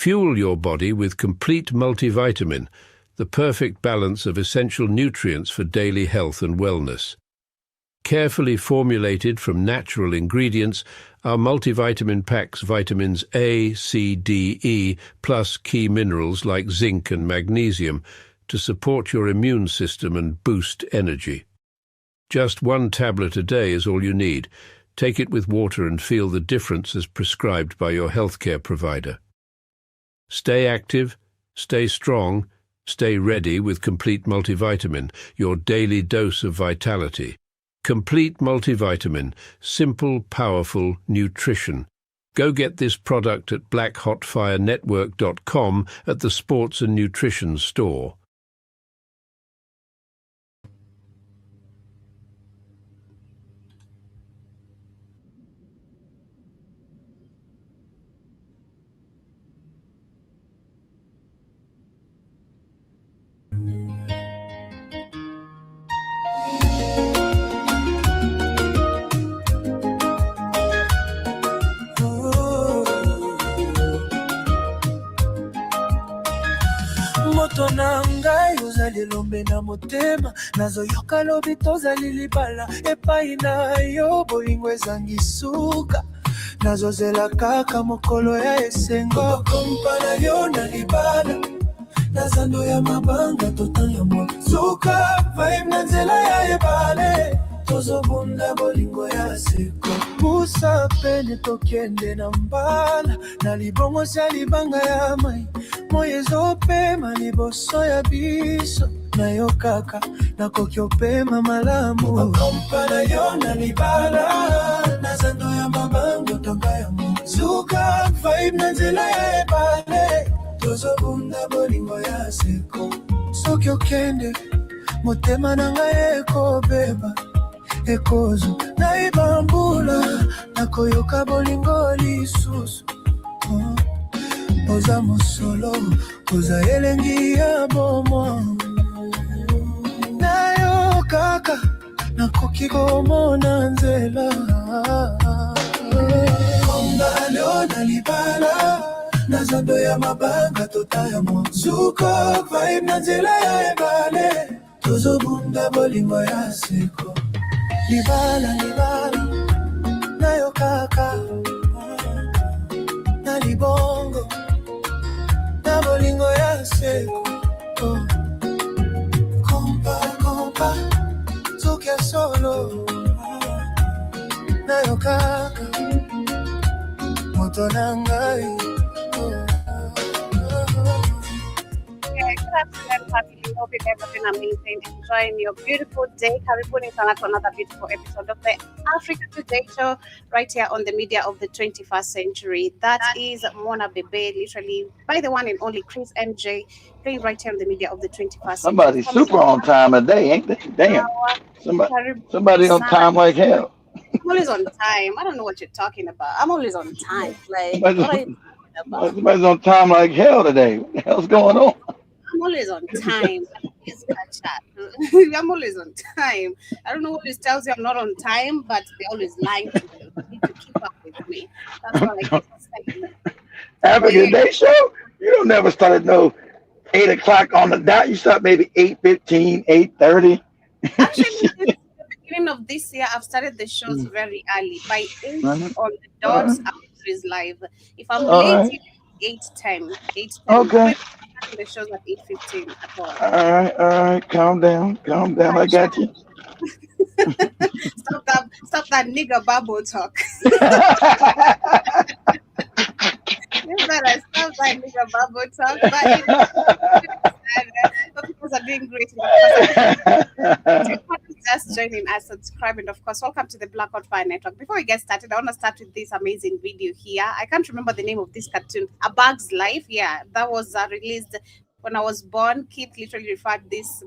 Fuel your body with complete multivitamin, the perfect balance of essential nutrients for daily health and wellness. Carefully formulated from natural ingredients, our multivitamin packs vitamins A, C, D, E, plus key minerals like zinc and magnesium to support your immune system and boost energy. Just 1 tablet a day is all you need. Take it with water and feel the difference as prescribed by your healthcare provider. Stay active, stay strong, stay ready with Complete Multivitamin, your daily dose of vitality. Complete Multivitamin, simple, powerful nutrition. Go get this product at blackhotfirenetwork.com at the Sports and Nutrition store. Moto na ngai ozali lombe na motema nazoyoka lobi tozali libala epai na yo bolingo ezangi suka nazozela kaka mokolo ya esengo kompa na yo na libala nazando ya mabanga totanya suka vibe na nzela ya ebale tozobunda bolingo ya seko musa pene tokende na mbala na libongo sia libanga ya mai moyezo pema liboso ya biso na yo kaka nakoki opema malamu kompa na yo na libala nazando ya mabanga tonga ya zuka vibe na nzela ya ebale tozobunda bolingo ya seko soki okende motema na ngai ekobeba ekozo na ibambula nakoyoka bolingo lisusu oza mosolo oza elengi ya bomo na yo kaka nakoki komona nzela kombalo na libala nazando ya mabanga totaya mozuko vibe na nzela ya ebale tozobunda bolingo ya seko libala libala na yo kaka na libongo na bolingo ya seko kompa zukia solo na yo kaka moto na ngai. Good afternoon, family. Hope you've ever been amazing, enjoying your beautiful day. Karibuni sana to another beautiful episode of the Africa Today Show, right here on the media of the 21st century. That is Mona Bebe, literally by the one and only Chris MJ, playing right here on the media of the 21st century. Somebody's super on time today, ain't they? Damn. Somebody on time like hell. I'm always on time. I don't know what you're talking about. I'm always on time. Like, what are you talking about? Somebody's on time like hell today. What the hell's going on? I'm always on time. I'm always on time. I don't know what this tells you I'm not on time, but they're always lying to you. You need to keep up with me. That's what I keep saying. African Day Show? You don't never start at no 8 o'clock on the dot. You start maybe 8:15, 8:30. Actually, since the beginning of this year, I've started the shows very early. By 8 on the dot, after is live. If I'm late, 8:10. 8:10. Okay. The show's at 8:15 at all. All right. Calm down. I got you. Stop that nigga bubble talk. You better stop that nigga bubble talk. But people are doing great. Just joining us, subscribe, and of course, welcome to the Black Hot Fire Network. Before we get started, I want to start with this amazing video here. I can't remember the name of this cartoon. A Bug's Life. Yeah, that was released when I was born. Keith literally referred this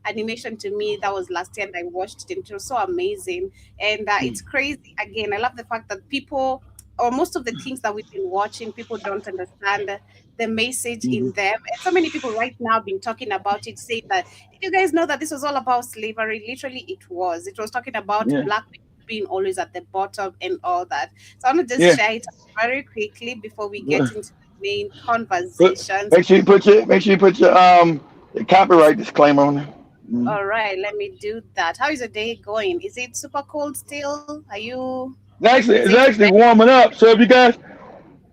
animation to me. That was last year, and I watched it. It was so amazing, and it's crazy. Again, I love the fact that people, or most of the things that we've been watching, people don't understand the message in them. And so many people right now have been talking about it, saying that, did you guys know that this was all about slavery? Literally, it was. It was talking about black people being always at the bottom and all that. So I want to just share it very quickly before we get into the main conversations. Make sure you put your copyright disclaimer on there. All right, let me do that. How is the day going? Is it super cold still? Are you? It's actually warming up. So if you guys,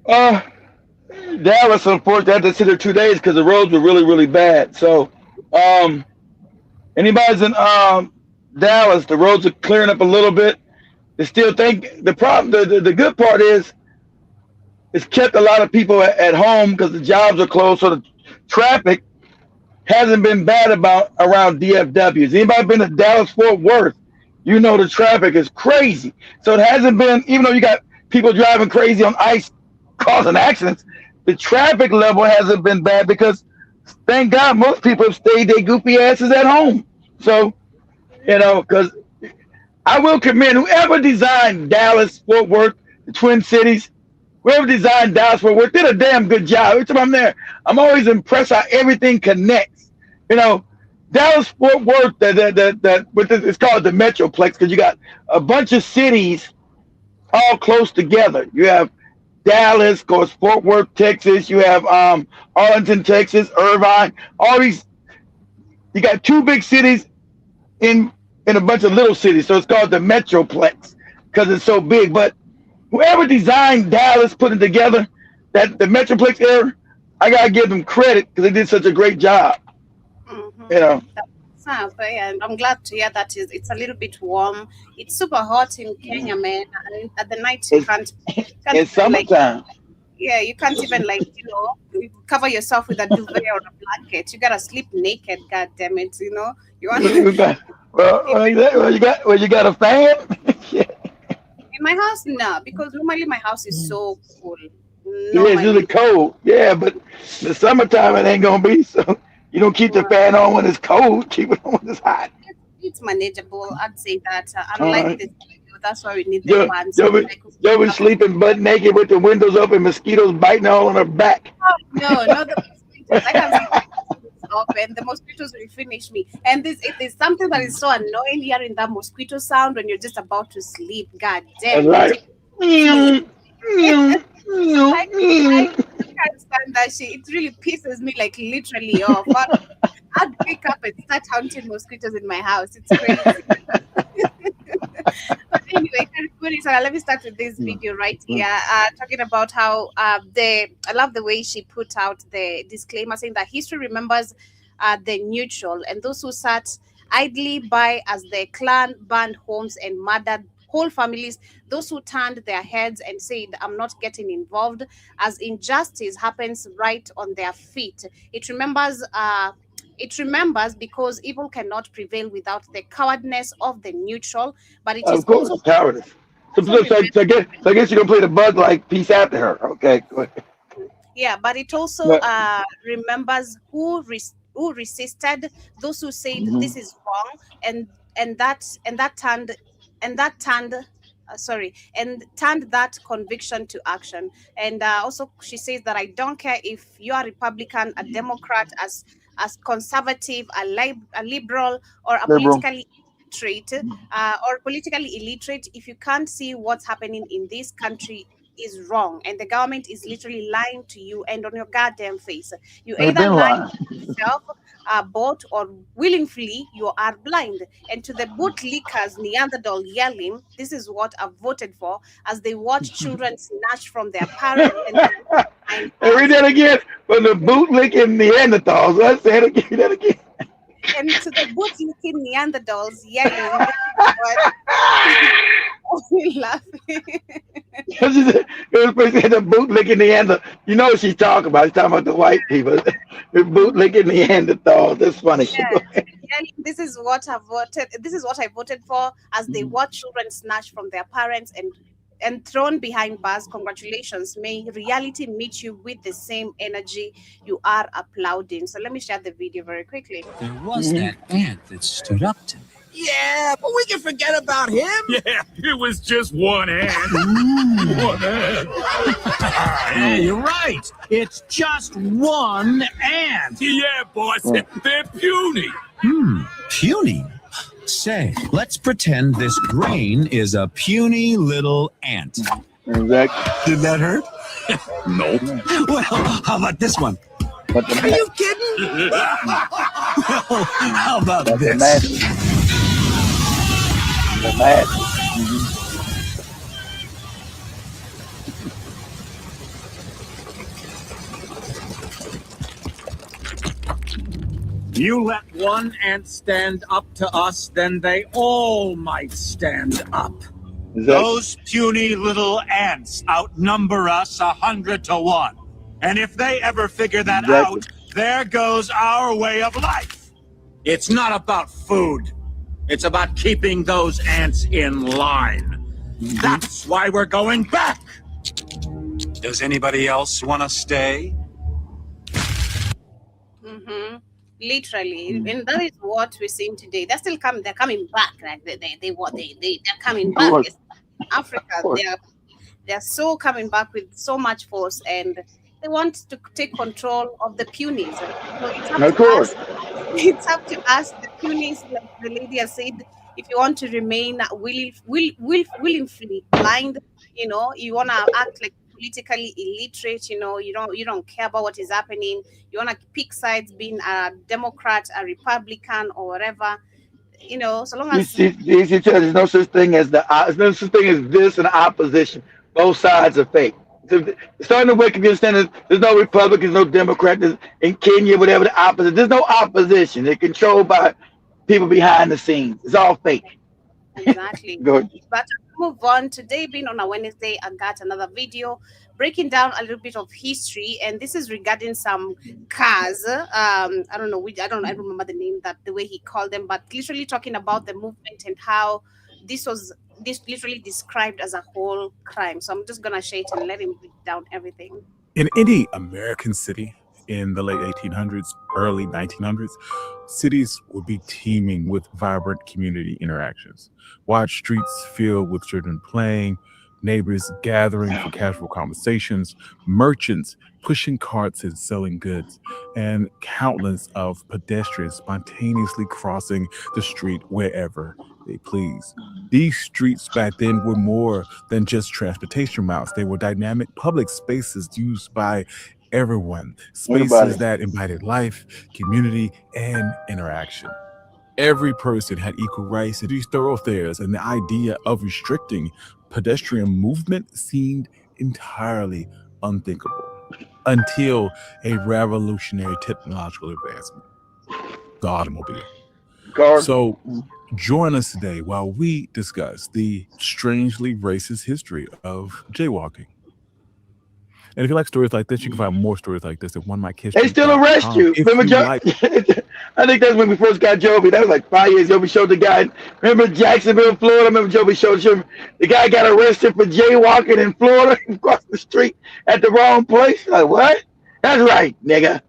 Dallas, unfortunately, had to sit there 2 days because the roads were really, really bad. So, anybody's in Dallas, the roads are clearing up a little bit. They still think the problem. The good part is it's kept a lot of people at home because the jobs are closed. So the traffic hasn't been bad around DFW. Has anybody been to Dallas Fort Worth? You know the traffic is crazy. So it hasn't been, even though you got people driving crazy on ice causing accidents, the traffic level hasn't been bad because, thank God, most people have stayed their goofy asses at home. So, because I will commend whoever designed Dallas, Fort Worth, the Twin Cities, whoever designed Dallas, Fort Worth, did a damn good job. Every time I'm there, I'm always impressed how everything connects. Dallas, Fort Worth, it's called the Metroplex because you got a bunch of cities all close together. You have Dallas, of course, Fort Worth, Texas. You have Arlington, Texas, Irvine. All these, you got two big cities in a bunch of little cities. So it's called the Metroplex because it's so big. But whoever designed Dallas, put it together, the Metroplex area, I gotta give them credit because they did such a great job. And I'm glad to hear that it's a little bit warm. It's super hot in Kenya, man. And at the night you can't it's summertime. You can't even cover yourself with a duvet or a blanket. You gotta sleep naked. God damn it! You want. You got a fan? In my house, no, because normally my house is so cool. It's really cold. Yeah, but the summertime it ain't gonna be so. You don't keep the fan on when it's cold. Keep it on when it's hot. It's manageable. I'd say that. Unlike this video, that's why we need the fans. You'll be sleeping butt naked with the windows open, mosquitoes biting all on her back. Oh, no, not the mosquitoes. I can't sleep with the windows open. The mosquitoes will finish me. And there's something that is so annoying hearing that mosquito sound when you're just about to sleep. God damn. That's right. I can't stand that shit. It really pisses me literally off. I'd wake up and start hunting mosquitoes in my house. It's crazy. But anyway, let me start with this video right here, talking about how I love the way she put out the disclaimer saying that history remembers the neutral and those who sat idly by as the clan burned homes and murdered whole families, those who turned their heads and said, I'm not getting involved, as injustice happens right on their feet. It remembers because evil cannot prevail without the cowardness of the neutral, but it is also cowardice. So I guess you're gonna play the Bud piece after her. Okay, go ahead. Yeah, but it also remembers who resisted, those who said this is wrong, and turned that conviction to action. And also she says that I don't care if you are Republican, a Democrat, as conservative, a liberal, or a politically illiterate, if you can't see what's happening in this country is wrong, and the government is literally lying to you and on your goddamn face. You either lie to yourself, bought, or willingly you are blind. And to the bootlickers Neanderthal yelling, this is what I've voted for, as they watch children snatched from their parents. And read that again. From the bootlicking Neanderthals. Let's say that again. And to the bootlicking Neanderthals yelling, laughing. The bootlicking Neanderthal. You know what she's talking about. She's talking about the white people. The bootlicking Neanderthals. That's funny. Yeah. This is what I voted. This is what I voted for, as they watch children snatched from their parents and thrown behind bars. Congratulations. May reality meet you with the same energy you are applauding. So let me share the video very quickly. There was that ant that stood up to me. Yeah, but we can forget about him. Yeah, it was just one ant. One ant. Yeah, you're right. It's just one ant. Yeah, boss. They're puny. Puny? Say, let's pretend this grain is a puny little ant. Exactly. Did that hurt? Nope. Well, how about this one? But the Are you kidding? Well, how about the this? mask. The mask. You let one ant stand up to us, then they all might stand up. Exactly. Those puny little ants outnumber us 100 to 1. And if they ever figure that Exactly. out, there goes our way of life. It's not about food. It's about keeping those ants in line. That's why we're going back. Does anybody else want to stay? Literally, and that is what we're seeing today. They're still coming. They're coming back. Like they're coming back. course. It's Africa. course. They're so coming back with so much force, and they want to take control of the punies. So it's up Of to course. us. It's up to us, the punies, like the lady has said. If you want to remain willingly blind, you want to act like politically illiterate, you don't care about what is happening. You want to pick sides, being a Democrat, a Republican, or whatever, so long as There's no such thing as there's no such thing as this and opposition. Both sides are fake. So, starting to wake up, you understand there's no Republicans, no Democrats in Kenya, whatever the opposite. There's no opposition. They're controlled by people behind the scenes. It's all fake. Exactly. Go ahead. But to move on, today being on a Wednesday, I got another video breaking down a little bit of history, and this is regarding some cars. I don't know I don't remember the way he called them, but literally talking about the movement and how this literally described as a whole crime. So I'm just gonna share it and let him break down everything. In any American city in the late 1800s, early 1900s, cities would be teeming with vibrant community interactions. Wide streets filled with children playing, neighbors gathering for casual conversations, merchants pushing carts and selling goods, and countless of pedestrians spontaneously crossing the street wherever they please. These streets back then were more than just transportation routes. They were dynamic public spaces used by everyone, spaces Everybody. that invited life, community, and interaction. Every person had equal rights to these thoroughfares, and the idea of restricting pedestrian movement seemed entirely unthinkable until a revolutionary technological advancement, the automobile. Cars. So join us today while we discuss the strangely racist history of jaywalking. And if you like stories like this, you can find more stories like this at OneMikeHistory.com. They still arrest you. If Remember, you like, I think that's when we first got Joby. That was like 5 years. Joby showed the guy. Remember Jacksonville, Florida? Remember Joby showed the guy got arrested for jaywalking in Florida across the street at the wrong place. Like, what? That's right, nigga.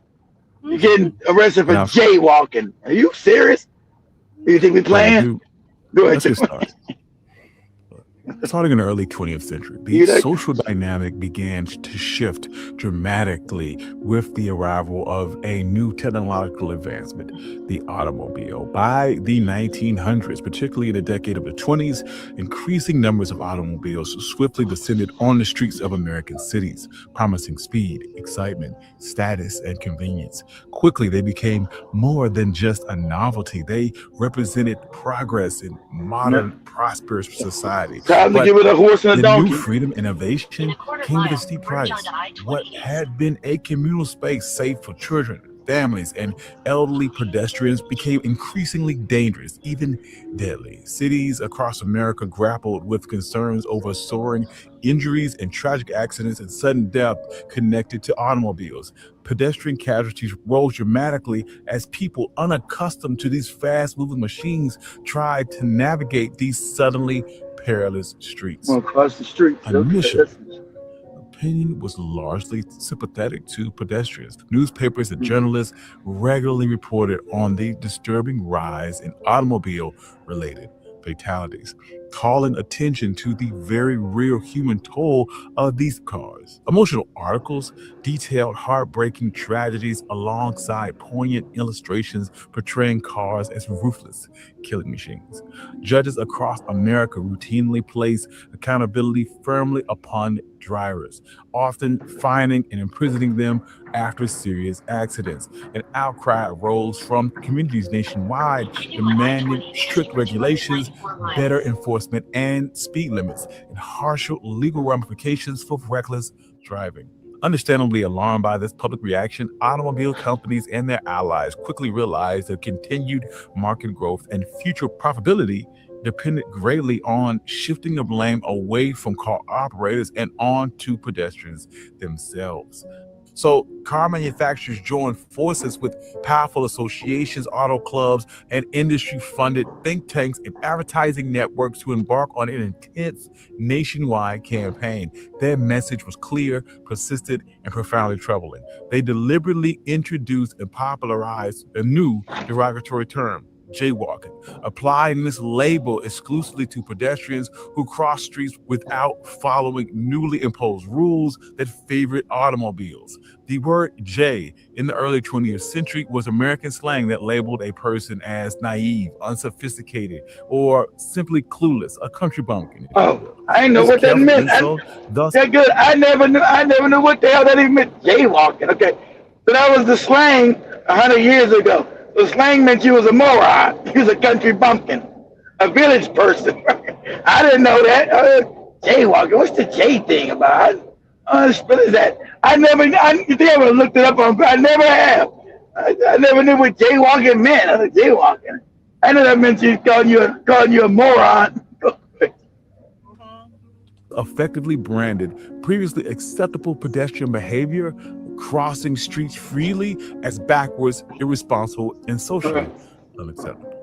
You're getting arrested for Now- jaywalking. Are you serious? You think we playing? Go ahead. let's get started. Starting in the early 20th century, You the like- social dynamic began to shift dramatically with the arrival of a new technological advancement, the automobile. By the 1900s, particularly in the decade of the 20s, increasing numbers of automobiles swiftly descended on the streets of American cities, promising speed, excitement, status, and convenience. Quickly, they became more than just a novelty. They represented progress in modern, prosperous society. Time to But give it a horse and a the donkey. new freedom innovation came with a steep price. What had been a communal space safe for children, families, and elderly pedestrians became increasingly dangerous, even deadly. Cities across America grappled with concerns over soaring injuries and tragic accidents and sudden death connected to automobiles. Pedestrian casualties rose dramatically as people unaccustomed to these fast-moving machines tried to navigate these suddenly perilous streets. Well, across the street. Initially, opinion was largely sympathetic to pedestrians. Newspapers and journalists regularly reported on the disturbing rise in automobile-related fatalities, calling attention to the very real human toll of these cars. Emotional articles detailed heartbreaking tragedies alongside poignant illustrations portraying cars as ruthless killing machines. Judges across America routinely place accountability firmly upon drivers, often fining and imprisoning them after serious accidents. An outcry arose from communities nationwide demanding strict regulations, better enforcement, and speed limits, and harsher legal ramifications for reckless driving. Understandably alarmed by this public reaction, automobile companies and their allies quickly realized that continued market growth and future profitability depended greatly on shifting the blame away from car operators and on to pedestrians themselves. So car manufacturers joined forces with powerful associations, auto clubs, and industry-funded think tanks and advertising networks to embark on an intense nationwide campaign. Their message was clear, persistent, and profoundly troubling. They deliberately introduced and popularized a new derogatory term, jaywalking, applying this label exclusively to pedestrians who cross streets without following newly imposed rules that favored automobiles. The word jay in the early 20th century was American slang that labeled a person as naive, unsophisticated, or simply clueless, a country bumpkin. Oh, I didn't know what that meant. That's good. I never knew what the hell that even meant, jaywalking. Okay, so that was the slang 100 years ago. The slang meant you was a moron. You was a country bumpkin, a village person. I didn't know that. Jaywalking. What's the J thing about? What is that? You think I would have looked it up on? I never have. I never knew what jaywalking meant. I was jaywalking. I know that meant you calling you a moron. Effectively branded previously acceptable pedestrian behavior, crossing streets freely, as backwards, irresponsible, and socially unacceptable.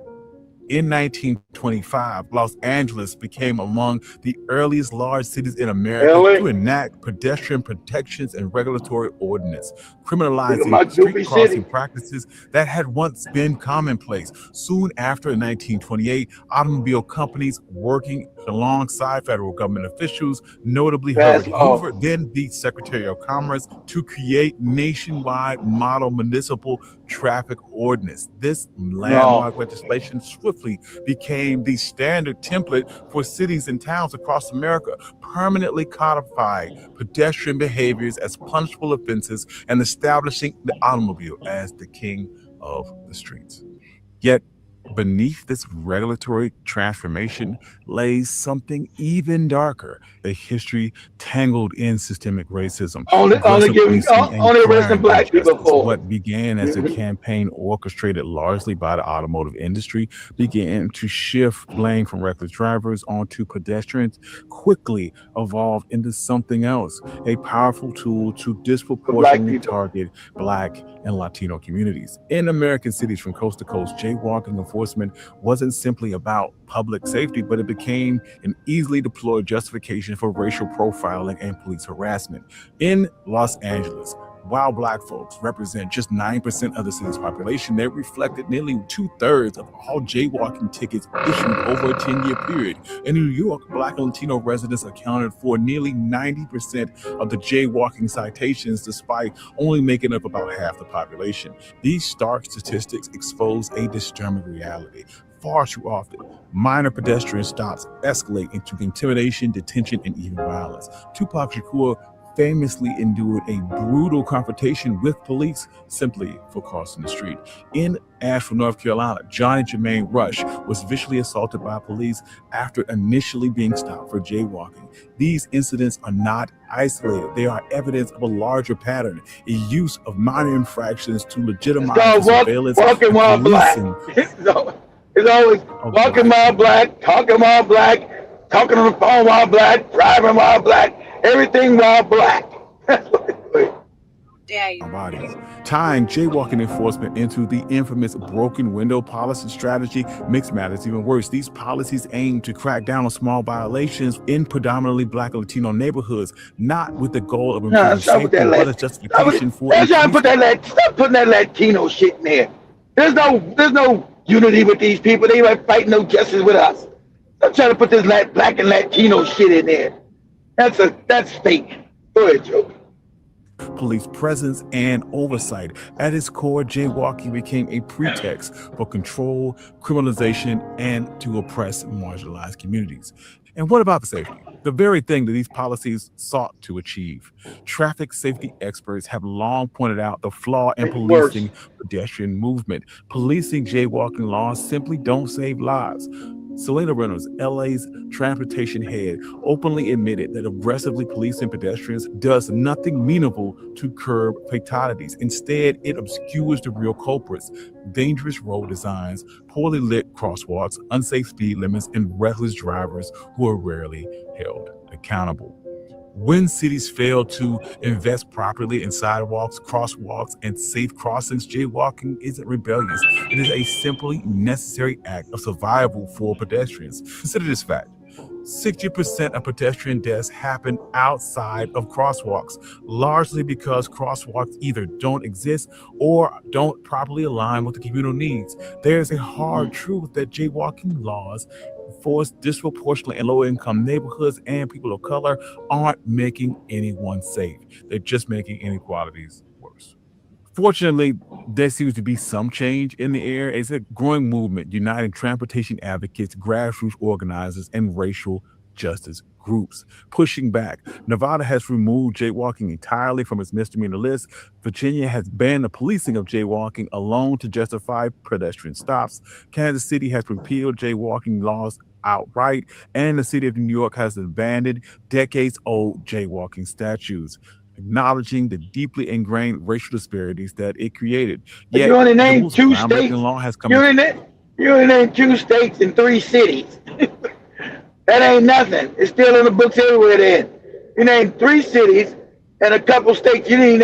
In 1925, Los Angeles became among the earliest large cities in America to enact pedestrian protections and regulatory ordinance, criminalizing street crossing practices that had once been commonplace. Soon after, in 1928, automobile companies working alongside federal government officials, notably Herbert Hoover, then the Secretary of Commerce, to create nationwide model municipal traffic ordinance. This landmark legislation swiftly became the standard template for cities and towns across America, permanently codifying pedestrian behaviors as punishable offenses and establishing the automobile as the king of the streets. Yet, beneath this regulatory transformation lays something even darker, a history tangled in systemic racism. Only arresting black people for. What began as a campaign orchestrated largely by the automotive industry began to shift blame from reckless drivers onto pedestrians, quickly evolved into something else, a powerful tool to disproportionately target Black and Latino communities. In American cities from coast to coast, jaywalking enforcement wasn't simply about public safety, but it became an easily deployed justification for racial profiling and police harassment. In Los Angeles, while Black folks represent just 9% of the city's population, they reflected nearly 2/3 of all jaywalking tickets issued over a 10-year period. In New York, Black and Latino residents accounted for nearly 90% of the jaywalking citations, despite only making up about half the population. These stark statistics expose a disturbing reality. Far too often, minor pedestrian stops escalate into intimidation, detention, and even violence. Tupac Shakur famously endured a brutal confrontation with police simply for crossing the street. In Asheville, North Carolina, Johnny Jermaine Rush was viciously assaulted by police after initially being stopped for jaywalking. These incidents are not isolated. They are evidence of a larger pattern, a use of minor infractions to legitimize surveillance. Walking while black. It's always walking while black, talking while black, talking on the phone while black, driving while black, everything while black. That's what it's doing. Bodies. Tying jaywalking enforcement into the infamous broken window policy strategy makes matters even worse. These policies aim to crack down on small violations in predominantly Black and Latino neighborhoods, not with the goal of improving safety, but as justification for. Stop putting that Latino shit in there. There's no unity with these people. They ain't fighting no justice with us. I'm trying to put this Black and Latino shit in there. That's fake. Go ahead, Joe. police presence, and oversight. At its core, jaywalking became a pretext for control, criminalization, and to oppress marginalized communities. And what about the safety? The very thing that these policies sought to achieve. Traffic safety experts have long pointed out the flaw in policing pedestrian movement. Policing jaywalking laws simply don't save lives. Selena Reynolds, LA's transportation head, openly admitted that aggressively policing pedestrians does nothing meaningful to curb fatalities. Instead, it obscures the real culprits: dangerous road designs, poorly lit crosswalks, unsafe speed limits, and reckless drivers who are rarely held accountable. When cities fail to invest properly in sidewalks, crosswalks, and safe crossings, jaywalking isn't rebellious. It is a simply necessary act of survival for pedestrians. Consider this fact: 60% of pedestrian deaths happen outside of crosswalks, largely because crosswalks either don't exist or don't properly align with the communal needs. There's a hard truth that jaywalking laws enforced disproportionately in low-income neighborhoods and people of color aren't making anyone safe. They're just making inequalities worse. Fortunately, there seems to be some change in the air. It's a growing movement uniting transportation advocates, grassroots organizers, and racial justice groups pushing back. Nevada has removed jaywalking entirely from its misdemeanor list. Virginia has banned the policing of jaywalking alone to justify pedestrian stops. Kansas City has repealed jaywalking laws outright, and the city of New York has abandoned decades-old jaywalking statutes, acknowledging the deeply ingrained racial disparities that it created. Yet, you only named 2 states. Law has come you only named 2 states and 3 cities. That ain't nothing. It's still in the books everywhere then. You named 3 cities and a couple states. You didn't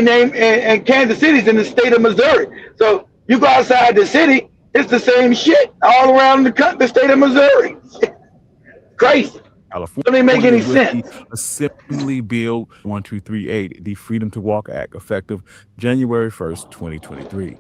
name, and Kansas City's in the state of Missouri. So you go outside the city, it's the same shit all around the state of Missouri. Crazy. California doesn't make any sense. Assembly Bill 1238, the Freedom to Walk Act, effective January 1st, 2023.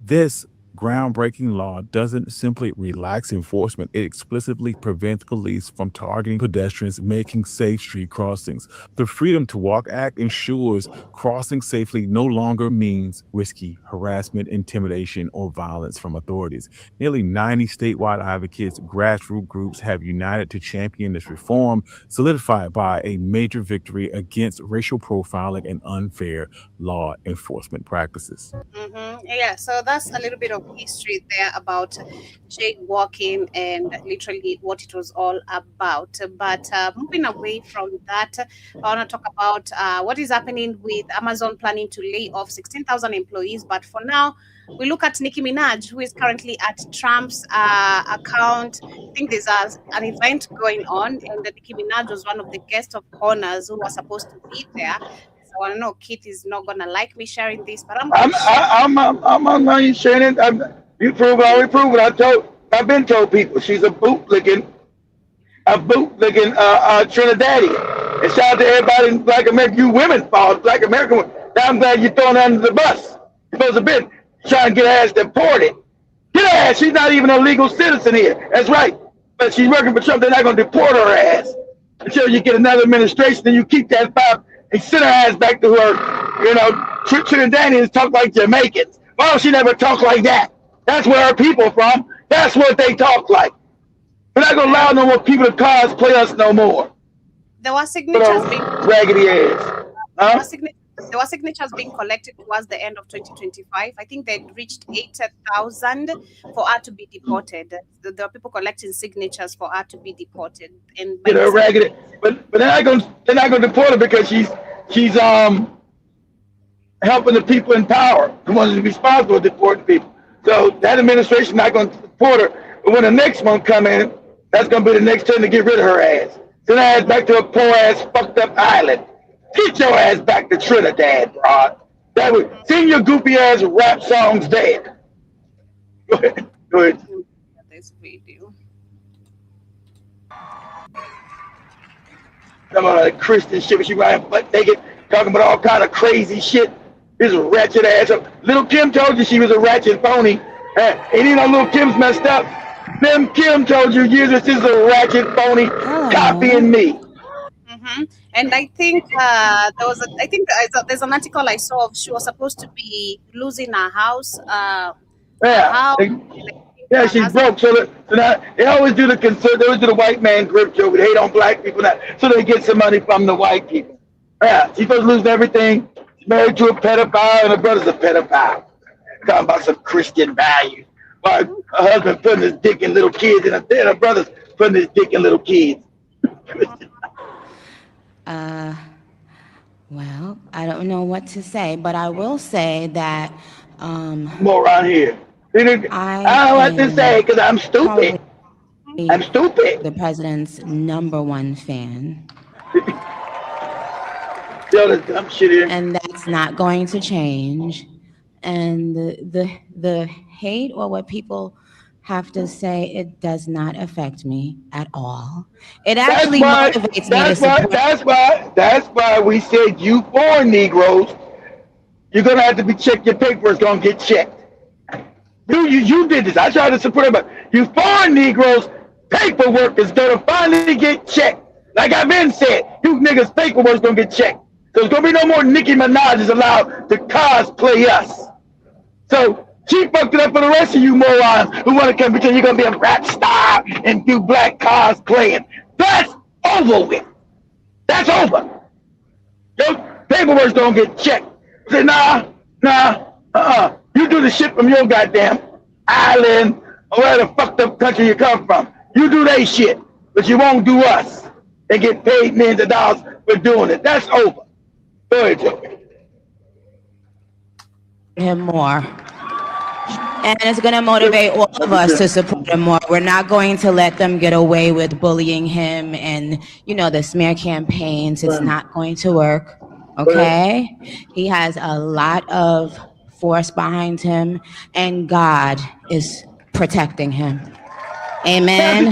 This groundbreaking law doesn't simply relax enforcement, it explicitly prevents police from targeting pedestrians making safe street crossings. The Freedom to Walk Act ensures crossing safely no longer means risky harassment, intimidation, or violence from authorities. Nearly 90 statewide advocates, grassroots groups have united to champion this reform, solidified by a major victory against racial profiling and unfair law enforcement practices. Yeah, so that's a little bit of history there about jaywalking and literally what it was all about. But moving away from that, I want to talk about what is happening with Amazon planning to lay off 16,000 employees. But for now, we look at Nicki Minaj, who is currently at Trump's account. I think there's an event going on, and Nicki Minaj was one of the guests of honors who was supposed to be there. I know Kit is not gonna like me sharing this, but I'm not sharing it. You prove it, I already prove it. I've been told people she's a bootlicking Trinidadian. And shout out to everybody in Black America, you women, Black American women. Now I'm glad you're throwing her under the bus. You're supposed to be trying to get her ass deported. Get her ass. She's not even a legal citizen here. That's right. But she's working for Trump. They're not gonna deport her ass until you get another administration. Then you keep that five. And send her ass back to her, Trinidadians talk like Jamaicans. Why don't she never talk like that? That's where her people from. That's what they talk like. We're not going to allow no more people to cosplay us no more. There were signatures being raggedy ass. There were signatures being collected towards the end of 2025. I think they reached 8,000 for her to be deported. There were people collecting signatures for her to be deported. And raggedy, but they're not going to deport her because she's helping the people in power, the ones who are responsible for deporting people. So that administration not going to deport her. But when the next one come in, that's going to be the next turn to get rid of her ass. Send her ass back to a poor ass fucked up island. Get your ass back to Trinidad, bro. That would sing your goofy ass rap songs dead. Go ahead. This video. Some of the Christian shit, she riding butt naked, talking about all kind of crazy shit. This ratchet ass. Little Kim told you she was a ratchet phony. And you know, Little Kim's messed up. Them Kim told you years ago she's a ratchet phony copying me. And I think there's an article I saw of she was supposed to be losing her house. Yeah, yeah, she's broke. So now they always do they always do the white man grip joke. They hate on black people now, so they get some money from the white people. Yeah, she's supposed to lose everything. She's married to a pedophile, and her brother's a pedophile. Talking about some Christian values. While her husband putting his dick in little kids, and her brother's putting his dick in little kids. Well, I don't know what to say, but I will say that more around here. I don't know what to say because I'm stupid. I'm stupid. The president's #1 fan. Dumb shit here. And that's not going to change. And the hate or what people have to say, it does not affect me at all. It actually motivates me to support. That's why we said you foreign Negroes, you're gonna have to be checked. Your paperwork's gonna get checked. You did this. I tried to support it, but you foreign Negroes, paperwork is gonna finally get checked. Like I've been said, you niggas' paperwork's gonna get checked. There's gonna be no more Nicki Minaj is allowed to cosplay us. So she fucked it up for the rest of you morons who want to come because you're going to be a rap star and do black cosplaying. That's over with. That's over. Your paperwork's going to get checked. Say, nah. You do the shit from your goddamn island or where the fucked up country you come from. You do they shit, but you won't do us and get paid millions of dollars for doing it. That's over. Go ahead, Joe. Him more. And it's going to motivate all of us to support him more. We're not going to let them get away with bullying him and, the smear campaigns. It's not going to work, okay? He has a lot of force behind him, and God is protecting him. Amen.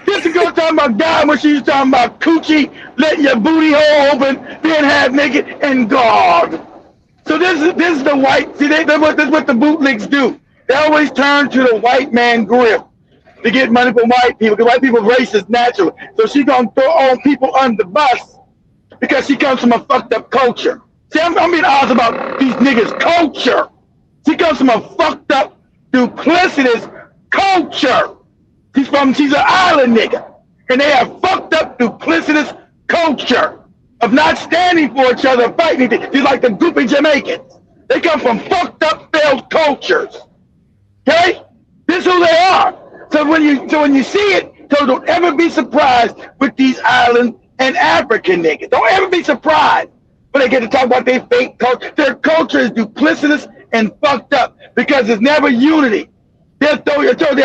This girl talking about God when she's talking about coochie, letting your booty hole open, being half naked, and God. So this is the white. See, that's what the bootlegs do. They always turn to the white man grip to get money from white people, because white people are racist naturally. So she's gonna throw all people under the bus because she comes from a fucked up culture. See, I'm being honest about these niggas' culture. She comes from a fucked up, duplicitous culture. She's an island nigga, and they have fucked up, duplicitous culture of not standing for each other, fighting. They're like the goofy Jamaicans. They come from fucked up, failed cultures. Okay? This is who they are. So when you see it, so don't ever be surprised with these island and African niggas. Don't ever be surprised when they get to talk about their fake culture. Their culture is duplicitous and fucked up because there's never unity. They're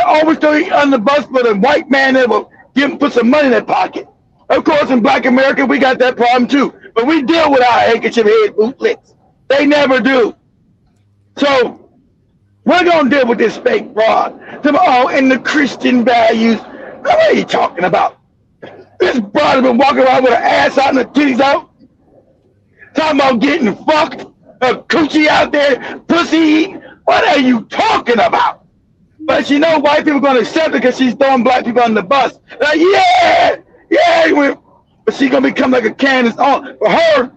always throwing you on the bus with a white man that will put some money in their pocket. Of course, in Black America, we got that problem too. But we deal with our handkerchief head bootlegs. They never do. So we're going to deal with this fake fraud. And the Christian values. What are you talking about? This broad has been walking around with her ass out and her titties out. Talking about getting fucked, a coochie out there, pussy eating. What are you talking about? But white people are going to accept it because she's throwing black people on the bus. Like, yeah. But she's going to become like a Candace Owens. For her,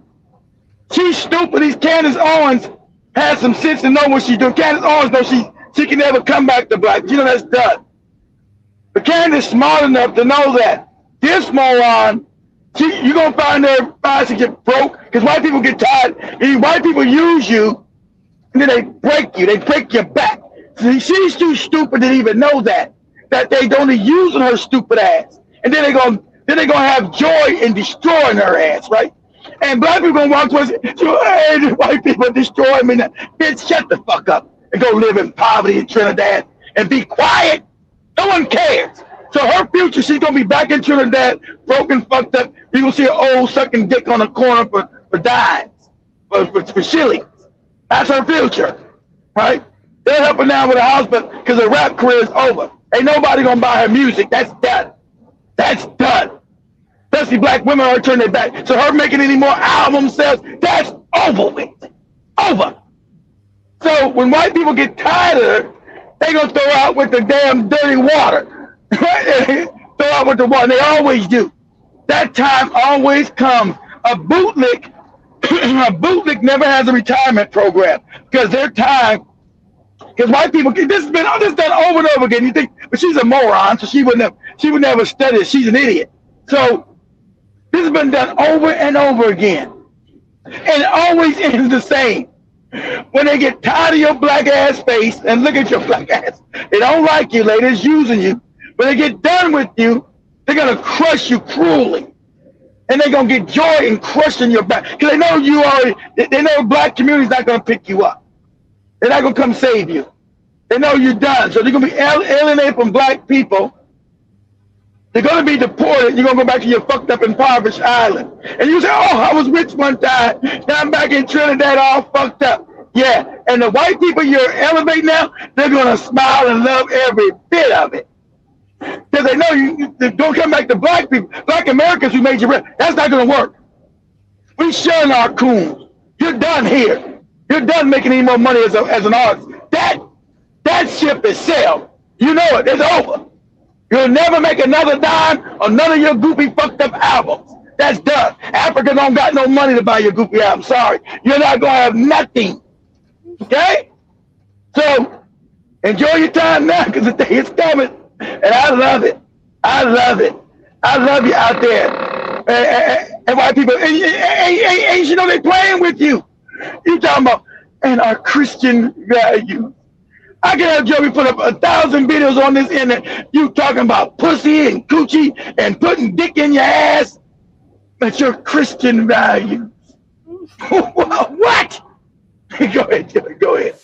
she's stupid. These Candace Owens has some sense to know what she's doing. Candace Owens knows she can never come back to black. That's done. But Candace is smart enough to know that this moron, you're going to find her to get broke because white people get tired. And white people use you, and then they break you. They break your back. See, she's too stupid to even know that they're only using her stupid ass. And then they're going to have joy in destroying her ass, right? And black people going to walk towards it. Hey, the white people destroy me. Bitch, shut the fuck up and go live in poverty in Trinidad and be quiet. No one cares. So her future, she's going to be back in Trinidad, broken, fucked up. You're going to see an old sucking dick on the corner for dimes, for shillings. That's her future, right? They'll help her now with a house, but because her rap career is over. Ain't nobody going to buy her music. That's done. That's done. Especially black women are turning their back. So her making any more album sales, that's over with. Over. So when white people get tired of her, they gonna throw out with the damn dirty water. Throw out with the water. They always do. That time always comes. A bootlick, a bootlick never has a retirement program because their time. Because white people, this has been done over and over again. You think, but she's a moron, so she would never study. She's an idiot. So this has been done over and over again, and it always ends the same. When they get tired of your black ass face and look at your black ass, they don't like you, ladies, using you. When they get done with you, they're gonna crush you cruelly, and they're gonna get joy in crushing your back because they know you already. They know the black community's not gonna pick you up. They're not gonna come save you. They know you're done, so they're gonna be alienated from black people. They're gonna be deported. You're gonna go back to your fucked up, impoverished island, and you say, "Oh, I was rich one time. Now I'm back in Trinidad, all fucked up." Yeah, and the white people you're elevating now, they're gonna smile and love every bit of it because they know you don't come back to black people, black Americans who made you rich. That's not gonna work. We shun our coons. You're done here. You're done making any more money as an artist. That ship is sailed. You know it. It's over. You'll never make another dime on none of your goofy fucked up albums. That's done. Africa don't got no money to buy your goofy album. Sorry. You're not going to have nothing. Okay? So, enjoy your time now because the day is coming. And I love it. I love it. I love you out there. And white people, and you know they playing with you. You talking about, and our Christian values. I can have Joey put up 1,000 videos on this internet. You talking about pussy and coochie and putting dick in your ass. But your Christian values. What? Go ahead, Joey. Go ahead.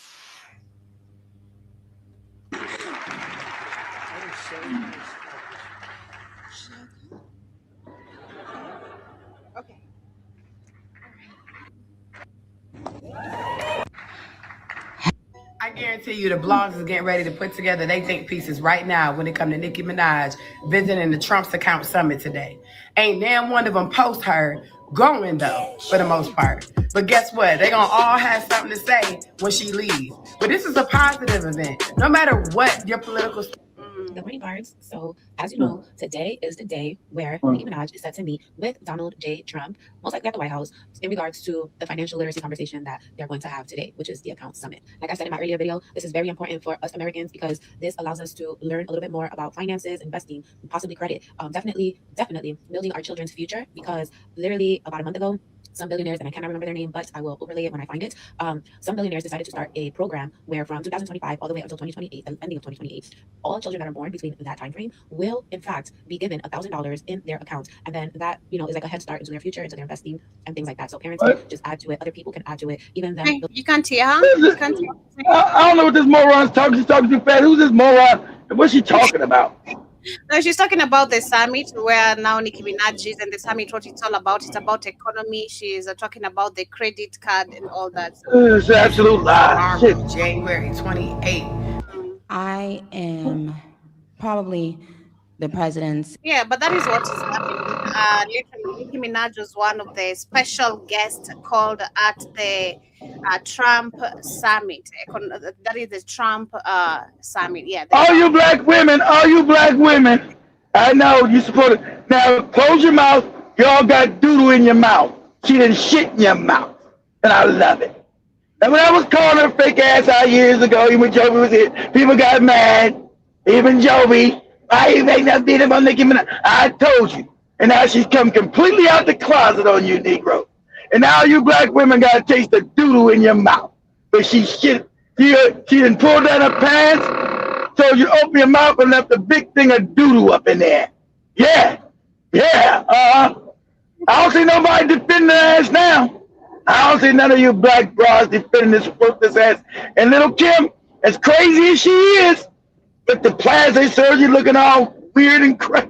I guarantee you the blogs is getting ready to put together they think pieces right now when it comes to Nicki Minaj visiting the Trump's account summit today. Ain't damn one of them post her going though, for the most part. But guess what? They gonna all have something to say when she leaves. But this is a positive event. No matter what your political Good morning, Bards. So, as you know, today is the day where Nicki Minaj is set to meet with Donald J. Trump, most likely at the White House, in regards to the financial literacy conversation that they're going to have today, which is the account summit. Like I said in my earlier video, this is very important for us Americans because this allows us to learn a little bit more about finances, investing, possibly credit, definitely building our children's future, because literally about a month ago, some billionaires, and I cannot remember their name, but I will overlay it when I find it. Some billionaires decided to start a program where from 2025 all the way until 2028, the ending of 2028, all children that are born between that time frame will in fact be given $1,000 in their account. And then that, you know, is like a head start into their future, into their investing and things like that. So parents can just add to it, other people can add to it, even them. Hey, you can't hear her? You can't hear her? I don't know what this moron's talking. She's talking too fast. Who's this moron? And what's she talking about? No, she's talking about the summit where now Nicki Minaj is, and the summit, what it's all about. It's about economy. She's talking about the credit card and all that. It's an absolute lie. Shit. January 28th. I am probably the president's. Yeah, but that is what is happening. Literally, Nicki Minaj was one of the special guests called at the Trump summit. That is the Trump summit. Yeah. All you black women, I know you support it. Now close your mouth. Y'all got doodle in your mouth. She didn't shit in your mouth, and I love it. And when I was calling her fake ass out years ago, even when Joby was here, people got mad. Even Joby, why you make that video about Nicki Minaj? I told you. And now she's come completely out the closet on you, Negro. And now you black women got to taste the doodle in your mouth. But she didn't pull down her pants, so you open your mouth and left a big thing of doodle up in there. Yeah. I don't see nobody defending her ass now. I don't see none of you black bras defending this worthless ass. And little Kim, as crazy as she is, with the plastic surgery looking all weird and crazy,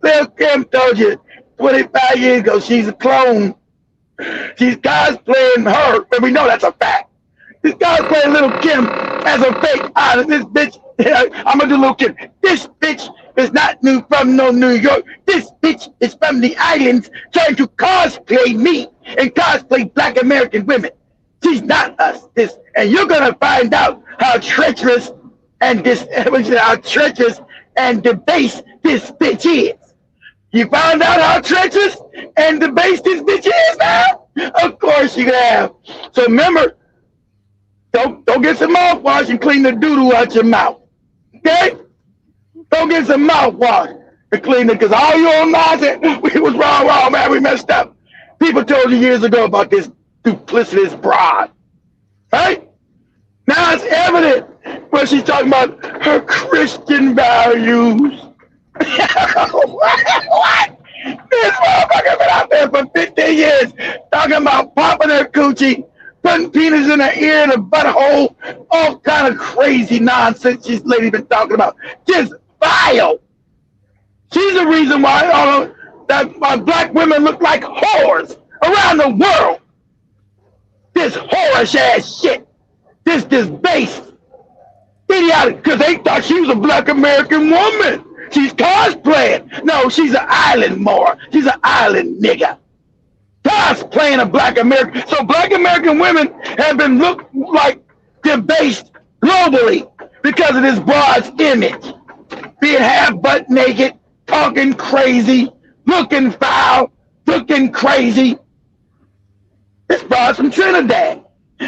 little Kim told you 25 years ago she's a clone. She's cosplaying her, but we know that's a fact. She's cosplaying little Kim as a fake island. This bitch, I'm gonna do little Kim. This bitch is not from New York. This bitch is from the islands trying to cosplay me and cosplay black American women. She's not us. And you're gonna find out how treacherous and debased this bitch is. You found out how treacherous and debased this bitch is now? Of course you have. So remember, don't get some mouthwash and clean the doo-doo out your mouth. Okay? Don't get some mouthwash to clean it, because all you old nonsense, we was wrong, man, we messed up. People told you years ago about this duplicitous broad. Right? Now it's evident when she's talking about her Christian values. What? This motherfucker been out there for 15 years talking about popping her coochie, putting penis in her ear and a butthole, all kind of crazy nonsense this lady been talking about. Just vile. She's the reason why that black women look like whores around the world. This whorish ass shit. This base. Idiotic, because they thought she was a black American woman. She's cosplaying. No, she's an island Moor. She's an island nigga. Cosplaying a black American. So black American women have been looked like debased globally because of this broad's image. Being half butt naked, talking crazy, looking foul, looking crazy. This broad's from Trinidad.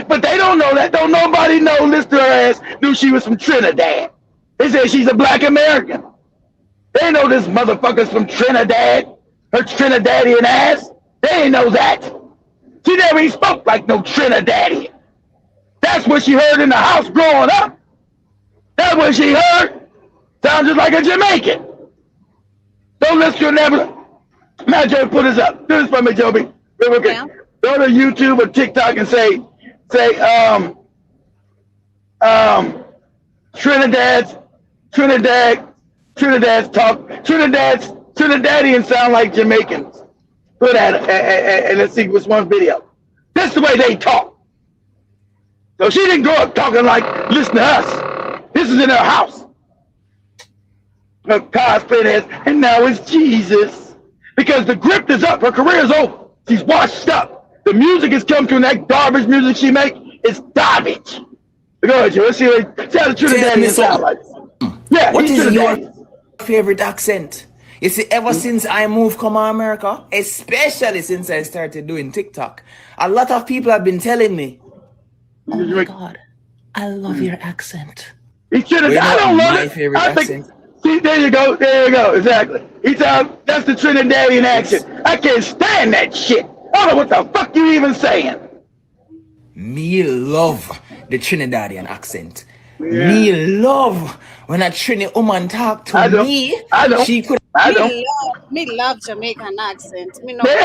But they don't know that. Don't nobody know, listen to her ass, knew she was from Trinidad. They say she's a black American. They know this motherfucker's from Trinidad. Her Trinidadian ass. They ain't know that. She never even spoke like no Trinidadian. That's what she heard in the house growing up. That's what she heard. Sounds just like a Jamaican. Don't listen to her never. Now, Joey, put this up. Do this for me, Joby. Yeah. Go to YouTube or TikTok and say Trinidadians sound like Jamaicans. Put at it and let's see which one video. That's the way they talk. So she didn't grow up talking like, listen to us. This is in her house. Her cosplay is, and now it's Jesus. Because the grip is up, her career is over. She's washed up. The music has come to, and that garbage music she make is garbage. Go ahead, Joe. Let's see how the Trinidadian sound like. Yeah, what is your favorite accent? You see, ever since I moved come to America, especially since I started doing TikTok, a lot of people have been telling me, oh my God, I love your accent. I don't love my favorite accent. See, there you go, exactly. That's the Trinidadian accent. I can't stand that shit. I don't know what the fuck you even saying. Me love the Trinidadian accent. Yeah. Me love when a Trinidad woman talk to me. She could. Me love Jamaican accent. Me know. There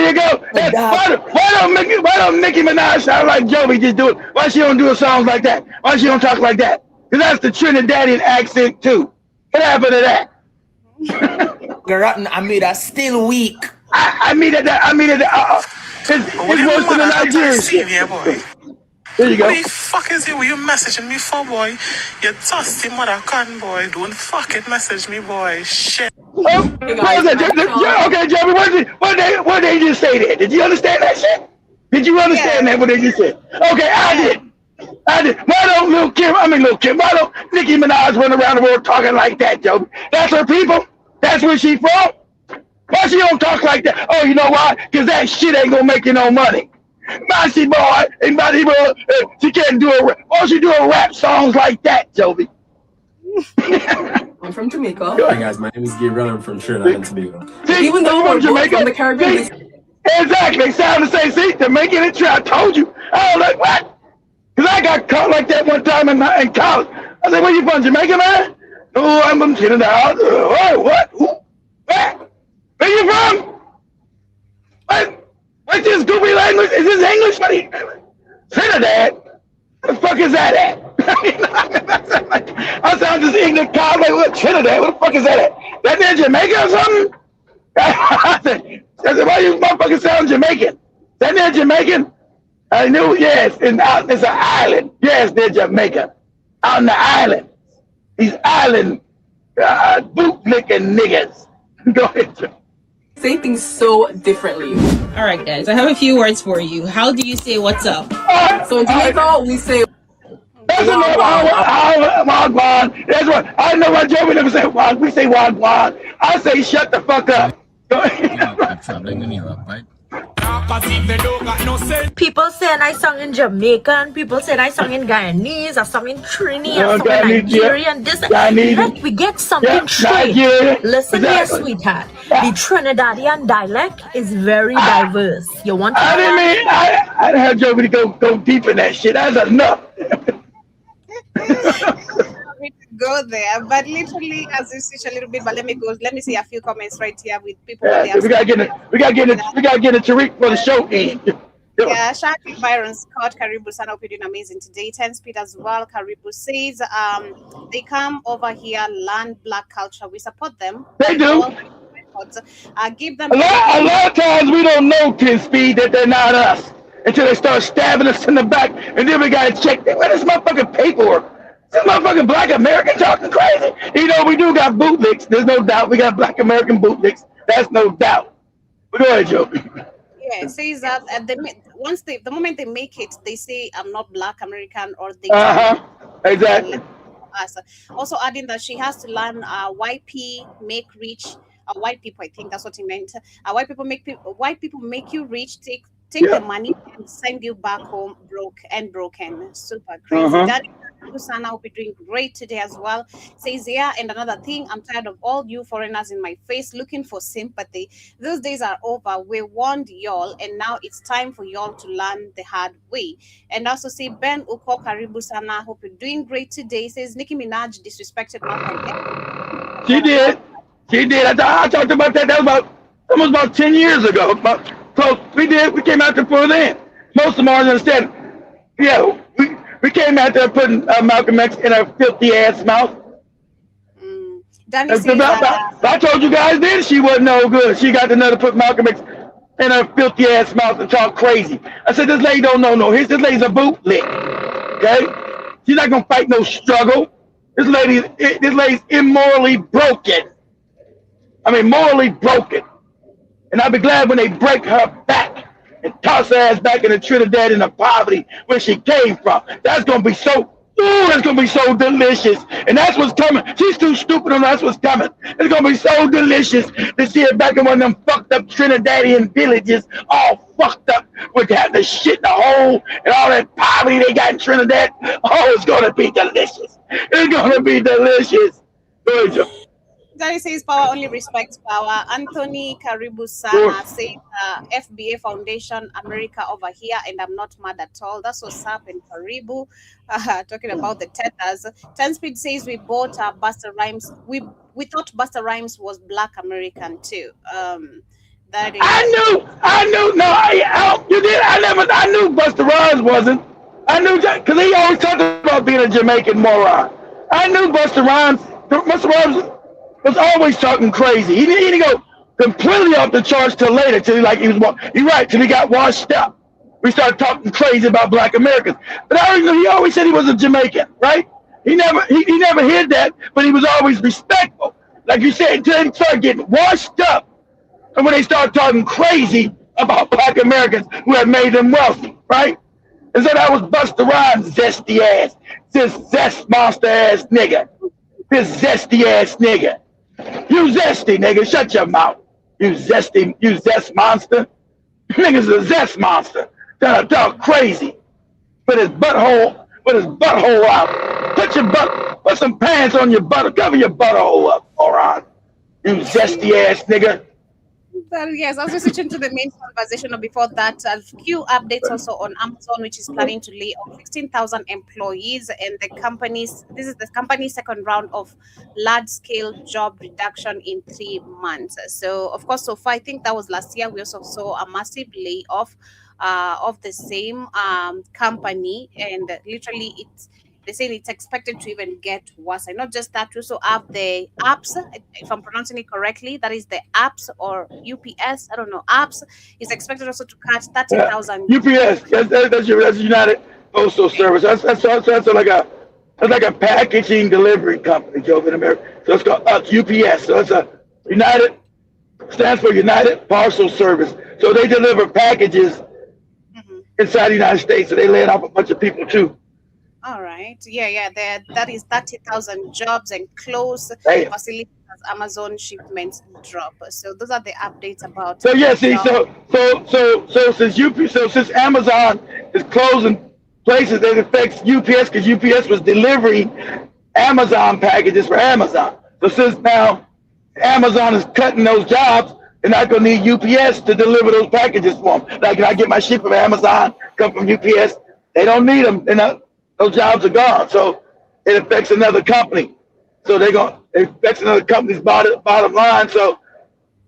you go. Why don't Nicki Minaj sound like Joey just do it? Why she don't do a song like that? Why she don't talk like that? Because that's the Trinidadian accent too. What happened to that? I made that still weak. I mean it. It's worse than the Nigerian shit. There you go. What the fuck is it? Were you messaging me for, boy? You dusty mother con, boy. Don't fucking message me, boy. Shit. Oh, okay, Jeremy, what did they just say there? Did you understand that shit? Did you understand that, what they just said? Okay, I did. Why don't why don't Nicki Minaj run around the world talking like that, Joe? That's her people. That's where she from. Why she don't talk like that? Oh, you know why? Because that shit ain't gonna make you no money. Bossy boy, she can't do why don't she do rap songs like that, Joby? I'm from Jamaica. Hi guys, my name is Gabriel. I'm from Trinidad and Tobago. Even though we're Jamaica, from the Caribbean. Exactly, they sound the same. See, Jamaican and Trinidad. I told you. I was like, what? Because I got caught like that one time in college. I said, where you from, Jamaica, man? Oh, I'm from Trinidad. What? Who? Where you from? What's this goofy language? Is this English? Trinidad? What the fuck is that at? I sound just ignorant cow. Like, what, Trinidad? What the fuck is that at? That in Jamaica or something? I said, why you motherfuckers sound Jamaican? Is that near Jamaican? I knew, yes. It's an island. Yes, they're Jamaica. Out on the island. These island bootlicking niggas. Go ahead. Say things so differently. All right, guys. I have a few words for you. How do you say what's up? So in Jamaica, we say That's enough. Wagwan. That's what I know. Why Joe never say wag. We say wagwan. I say shut the fuck up. People saying I sung in Jamaican, people saying I sung in Guyanese, I sung in Trini, I sung in Nigerian. Let we get something straight. Listen here, sweetheart. The Trinidadian dialect is very diverse. You want to know I didn't have Joe go deep in that shit. That's enough. Go there, but literally as you switch a little bit, but let me see a few comments right here with people. We gotta get a Tariq for the show in. Yeah, Shaki Byron Scott, Karibu Sana, hope you're doing amazing today. 10 Speed as well. Karibu says they come over here, learn black culture. We support them. They do. Give them a lot of times we don't know 10 Speed that they're not us until they start stabbing us in the back, and then we gotta check. Where is my fucking paperwork? This motherfucking black American talking crazy. You know, we do got bootlicks. There's no doubt. We got black American bootlicks. That's no doubt. But go ahead, Joe. Yeah, it says that the moment they make it, they say I'm not black American, or they exactly. Also adding that she has to learn YP make rich. White people, I think that's what he meant. White people make you rich. Take the money and send you back home broken. Super crazy. Daddy Kusana, hope you're doing great today as well. Says and another thing, I'm tired of all you foreigners in my face looking for sympathy. Those days are over. We warned y'all, and now it's time for y'all to learn the hard way. And also say Ben Uko Karibu Sana, hope you're doing great today. Says Nicki Minaj disrespected Malcolm X. She did. I talked about that. That was about 10 years ago. We came out there for then. Most of them aren't understanding. Yeah, we came out there putting Malcolm X in a filthy ass mouth. I told you guys then she wasn't no good. She got to put Malcolm X in her filthy ass mouth and talk crazy. I said, this lady don't know no history. This lady's a bootlick. Okay? She's not gonna fight no struggle. This lady's immorally broken. I mean, morally broken. And I'll be glad when they break her back and toss her ass back into Trinidad in the poverty where she came from. That's going to be so delicious. And that's what's coming. She's too stupid, and that's what's coming. It's going to be so delicious to see her back in one of them fucked up Trinidadian villages, all fucked up with the shit in the hole and all that poverty they got in Trinidad. Oh, it's going to be delicious. It's going to be delicious. Good job. Daddy says power only respects power. Anthony Karibu Sana says FBA Foundation America over here, and I'm not mad at all. That's what's up in Karibu. Talking about the tethers. 10 Speed says we bought Busta Rhymes. We thought Busta Rhymes was black American too. That is. I knew. No, you did. I knew Busta Rhymes wasn't. I knew that because he always talked about being a Jamaican moron. I knew Busta Rhymes was always talking crazy. He didn't go completely off the charts till later, till he got washed up. We started talking crazy about black Americans. But he always said he was a Jamaican, right? He never hid that, but he was always respectful. Like you said, until he started getting washed up, and when they started talking crazy about black Americans who had made them wealthy, right? And so that was Busta Rhymes' zesty ass, this zest monster ass nigga, this zesty ass nigga. You zesty nigga, shut your mouth. You zest monster. Nigga's a zest monster. Trying to talk crazy. With his butthole out. Put some pants on your butt. Cover your butthole up, moron. You zesty ass nigga. Yes, I was switching to the main conversation before that. A few updates also on Amazon, which is planning to lay off 16,000 employees, and this is the company's second round of large-scale job reduction in 3 months. So, of course, so far, I think that was last year, we also saw a massive layoff of the same company, and literally they're saying it's expected to even get worse. And not just that, we also have the apps, if I'm pronouncing it correctly, that is the apps or UPS, I don't know, apps is expected also to cut 30,000. UPS, that's United Postal Service. That's like a packaging delivery company, Joe, in America. So it's called UPS. So it's stands for United Parcel Service. So they deliver packages inside the United States. So they laid off a bunch of people too. All right. Yeah. That is 30,000 jobs and close Damn. facilities as Amazon shipments drop. So those are the updates about So yeah, see, job. so since Amazon is closing places, that affects UPS because UPS was delivering Amazon packages for Amazon. So since now Amazon is cutting those jobs, they're not going to need UPS to deliver those packages for them. Like, can I get my ship from Amazon, come from UPS? They don't need them. Those jobs are gone. So it affects another company. So it affects another company's bottom line. So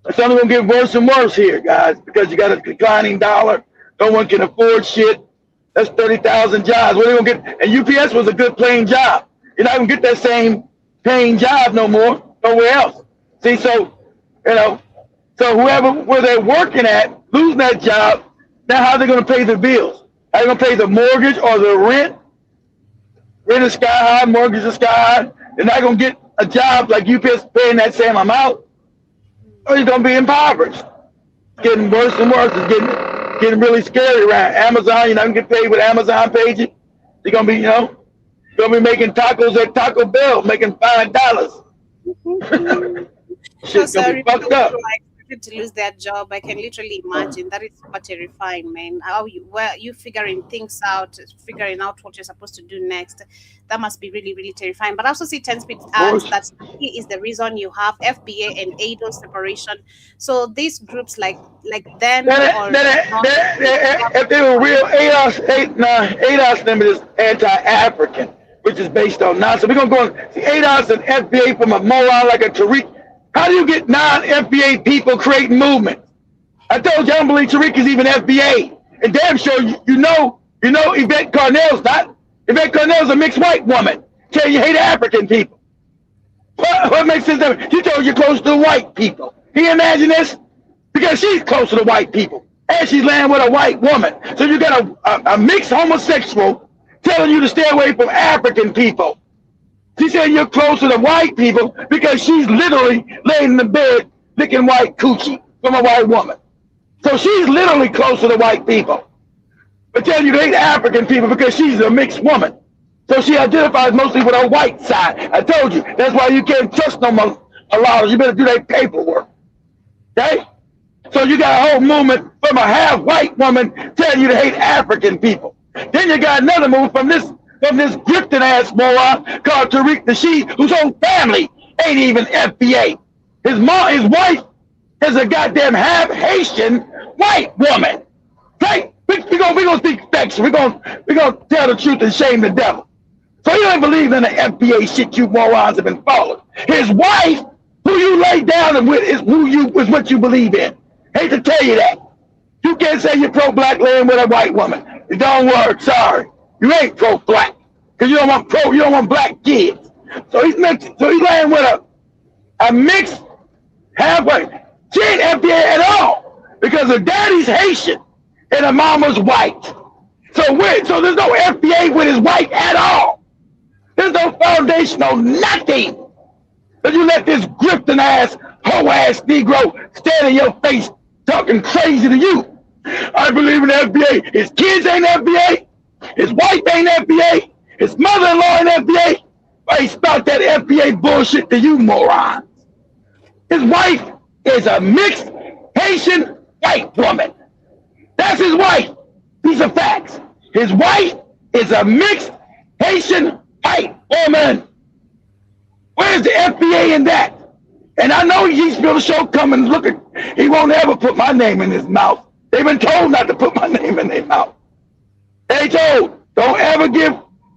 it's only going to get worse and worse here, guys, because you got a declining dollar. No one can afford shit. That's 30,000 jobs. What are they going to get? And UPS was a good paying job. You're not going to get that same paying job no more, nowhere else. See, so where they're working at, losing that job, now how are they going to pay the bills? Are they going to pay the mortgage or the rent? Rent is sky high, mortgage is sky high. They're not going to get a job like UPS paying that same amount, or you're going to be impoverished. It's getting worse and worse. It's getting really scary around Amazon. You're not going to get paid what Amazon paid you. You're going to be, going to be making tacos at Taco Bell, making $5. Shit's going to be fucked up. To lose their job, I can literally imagine. That is super terrifying, man. How you figuring things out, figuring out what you're supposed to do next. That must be really, really terrifying. But I also see 10 Speed adds that he is the reason you have FBA and ADO separation. So these groups like them, if they were real, ADOS name is anti-African, which is based on nonsense. We're gonna go see ADOS and FBA from a moron like a TARIQ. How do you get non-FBA people creating movements? I told you I don't believe TARIQ is even FBA. And damn sure you know Yvette Carnell's not. Yvette Carnell's a mixed white woman. Tell you hate African people. What makes sense? She told you close to white people. Can you imagine this? Because she's close to the white people. And she's laying with a white woman. So you got a mixed homosexual telling you to stay away from African people. She said you're close to the white people because she's literally laying in the bed licking white coochie from a white woman. So she's literally close to the white people. But tell you to hate African people because she's a mixed woman. So she identifies mostly with her white side. I told you, that's why you can't trust no more a lot of you better do that paperwork. Okay? So you got a whole movement from a half white woman telling you to hate African people. Then you got another movement from this grifting ass moron called TARIQ Nasheed, whose whole family ain't even FBA. His wife is a goddamn half Haitian white woman. Okay? We gonna speak facts. We gonna tell the truth and shame the devil. So you don't believe in the FBA shit you morons have been following. His wife, who you lay down with, is what you believe in. Hate to tell you that. You can't say you're pro-black laying with a white woman. It don't work. Sorry. You ain't pro-black because you don't want black kids. So he's laying with a mixed halfway. She ain't FBA at all because her daddy's Haitian and her mama's white. So there's no FBA with his white at all. There's no foundational nothing. But you let this grifting ass, hoe ass Negro stand in your face talking crazy to you. I believe in FBA. His kids ain't FBA. His wife ain't FBA. His mother-in-law ain't FBA. Why he spout that FBA bullshit to you morons? His wife is a mixed Haitian white woman. That's his wife. These are facts. His wife is a mixed Haitian white woman. Where's the FBA in that? And I know he's built a show coming. Look at, he won't ever put my name in his mouth. They've been told not to put my name in their mouth. They told, don't ever give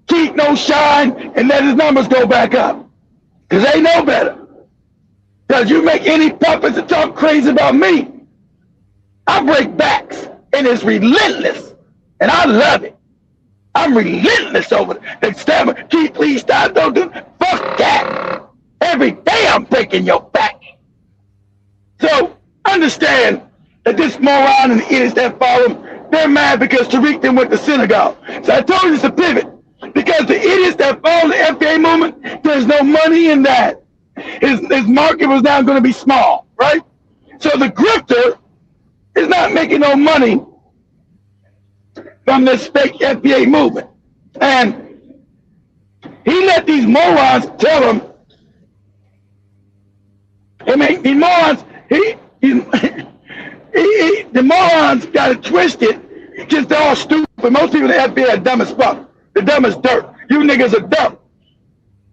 Keith no shine and let his numbers go back up. Because they know better. Because you make any puppets that talk crazy about me, I break backs. And it's relentless. And I love it. I'm relentless over it. Stammer, Keith, please stop, don't do it. Fuck that. Every day I'm breaking your back. So understand that this moron and the idiots that follow him, they're mad because TARIQ then went to Senegal. So I told you it's a pivot. Because the idiots that follow the FBA movement, there's no money in that. His market was now going to be small, right? So the grifter is not making no money from this fake FBA movement. And he let these morons tell him. I mean, these morons, the morons got it twisted because they're all stupid. Most people in the FBA are dumb as fuck. They're dumb as dirt. You niggas are dumb.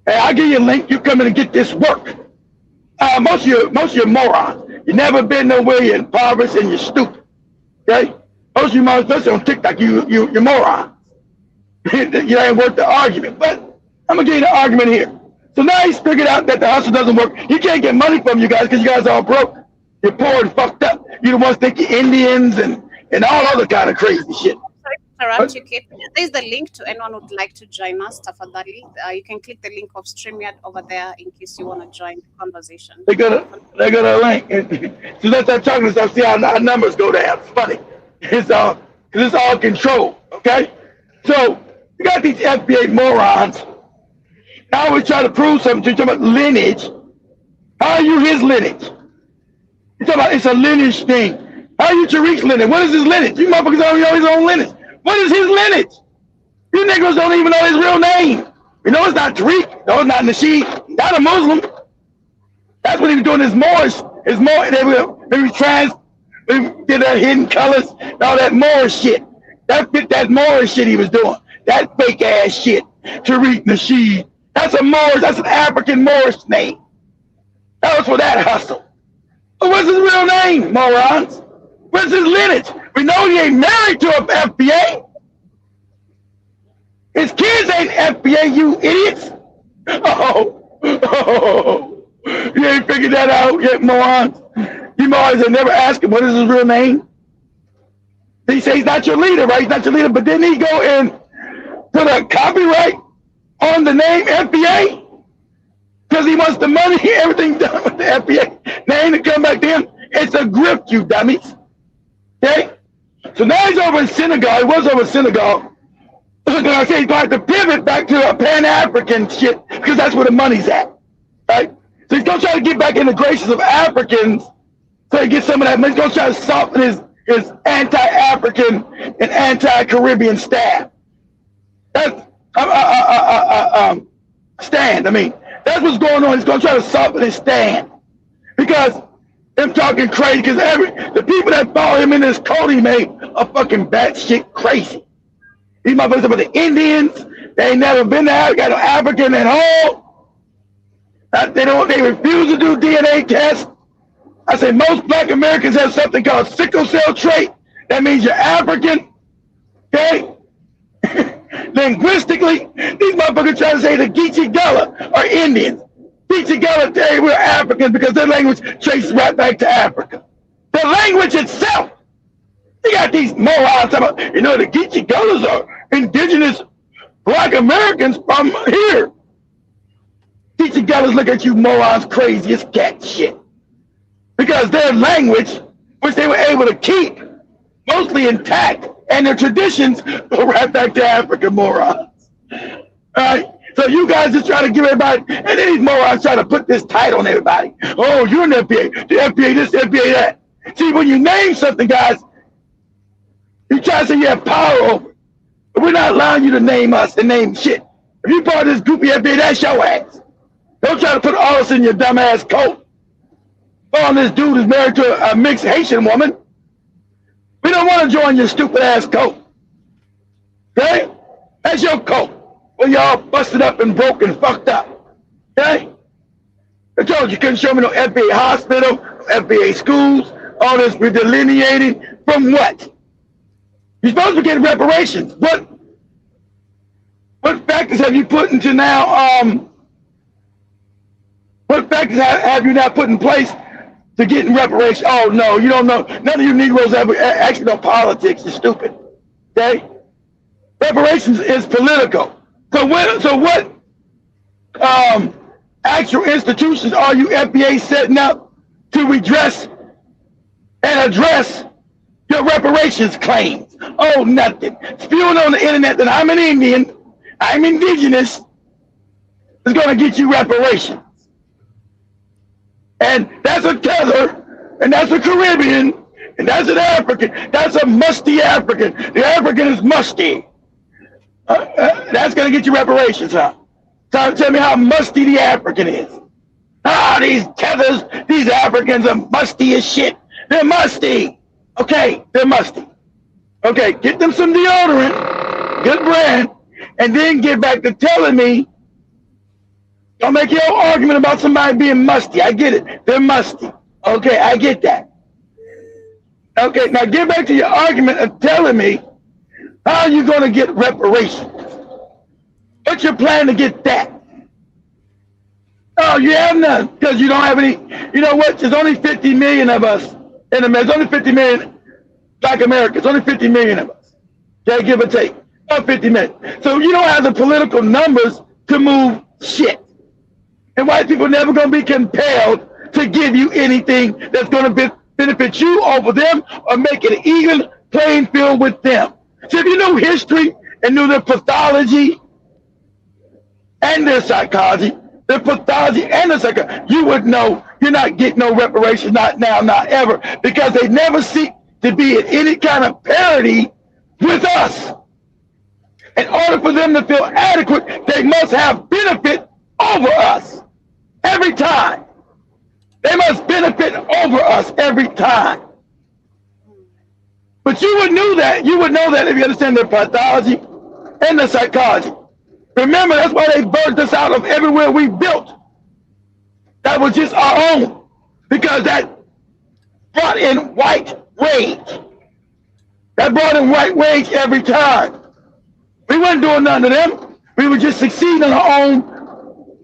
Hey, I'll give you a link. You come in and get this work. Most of you morons. You never been nowhere. You're impoverished and you're stupid. Okay? Most of you morons, especially on TikTok, you're morons. You ain't worth the argument. But I'm gonna give you the argument here. So now he's figured out that the hustle doesn't work. You can't get money from you guys because you guys are all broke. You're poor and fucked up. You're the ones think you're Indians and all other kind of crazy shit. Interrupt you, Kate. There's the link to anyone who would like to join us, tafadhali. You can click the link of StreamYard over there in case you want to join the conversation. They got a link. So let's start talking and stuff. See how our numbers go down. It's funny. It's all control. Okay. So you got these FBA morons. Now we try to prove something to you about lineage. How are you his lineage? You talking about it's a lineage thing. How are you Tariq's lineage? What is his lineage? You motherfuckers don't know his own lineage. What is his lineage? You niggas don't even know his real name. You know it's not Tariq. No, it's not NASHEED. He's not a Muslim. That's what he was doing. His Moorish. They did their hidden colors and all that Moorish shit. That fit that Moorish shit he was doing. That fake ass shit. Tariq NASHEED. That's a Moorish. That's an African Moorish name. That was for that hustle. But what's his real name, morons? What's his lineage? We know he ain't married to a FBA. His kids ain't FBA, you idiots. You ain't figured that out yet, morons. You morons have never asked him what is his real name. He say he's not your leader, right? He's not your leader, but didn't he go and put a copyright on the name FBA? Because he wants the money, everything done with the FBA name to come back to him. It's a grift, you dummies. Okay? So now he's over in Senegal. He was over in Senegal. Then I say he's going to have to pivot back to a Pan-African shit because that's where the money's at. Right? So he's going to try to get back in the graces of Africans so he gets some of that money. He's going to try to soften his anti-African and anti-Caribbean staff. That's stand. I mean, that's what's going on. He's going to try to soften his stand because they're talking crazy. Because the people that follow him in this code he made are fucking batshit crazy. These motherfuckers about the Indians. They ain't never been there. Got no African at all. They refuse to do DNA tests. I say most black Americans have something called sickle cell trait. That means you're African. Okay? Linguistically, these motherfuckers try to say the Geechee Gullah are Indians. Geechee Gullah say we're Africans because their language traces right back to Africa. The language itself. You got these morons talking about, the Geechee Gullahs are indigenous black Americans from here. Geechee Gullahs look at you morons crazy as cat shit. Because their language, which they were able to keep mostly intact, and their traditions go right back to Africa, morons. All right? So you guys just try to give everybody, and then these morons try to put this title on everybody. Oh, you're an FBA, the FBA this, the FBA that. See, when you name something, guys, you try to say you have power over it. But we're not allowing you to name us and name shit. If you part of this goofy FBA, that's your ass. Don't try to put all this in your dumb ass coat. Oh, this dude is married to a mixed Haitian woman. We don't want to join your stupid ass cult. Okay? That's your cult. Well, y'all busted up and broke and fucked up. Okay? I told you, you couldn't show me no FBA hospital, FBA schools, all this. We're delineating from what? You're supposed to get reparations. What factors have you put into now? What factors have you now put in place to getting reparations? Oh no, you don't know. None of you Negroes ever actually know politics. You're stupid. Okay? Reparations is political. So what actual institutions are you FBA setting up to redress and address your reparations claims? Oh, nothing. Spewing on the internet that I'm an Indian, I'm indigenous, is going to get you reparations. And that's a tether, and that's a Caribbean, and that's an African. That's a musty African. The African is musty. That's going to get you reparations, huh? Trying to tell me how musty the African is. These tethers, these Africans are musty as shit. They're musty. Okay, they're musty. Okay, get them some deodorant, good brand, and then get back to telling me, don't make your argument about somebody being musty. I get it. They're musty. Okay, I get that. Okay, now get back to your argument of telling me how are you going to get reparations? What's your plan to get that? Oh, you have none because you don't have any. You know what? There's only 50 million of us in America. There's only 50 million Black Americans. Only 50 million of us. Okay, give or take. About 50 million. So you don't have the political numbers to move shit. And white people are never going to be compelled to give you anything that's going to benefit you over them or make it an even playing field with them. So if you knew history and knew their pathology and their psychology, you would know you're not getting no reparations, not now, not ever, because they never seek to be in any kind of parity with us. In order for them to feel adequate, they must have benefit over us every time. They must benefit over us every time. But you would know that. You would know that if you understand their pathology and their psychology. Remember, that's why they burnt us out of everywhere we built. That was just our own. Because that brought in white rage. That brought in white rage every time. We weren't doing nothing to them. We were just succeeding in our own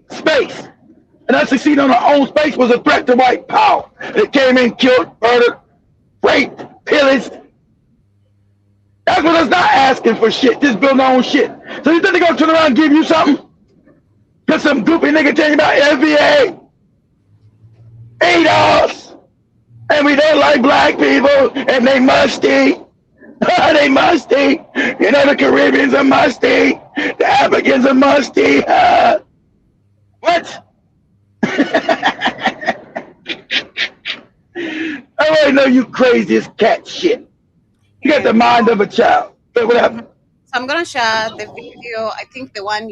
space. And that succeeding in our own space was a threat to white power. It came in, killed, murdered, raped, pillaged. That's what us not asking for shit, just building our own shit. So you think they're gonna turn around and give you something? Cause some goofy nigga tell you about FBA, $8, and we don't like black people, and they musty. They musty. You know, the Caribbeans are musty. The Africans are musty. What? I already know you crazy as cat shit. You got the mind of a child. But what happened? So I'm gonna share the video. I think the one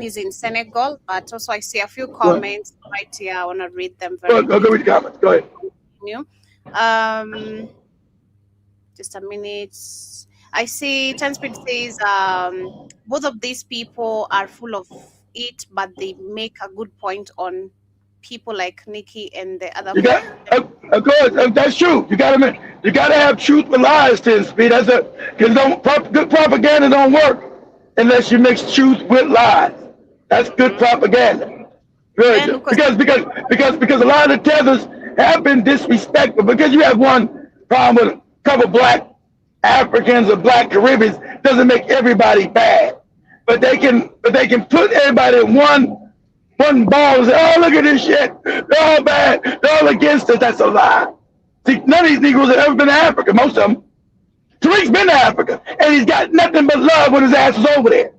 is in Senegal, but also I see a few comments right here. I want to read them very Go read the comments. Go ahead. Just a minute. I see 10 Speed says both of these people are full of it, but they make a good point on people like Nikki and the other. Of course, that's true. You gotta have truth with lies, 10 Speed. That's because good propaganda don't work unless you mix truth with lies. That's good propaganda. Good. Because a lot of the tethers have been disrespectful. Because you have one problem with a couple black Africans or black Caribbeans doesn't make everybody bad. But they can put everybody in one ball and say, oh, look at this shit. They're all bad. They're all against us. That's a lie. See, none of these Negroes have ever been to Africa, most of them. TARIQ's been to Africa, and he's got nothing but love when his ass was over there.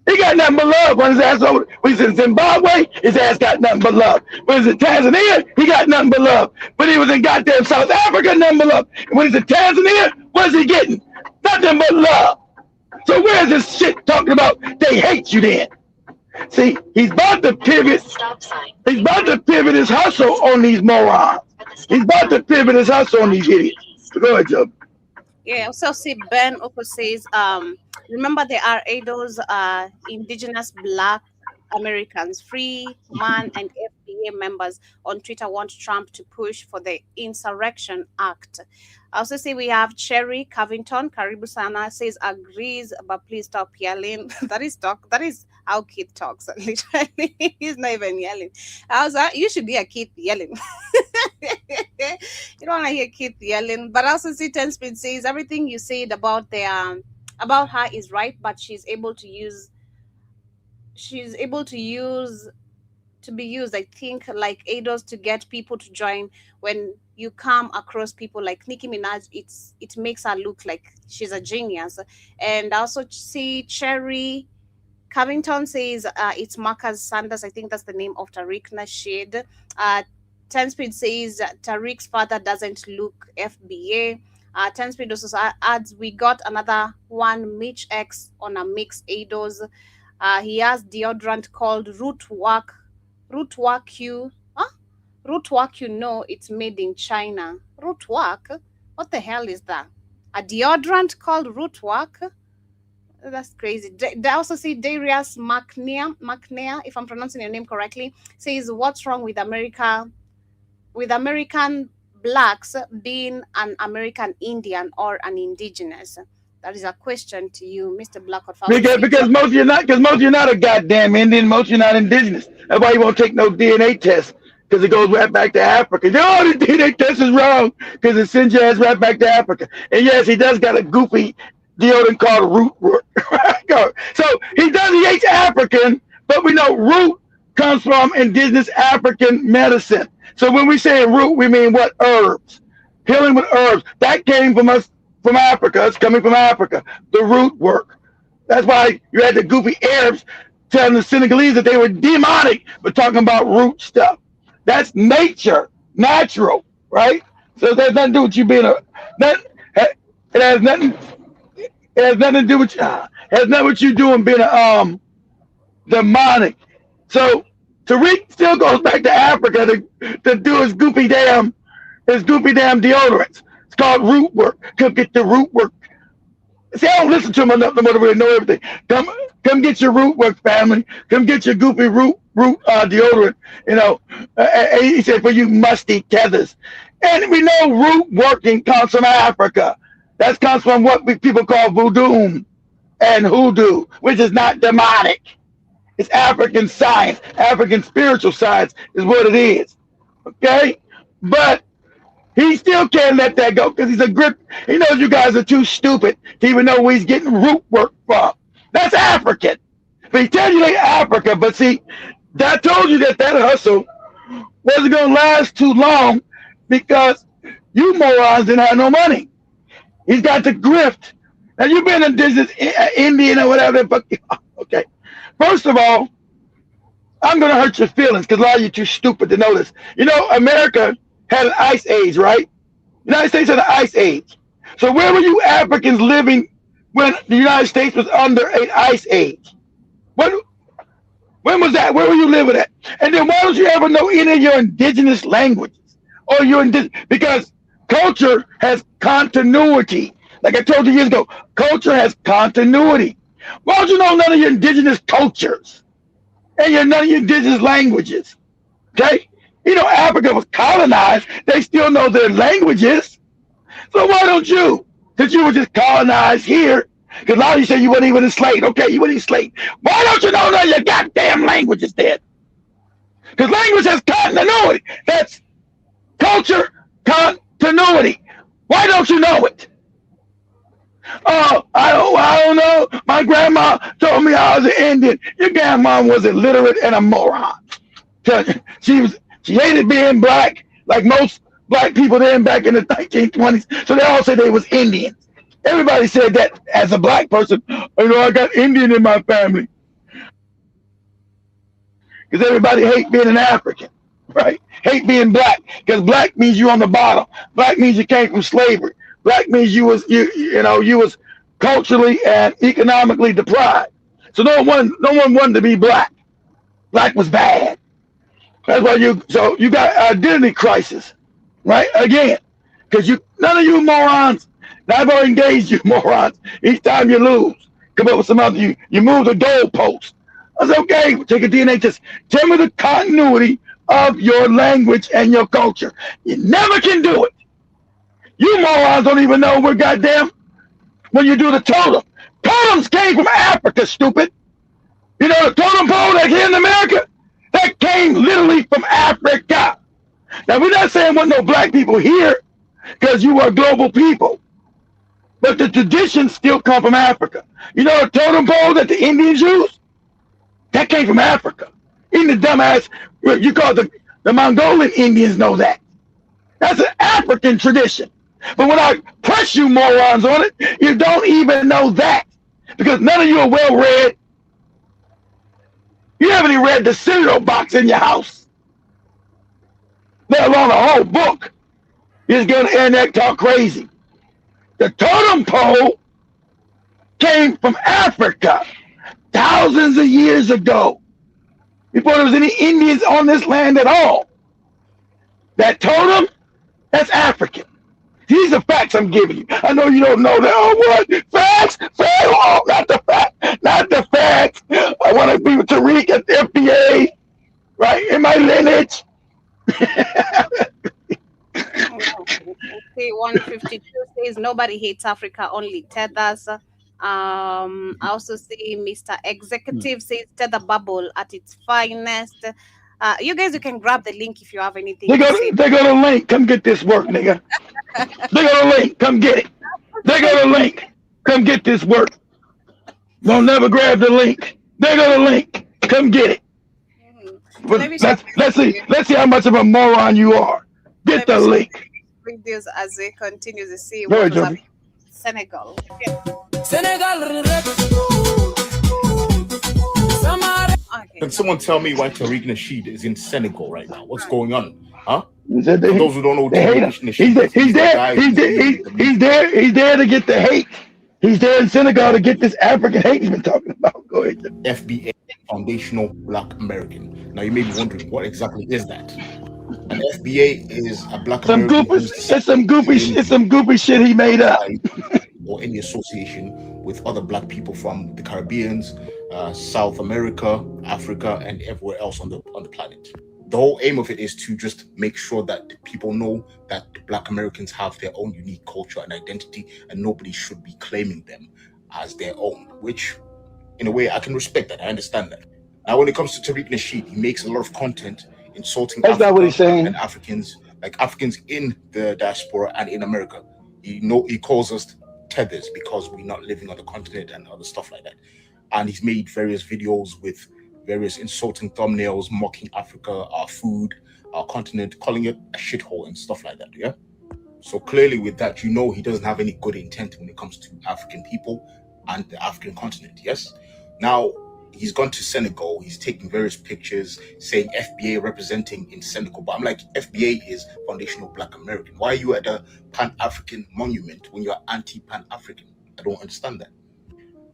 He got nothing but love when his ass was over there. When he's in Zimbabwe, his ass got nothing but love. When he's in Tanzania, he got nothing but love. When he was in goddamn South Africa, nothing but love. And when he's in Tanzania, what's he getting? Nothing but love. So where's this shit talking about they hate you then? See, he's about to pivot. He's about to pivot his hustle on these morons. He's about to pivot his hustle on these idiots. Go ahead, Joe. Yeah, also see Ben Oko says, remember there are those indigenous black Americans, free man and FBA members on Twitter want Trump to push for the Insurrection Act. I also say we have Cherry Covington, Karibu Sana says agrees, but please stop yelling. That is how Keith talks. Literally, he's not even yelling. I was like, you should hear Keith yelling. You don't want to hear Keith yelling. But I also see 10 Speed says everything you said about her is right, but she's able to be used, I think, like ADOS to get people to join. When you come across people like Nicki Minaj, it makes her look like she's a genius. And I also see Cherry Covington says it's Marcus Sanders. I think that's the name of TARIQ NASHEED. 10 Speed says TARIQ's father doesn't look FBA. 10 Speed also adds, we got another one, Mitch X on a mix ADOS. He has deodorant called Root Work You. Huh? Root Work, you know, it's made in China. Root Work? What the hell is that? A deodorant called Root Work? That's crazy. They also see Darius McNair, if I'm pronouncing your name correctly, says, what's wrong with American blacks being an American Indian or an indigenous? That is a question to you, Mr. Blackwood. Because most of you not a goddamn Indian. Most of you not indigenous. That's why you won't take no DNA test, because it goes right back to Africa. Oh, the DNA test is wrong because it sends your ass right back to Africa. And yes, he does got a goofy deodorant called Root Work. So he hates African, but we know root comes from indigenous African medicine. So when we say root, we mean what? Herbs. Healing with herbs. That came from us, from Africa. It's coming from Africa. The root work. That's why you had the goofy Arabs telling the Senegalese that they were demonic for talking about root stuff. That's nature, natural, right? So it has nothing to do with you being it has nothing to do with has nothing with you doing being a demonic. So TARIQ still goes back to Africa to do his goofy damn deodorants. It's called Root Work. Come get the Root Work. See, I don't listen to him enough to really know everything. Come get your Root Work, family. Come get your goofy root deodorant. You know, he said, for you musty tethers. And we know root working comes from Africa. That comes from what people call voodoo and hoodoo, which is not demonic. It's African science, African spiritual science is what it is. Okay? But he still can't let that go because he's a grip. He knows you guys are too stupid to even know where he's getting root work from. That's African. But he tells you they Africa, but see, I told you that hustle wasn't going to last too long because you morons didn't have no money. He's got the grift. Now, you've been indigenous Indian or whatever. Okay. First of all, I'm going to hurt your feelings because a lot of you too stupid to know this. You know, America had an ice age, right? United States had an ice age. So where were you Africans living when the United States was under an ice age? When was that? Where were you living at? And then why don't you ever know any of your indigenous languages? Or because culture has continuity. Like I told you years ago, culture has continuity. Why don't you know none of your indigenous cultures and none of your indigenous languages? Okay? You know, Africa was colonized. They still know their languages. So why don't you? Because you were just colonized here. Because a lot of you say you weren't even enslaved. Okay, you weren't enslaved. Why don't you know none of your goddamn languages then? Because language has continuity. That's culture continuity. Why don't you know it? Oh, I don't know. My grandma told me I was an Indian. Your grandma was illiterate and a moron. She hated being black, like most black people then back in the 1920s. So they all said they was Indians. Everybody said that as a black person. You know, I got Indian in my family. Because everybody hate being an African, right? Hate being black. Because black means you on the bottom. Black means you came from slavery. Black means you was culturally and economically deprived. So no one wanted to be black. Black was bad. That's why you got identity crisis, right? Again, because none of you morons. Now I've already engaged you morons. Each time you lose, come up with some other you move the goalpost. I said, okay, take a DNA test. Tell me the continuity of your language and your culture. You never can do it. You morons don't even know we're goddamn when you do the totem. Totems came from Africa, stupid. You know the totem pole that here in America? That came literally from Africa. Now we're not saying we're no black people here because you are global people. But the traditions still come from Africa. You know the totem pole that the Indians use? That came from Africa. Even the dumbass, you call the Mongolian Indians know that. That's an African tradition. But when I press you morons on it, you don't even know that. Because none of you are well read. You haven't even read the cereal box in your house. Let alone a whole book. You just get on the internet and talk crazy. The totem pole came from Africa. thousands of years ago, before there was any Indians on this land at all. That totem, that's African. These are facts I'm giving you. I know you don't know that. Oh, what? Facts? Facts? Oh, not the facts. Not the facts. I want to be with TARIQ at the FBA, right? In my lineage. Okay, 152 says nobody hates Africa, only tethers. I also see Mr. Executive says tether bubble at its finest. You guys, you can grab the link if you have anything They to say. go to link. Come get this work, nigga. They go to link. Come get it. They go to link. Come get this work. Don't never grab the link. They go to link. Come get it. But let's see how much of a moron you are. Get the link. Videos as they continue to see Very what was good. Senegal. Senegal. Can someone tell me why TARIQ NASHEED is in Senegal right now? What's going on? Huh? For those who don't know, He's there to get the hate. He's there in Senegal to get this African hate he's been talking about. Go ahead. FBA, Foundational Black American. Now you may be wondering, what exactly is that? An FBA is a Black American. It's some goofy shit he made up. Or any association with other Black people from the Caribbeans, South America, Africa, and everywhere else on the planet. The whole aim of it is to just make sure that people know that Black Americans have their own unique culture and identity, and nobody should be claiming them as their own, which in a way I can respect that. I understand that. Now, when it comes to TARIQ NASHEED, he makes a lot of content insulting That's Africa not what he's saying. and Africans, like Africans in the diaspora and in America. He calls us tethers because we're not living on the continent and other stuff like that. And he's made various videos with various insulting thumbnails, mocking Africa, our food, our continent, calling it a shithole and stuff like that, yeah? So clearly with that, you know he doesn't have any good intent when it comes to African people and the African continent, yes? Now, he's gone to Senegal, he's taking various pictures saying FBA representing in Senegal, but I'm like, FBA is Foundational Black American. Why are you at a Pan-African monument when you're anti-Pan-African? I don't understand that.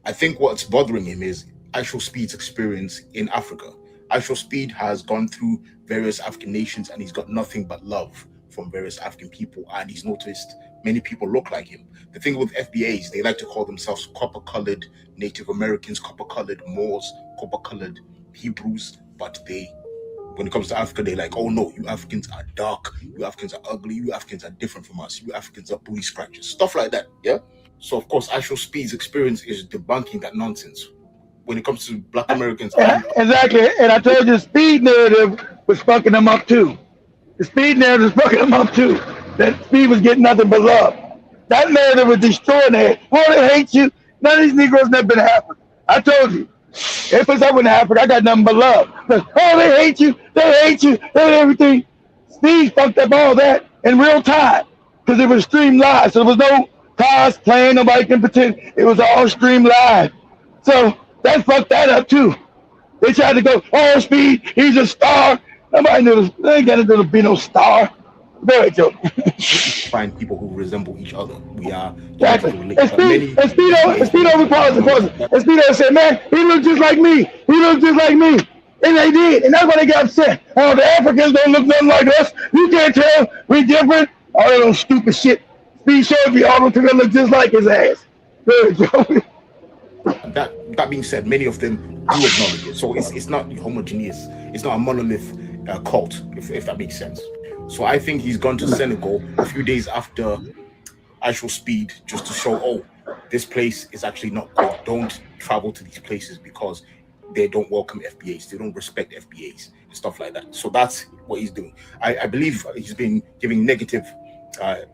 I think what's bothering him is Actual Speed's experience in Africa. Actual Speed has gone through various African nations and he's got nothing but love from various African people, and he's noticed many people look like him. The thing with FBAs, they like to call themselves copper-colored Native Americans, copper-colored Moors, copper-colored Hebrews, but when it comes to Africa, they're like, oh no, you Africans are dark, you Africans are ugly, you Africans are different from us, you Africans are booty scratchers, stuff like that, yeah? So of course, Actual Speed's experience is debunking that nonsense. When it comes to Black Americans. Exactly, and I told you the Speed narrative was fucking them up too. The Speed narrative was fucking them up too. That Speed was getting nothing but love. That narrative was destroying it. Oh, they hate you. None of these Negroes never been to Africa. I told you. If it's up in Africa, I got nothing but love. But, oh, they hate you. They hate you. They hate everything. Speed fucked up all that in real time because it was streamed live. So there was no cars playing. Nobody can pretend. It was all streamed live. So that fucked that up too. They tried to go, oh, Speed, he's a star. Nobody knew this. They ain't got to be no star. Very joke. Find people who resemble each other. We are exactly. And Speedo said, man, he looked just like me. He looked just like me. And they did. And that's why they got upset. Oh, the Africans don't look nothing like us. You can't tell. We different. All that little stupid shit. Speed showed me all of them look just like his ass. Very joke. That being said, many of them do acknowledge it. So it's not homogeneous. It's not a monolith cult, if that makes sense. So I think he's gone to Senegal a few days after Actual Speed just to show, oh, this place is actually not good. Don't travel to these places because they don't welcome FBAs. They don't respect FBAs and stuff like that. So that's what he's doing. I believe he's been giving negative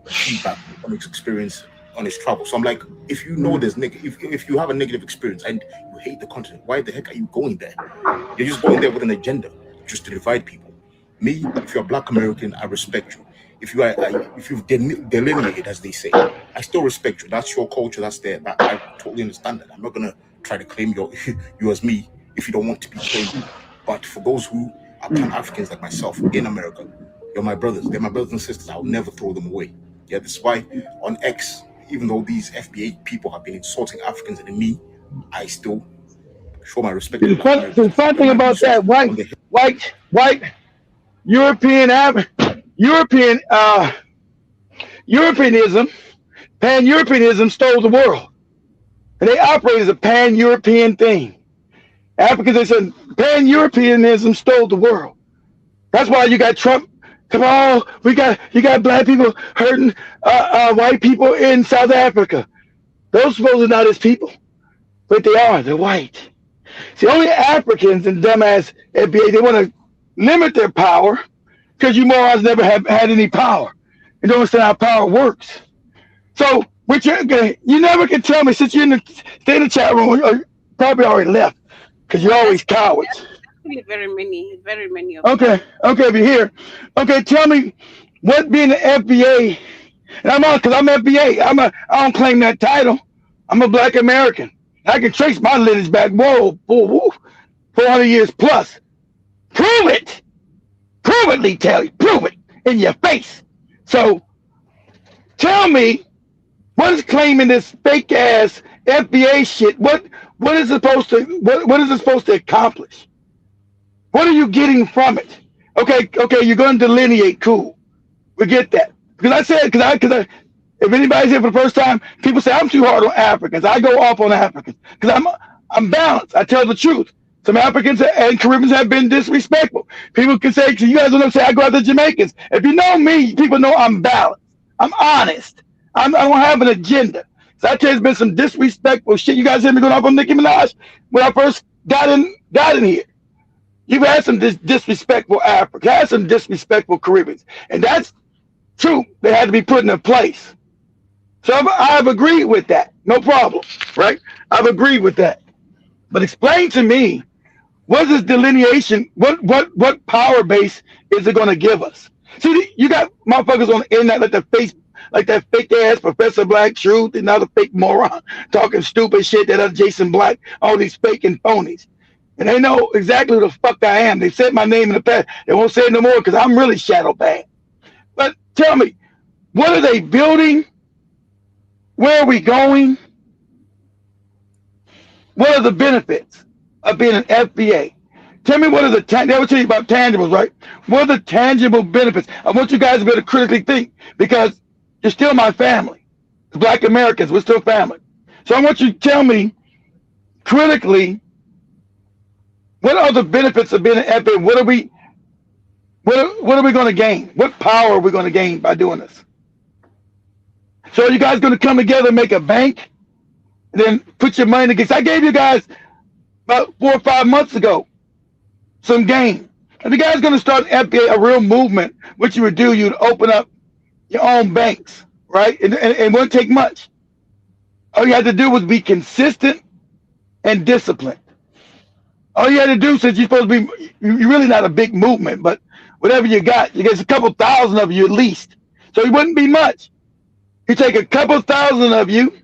feedback on his experience on his travel. So I'm like, if you know there's if you have a negative experience and you hate the continent, why the heck are you going there? You're just going there with an agenda, just to divide people. Me, if you're a Black American, I respect you. If you've delineated, as they say, I still respect you. That's your culture. That's there. I totally understand that. I'm not gonna try to claim you as me if you don't want to be claimed. But for those who are Pan-Africans like myself in America, you're my brothers. They're my brothers and sisters. I'll never throw them away. Yeah, that's why on X, even though these FBA people have been insulting Africans and me, I still show my respect. The fun thing about that white Europeanism, pan-Europeanism stole the world. And they operate as a pan-European thing. Africans, they said pan-Europeanism stole the world. That's why you got Trump. Come on, you got black people hurting white people in South Africa. Those folks are not his people, but they are. They're white. See, only Africans and dumbass FBA, they want to limit their power because you morons never have had any power. You don't understand how power works. So, you never can tell me, since you're stay in the chat room, or probably already left because you're always cowards. Very many of them. Okay, be here. Okay, tell me what being an FBA, and I'm on because I'm FBA. I don't claim that title. I'm a black American. I can trace my lineage back. Whoa, 400 years plus. Prove it. Prove it, Lee Taylor. Prove it in your face. So tell me, what is claiming this fake ass FBA shit? What is it supposed to accomplish? What are you getting from it? Okay, you're going to delineate. Cool, we get that. Because if anybody's here for the first time, people say I'm too hard on Africans. I go off on Africans because I'm balanced. I tell the truth. Some Africans and Caribbeans have been disrespectful. People can say, you guys don't say I go after Jamaicans. If you know me, people know I'm balanced. I'm honest. I don't have an agenda. So I tell you, there's been some disrespectful shit. You guys hear me going off on Nicki Minaj when I first got in here. You've had some disrespectful Africans, had some disrespectful Caribbeans, and that's true. They had to be put in a place. So I've agreed with that. No problem, right? I've agreed with that. But explain to me, what is this delineation? What power base is it going to give us? See, you got motherfuckers on the internet like that fake ass Professor Black Truth, another fake moron talking stupid shit, that other Jason Black, all these fake and phonies. And they know exactly who the fuck I am. They said my name in the past. They won't say it no more because I'm really shadow banned. But tell me, what are they building? Where are we going? What are the benefits of being an FBA? Tell me, what are they will tell you about tangibles, right? What are the tangible benefits? I want you guys to be able to critically think, because you're still my family. As Black Americans, we're still family. So I want you to tell me critically, what are the benefits of being an FBA? What are we going to gain? What power are we going to gain by doing this? So are you guys going to come together and make a bank? And then put your money against. I gave you guys about 4 or 5 months ago some game. If you guys going to start an FBA, a real movement, what you would do, you'd open up your own banks, right? And it wouldn't take much. All you had to do was be consistent and disciplined. All you had to do, since you're supposed to be, you're really not a big movement, but whatever you get a couple thousand of you at least. So it wouldn't be much. You take a couple thousand of you,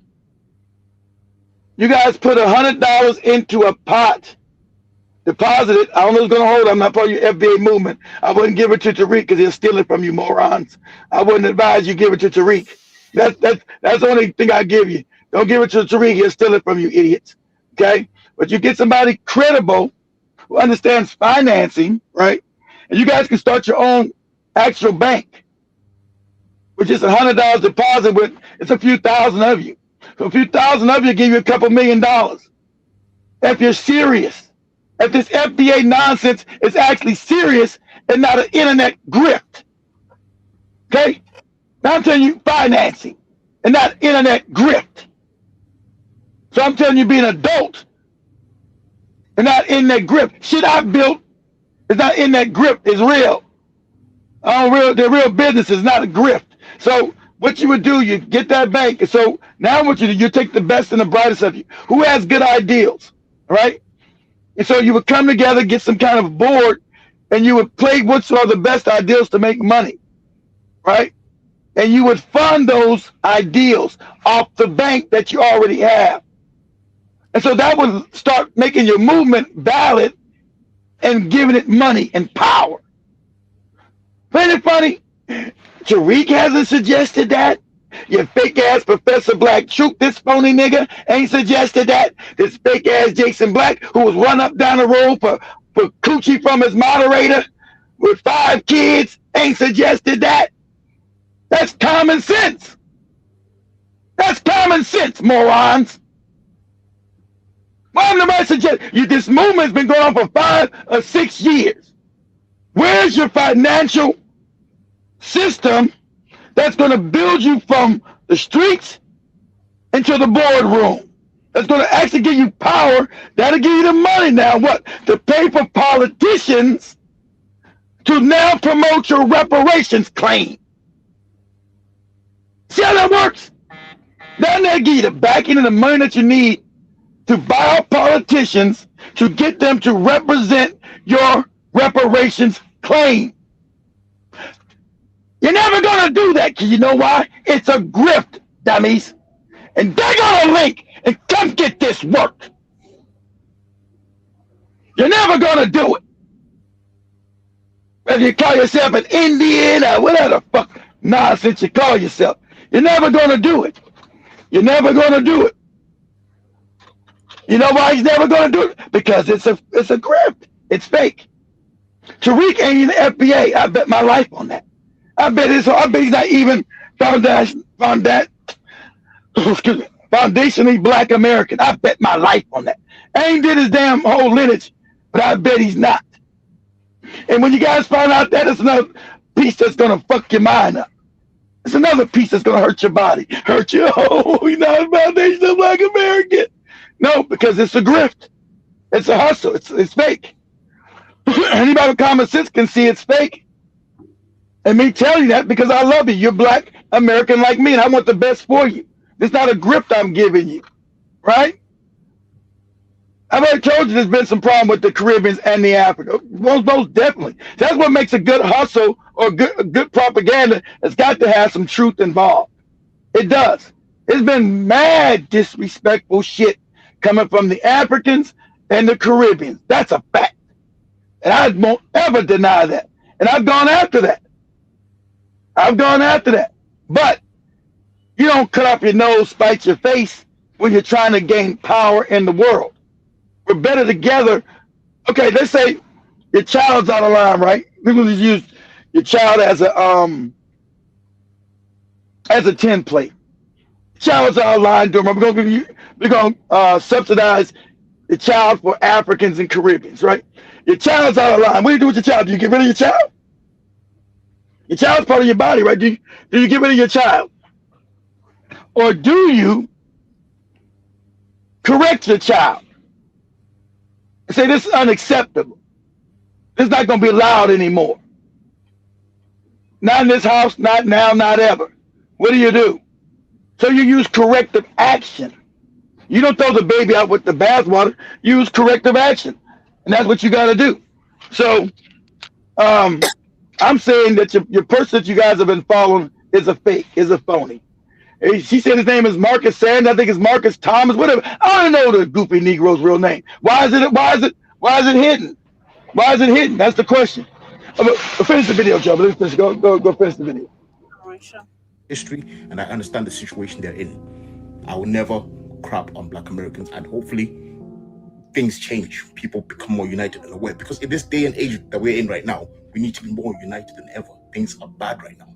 you guys put $100 into a pot, deposit it. I don't know who's going to hold it. I'm not part of your FBA movement. I wouldn't give it to TARIQ because he'll steal it from you morons. I wouldn't advise you give it to TARIQ. That's the only thing I give you. Don't give it to TARIQ. He'll steal it from you idiots. Okay? But you get somebody credible who understands financing, right? And you guys can start your own actual bank, which is $100 deposit with, it's a few thousand of you. So a few thousand of you give you a couple $1 million. If you're serious, if this FBA nonsense is actually serious and not an internet grift. Okay? Now I'm telling you financing and not internet grift. So I'm telling you, be an adult and not in that grip. Shit I built is not in that grip. It's real. The real business is not a grift. So what you would do, you get that bank. And so now what you take the best and the brightest of you. Who has good ideals, right? And so you would come together, get some kind of board, and you would play what's are the best ideals to make money, right? And you would fund those ideals off the bank that you already have. And so that would start making your movement valid and giving it money and power. Isn't it funny? TARIQ hasn't suggested that. You fake ass Professor Black Troop, this phony nigga ain't suggested that. This fake ass Jason Black, who was run up down the road for coochie from his moderator with 5 kids, ain't suggested that. That's common sense. That's common sense, morons. Why am I suggest this movement's been going on for 5 or 6 years? Where's your financial system that's going to build you from the streets into the boardroom? That's going to actually give you power. That'll give you the money now. What? To pay for politicians to now promote your reparations claim. See how that works? Then they'll give you the backing and the money that you need to buy out politicians to get them to represent your reparations claim. You're never going to do that because you know why? It's a grift, dummies. And they're going to link and come get this work. You're never going to do it. Whether you call yourself an Indian or whatever the fuck nonsense you call yourself, you're never going to do it. You're never going to do it. You know why he's never going to do it? Because it's a grift. It's fake. TARIQ ain't in the FBA. I bet my life on that. I bet he's not even foundationally Black American. I bet my life on that. I ain't did his damn whole lineage, but I bet he's not. And when you guys find out that, it's another piece that's gonna fuck your mind up. It's another piece that's gonna hurt your body, hurt you. Oh, he's not foundationally Black American. No, because it's a grift. It's a hustle. It's fake. Anybody with common sense can see it's fake. And me telling you that because I love you. You're Black American like me, and I want the best for you. It's not a grift I'm giving you, right? I've already told you there's been some problem with the Caribbeans and the Africa. Most definitely. That's what makes a good hustle or good propaganda. It's got to have some truth involved. It does. It's been mad disrespectful shit coming from the Africans and the Caribbeans. That's a fact. And I won't ever deny that. And I've gone after that. But you don't cut off your nose, spite your face when you're trying to gain power in the world. We're better together. Okay, let's say your child's out of line, right? We're going to use your child as a template. Child's out of line. We're going to subsidize the child for Africans and Caribbeans, right? Your child's out of line. What do you do with your child? Do you get rid of your child? Your child's part of your body, right? Do you get rid of your child? Or do you correct your child? And say, this is unacceptable. This is not going to be allowed anymore. Not in this house, not now, not ever. What do? So you use corrective action. You don't throw the baby out with the bathwater. Use corrective action. And that's what you got to do. So I'm saying that your person that you guys have been following is a fake, is a phony. She said his name is Marcus Sand. I think it's Marcus Thomas, whatever. I don't know the goofy Negro's real name. Why is it hidden? Why is it hidden? That's the question. Finish the video, Joe. Let's go finish the video. History, and I understand the situation they're in. I will never crap on Black Americans, and hopefully things change. People become more united and aware, because in this day and age that we're in right now, we need to be more united than ever. Things are bad right now.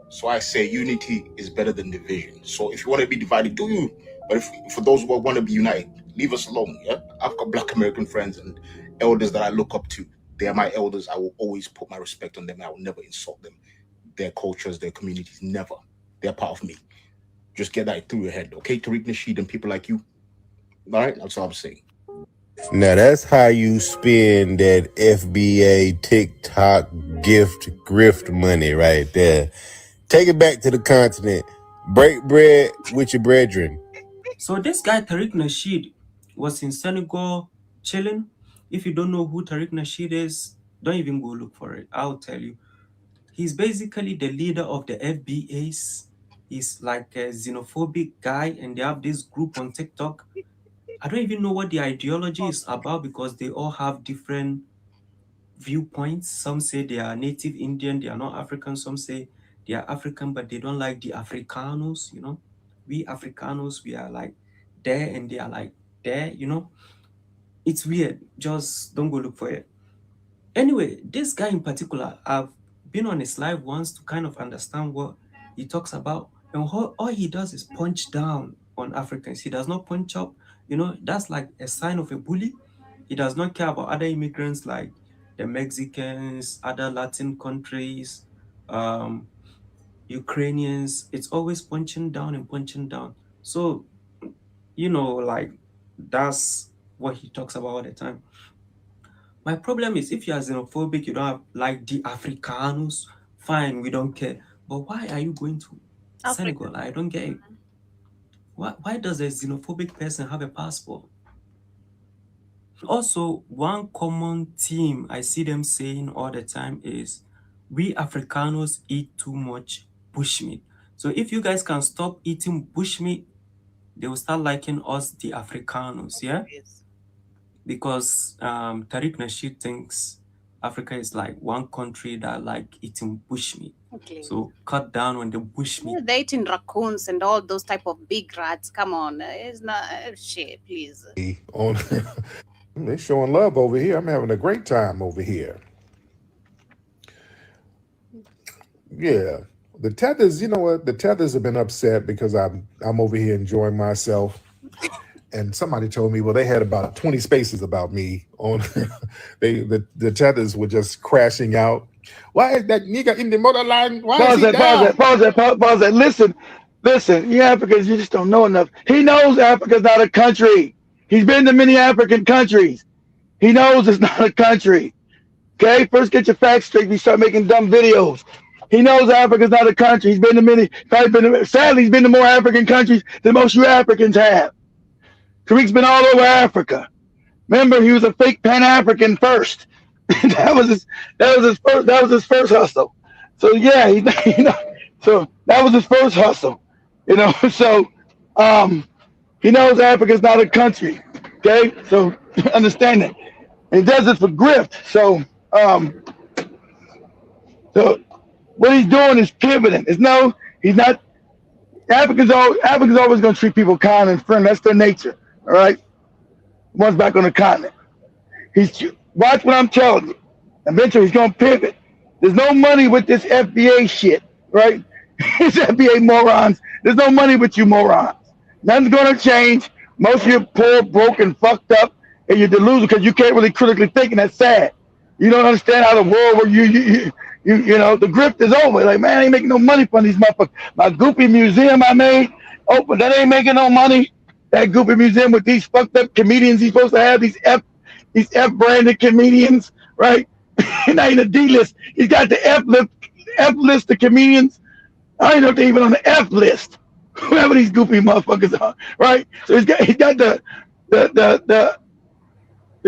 So I say unity is better than division. So if you want to be divided, do you? But if for those who want to be united, leave us alone. Yeah, I've got Black American friends and elders that I look up to. They are my elders. I will always put my respect on them. I will never insult them. Their cultures, their communities, never. They're part of me. Just get that through your head, okay? TARIQ, NASHEED, and people like you. All right, that's all I'm saying. Now that's how you spend that FBA TikTok grift money right there. Take it back to the continent. Break bread with your brethren. So this guy TARIQ NASHEED was in Senegal chilling. If you don't know who TARIQ NASHEED is, don't even go look for it. I'll tell you. He's basically the leader of the FBAs. He's like a xenophobic guy, and they have this group on TikTok. I don't even know what the ideology is about, because they all have different viewpoints. Some say they are native Indian, they are not African. Some say they are African, but they don't like the Africanos, you know. We Africanos, we are like there and they are like there, you know. It's weird. Just don't go look for it. Anyway, this guy in particular, I've been on his live once to kind of understand what he talks about. And all he does is punch down on Africans. He does not punch up. You know, that's like a sign of a bully. He does not care about other immigrants like the Mexicans, other Latin countries, Ukrainians. It's always punching down and punching down. So, you know, like that's what he talks about all the time. My problem is if you are xenophobic, you don't have like the Africanos, fine, we don't care. But why are you going to Senegal? I don't get it. Why does a xenophobic person have a passport? Also, one common theme I see them saying all the time is we Africanos eat too much bushmeat. So if you guys can stop eating bushmeat, they will start liking us, the Africanos, yeah? Because TARIQ Nasheed thinks Africa is like one country that like eating bushmeat. Okay. So cut down on the bushmeat. They're eating raccoons and all those type of big rats. Come on, it's not shit, please. They're showing love over here. I'm having a great time over here. Yeah. The tethers, you know what? The tethers have been upset because I'm over here enjoying myself. And somebody told me, well, they had about 20 spaces about me on the tethers were just crashing out. Why is that nigga in the motor line? Why is he down? Pause it. Listen, you Africans, you just don't know enough. He knows Africa's not a country. He's been to many African countries. He knows it's not a country. Okay, first get your facts straight before you start making dumb videos. He knows Africa's not a country. He's been to many, sadly, he's been to more African countries than most you Africans have. TARIQ's been all over Africa. Remember, he was a fake Pan-African first. that was his first hustle. So yeah, so that was his first hustle. You know, so he knows Africa's not a country. Okay, so understand that. And he does it for grift. So what he's doing is pivoting. He's not. Africans always going to treat people kind and friendly. That's their nature. All right. Once back on the continent, watch what I'm telling you. Eventually, he's going to pivot. There's no money with this FBA shit, right? It's FBA morons. There's no money with you morons. Nothing's going to change. Most of you are poor, broken, fucked up, and you're delusional because you can't really critically think, and that's sad. You don't understand how the world where you know, the grift is over. Like, man, I ain't making no money from these motherfuckers. My goofy museum I made, open, that ain't making no money. That goofy museum with these fucked up comedians he's supposed to have, these F branded comedians, right? Not even a D list. He's got the F list of comedians. I don't even know if they're even on the F list. Whoever these goofy motherfuckers are, right? So he's got the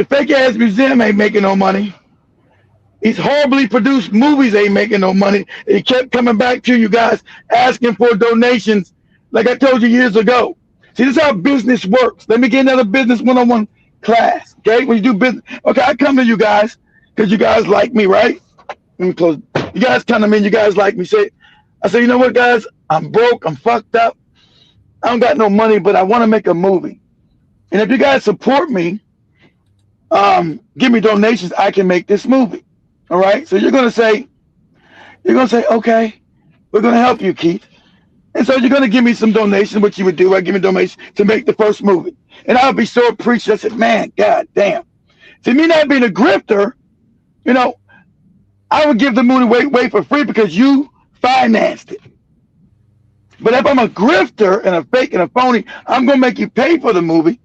fake ass museum ain't making no money. These horribly produced movies ain't making no money. He kept coming back to you guys asking for donations, like I told you years ago. See, this is how business works. Let me get another business one-on-one class, okay? When you do business, okay, I come to you guys because you guys like me, right? Let me close. You guys come to me and you guys like me. I say, you know what, guys? I'm broke. I'm fucked up. I don't got no money, but I want to make a movie. And if you guys support me, give me donations, I can make this movie. All right? So you're going to say, okay, we're going to help you, Keith. And so you're going to give me some donations, what you would do. I give me donations to make the first movie. And I'll be so appreciative. I said, man, God damn. See, me not being a grifter, you know, I would give the movie away for free because you financed it. But if I'm a grifter and a fake and a phony, I'm going to make you pay for the movie.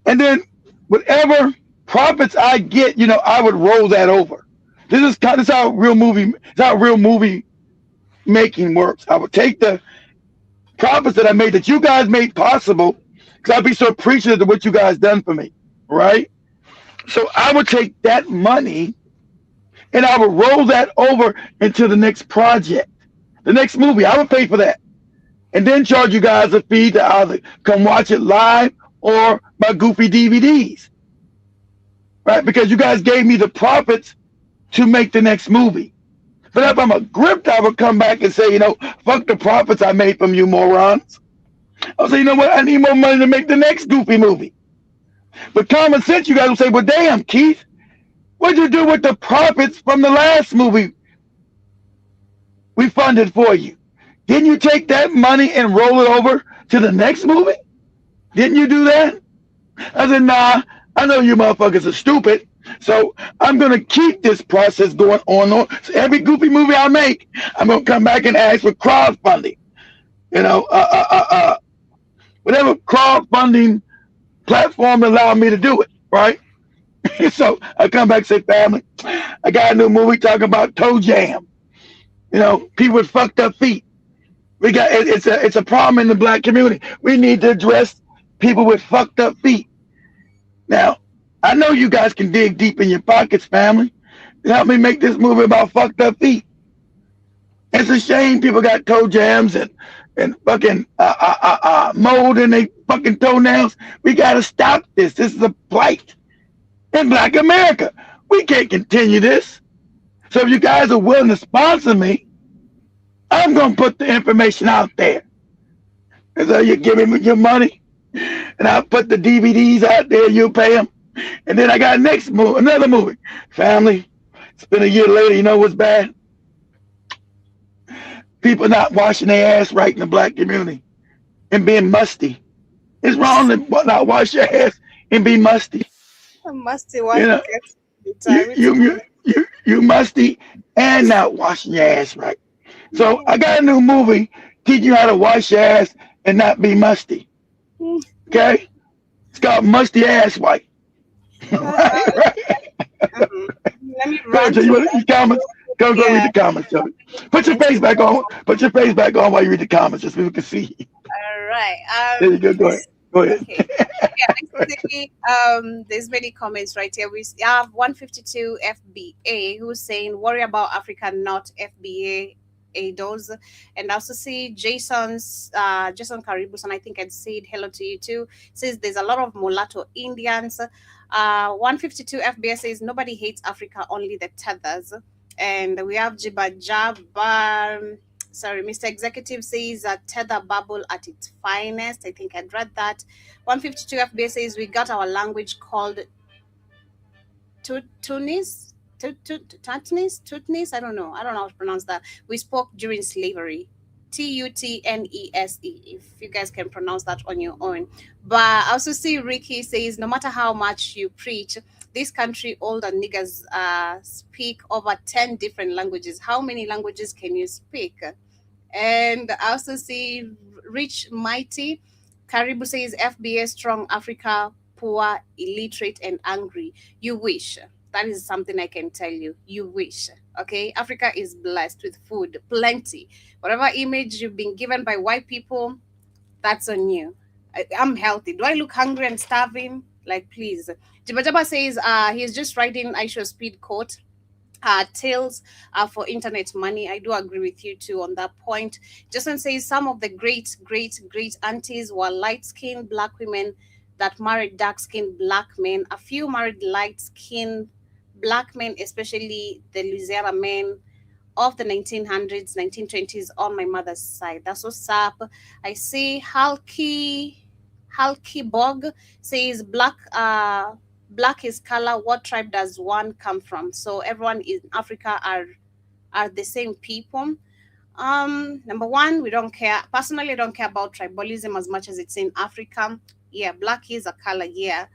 And then whatever profits I get, you know, I would roll that over. This is how real movie making works. I would take the profits that I made, that you guys made possible, because I'd be so appreciative of what you guys done for me, right? So I would take that money and I would roll that over into the next project, the next movie. I would pay for that, and then charge you guys a fee to either come watch it live or my goofy DVDs, right? Because you guys gave me the profits to make the next movie. But if I'm a grift, I would come back and say, you know, fuck the profits I made from you morons. I'll say, you know what? I need more money to make the next goofy movie. But common sense, you guys will say, well, damn, Keith, what'd you do with the profits from the last movie we funded for you? Didn't you take that money and roll it over to the next movie? Didn't you do that? I said, nah, I know you motherfuckers are stupid. So I'm going to keep this process going on. So every goofy movie I make, I'm going to come back and ask for crowdfunding. You know, whatever crowdfunding platform allow me to do it, right? So I come back and say, family, I got a new movie talking about toe jam. You know, people with fucked up feet. We got it's a problem in the black community. We need to address people with fucked up feet. Now, I know you guys can dig deep in your pockets, family. Help me make this movie about fucked up feet. It's a shame people got toe jams and fucking mold in their fucking toenails. We gotta stop this. This is a blight in Black America. We can't continue this. So if you guys are willing to sponsor me, I'm gonna put the information out there. And so you give me your money, and I'll put the DVDs out there. You pay them, and then I got another movie. Family, it's been a year later. You know what's bad? People not washing their ass right in the black community and being musty. It's wrong to not wash your ass and be musty. Musty, you know, you musty and not washing your ass right. So I got a new movie teaching you how to wash your ass and not be musty. Okay? It's called Musty Ass White. Right? Let me run you want to read comments? Go read the comments. Put your face back on. Put your face back on while you read the comments, just so we can see. All right. There you go. Go ahead. Go ahead. Okay. There's many comments right here. We have 152 FBA who's saying worry about Africa, not FBA ADOS. And I also see Jason Caribus, and I think I'd said hello to you too. Says there's a lot of mulatto Indians. 152 FBA says nobody hates Africa, only the tethers. And we have sorry, Mr. Executive says tether bubble at its finest. I think I'd read that. 152 FBA says we got our language called Tutnis. I don't know how to pronounce that. We spoke during slavery. Tutnese, if you guys can pronounce that on your own. But I also see Ricky says no matter how much you preach, this country older niggas speak over 10 different languages. How many languages can you speak? And I also see Rich Mighty Karibu says FBA strong, Africa poor, illiterate, and angry. You wish. That is something I can tell you. You wish. Okay, Africa is blessed with food, plenty. Whatever image you've been given by white people, that's on you. I'm healthy. Do I look hungry and starving? Like, please. Jibajaba says he's just writing Aisha's speed quote. Tales for internet money. I do agree with you too on that point. Justin says some of the great aunties were light-skinned black women that married dark-skinned black men. A few married light-skinned black men, especially the Louisiana men of the 1900s, 1920s on my mother's side. That's what's up. I see Halki Bog says black is color. What tribe does one come from? So everyone in Africa are the same people. Number one, we don't care. Personally, I don't care about tribalism as much as it's in Africa. Yeah, black is a color. Yeah.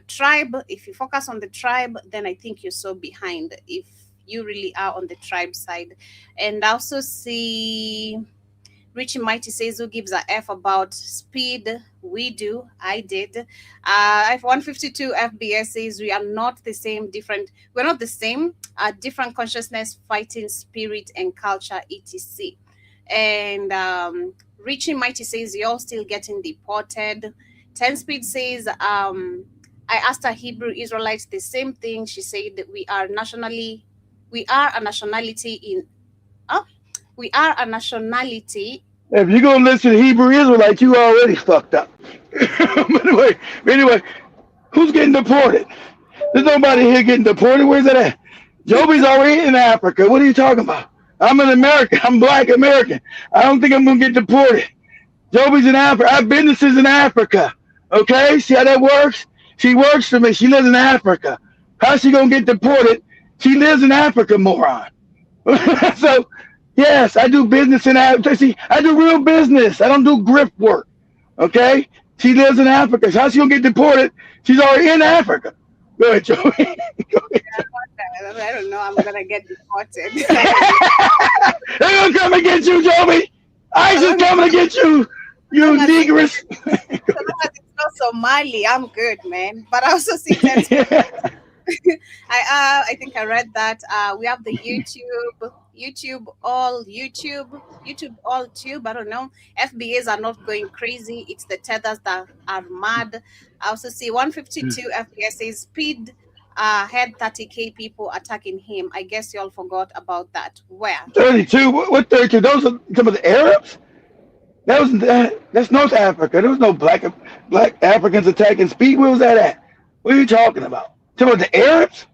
Tribe, if you focus on the tribe, then I think you're so behind if you really are on the tribe side. And I also see Richie Mighty says, who gives a F about speed? We do. I did. F152 FBS says we are not the same, different. We're not the same. Different consciousness, fighting spirit, and culture, etc. And Richie Mighty says you're still getting deported. 10 Speed says I asked a Hebrew Israelite the same thing. She said that we are a nationality in. We are a nationality. If you're gonna listen to Hebrew Israelites, you already fucked up. anyway, who's getting deported? There's nobody here getting deported. Where's that at? Joby's already in Africa. What are you talking about? I'm an American. I'm Black American. I don't think I'm gonna get deported. Joby's in Africa. I have businesses in Africa. Okay, see how that works? She works for me. She lives in Africa. How's she gonna get deported? She lives in Africa, moron. So, yes, I do business in Africa. See, I do real business. I don't do grift work. Okay? She lives in Africa. So how's she gonna get deported? She's already in Africa. Go ahead, Joey. Go ahead. I don't know. I'm gonna get deported. They're gonna come and get you, Joey. ICE is coming to get you. You negress. So long as it's not Somali, I'm good, man. But I also see that. I think I read that we have the YouTube all tube. I don't know. FBAs are not going crazy. It's the tethers that are mad. I also see 152 FBA says speed had 30K people attacking him. I guess you all forgot about that. Where? 32? What 32? Those are some of the Arabs? That's North Africa. There was no black Africans attacking Speed. Where was that at? What are you talking about? Talking about the Arabs?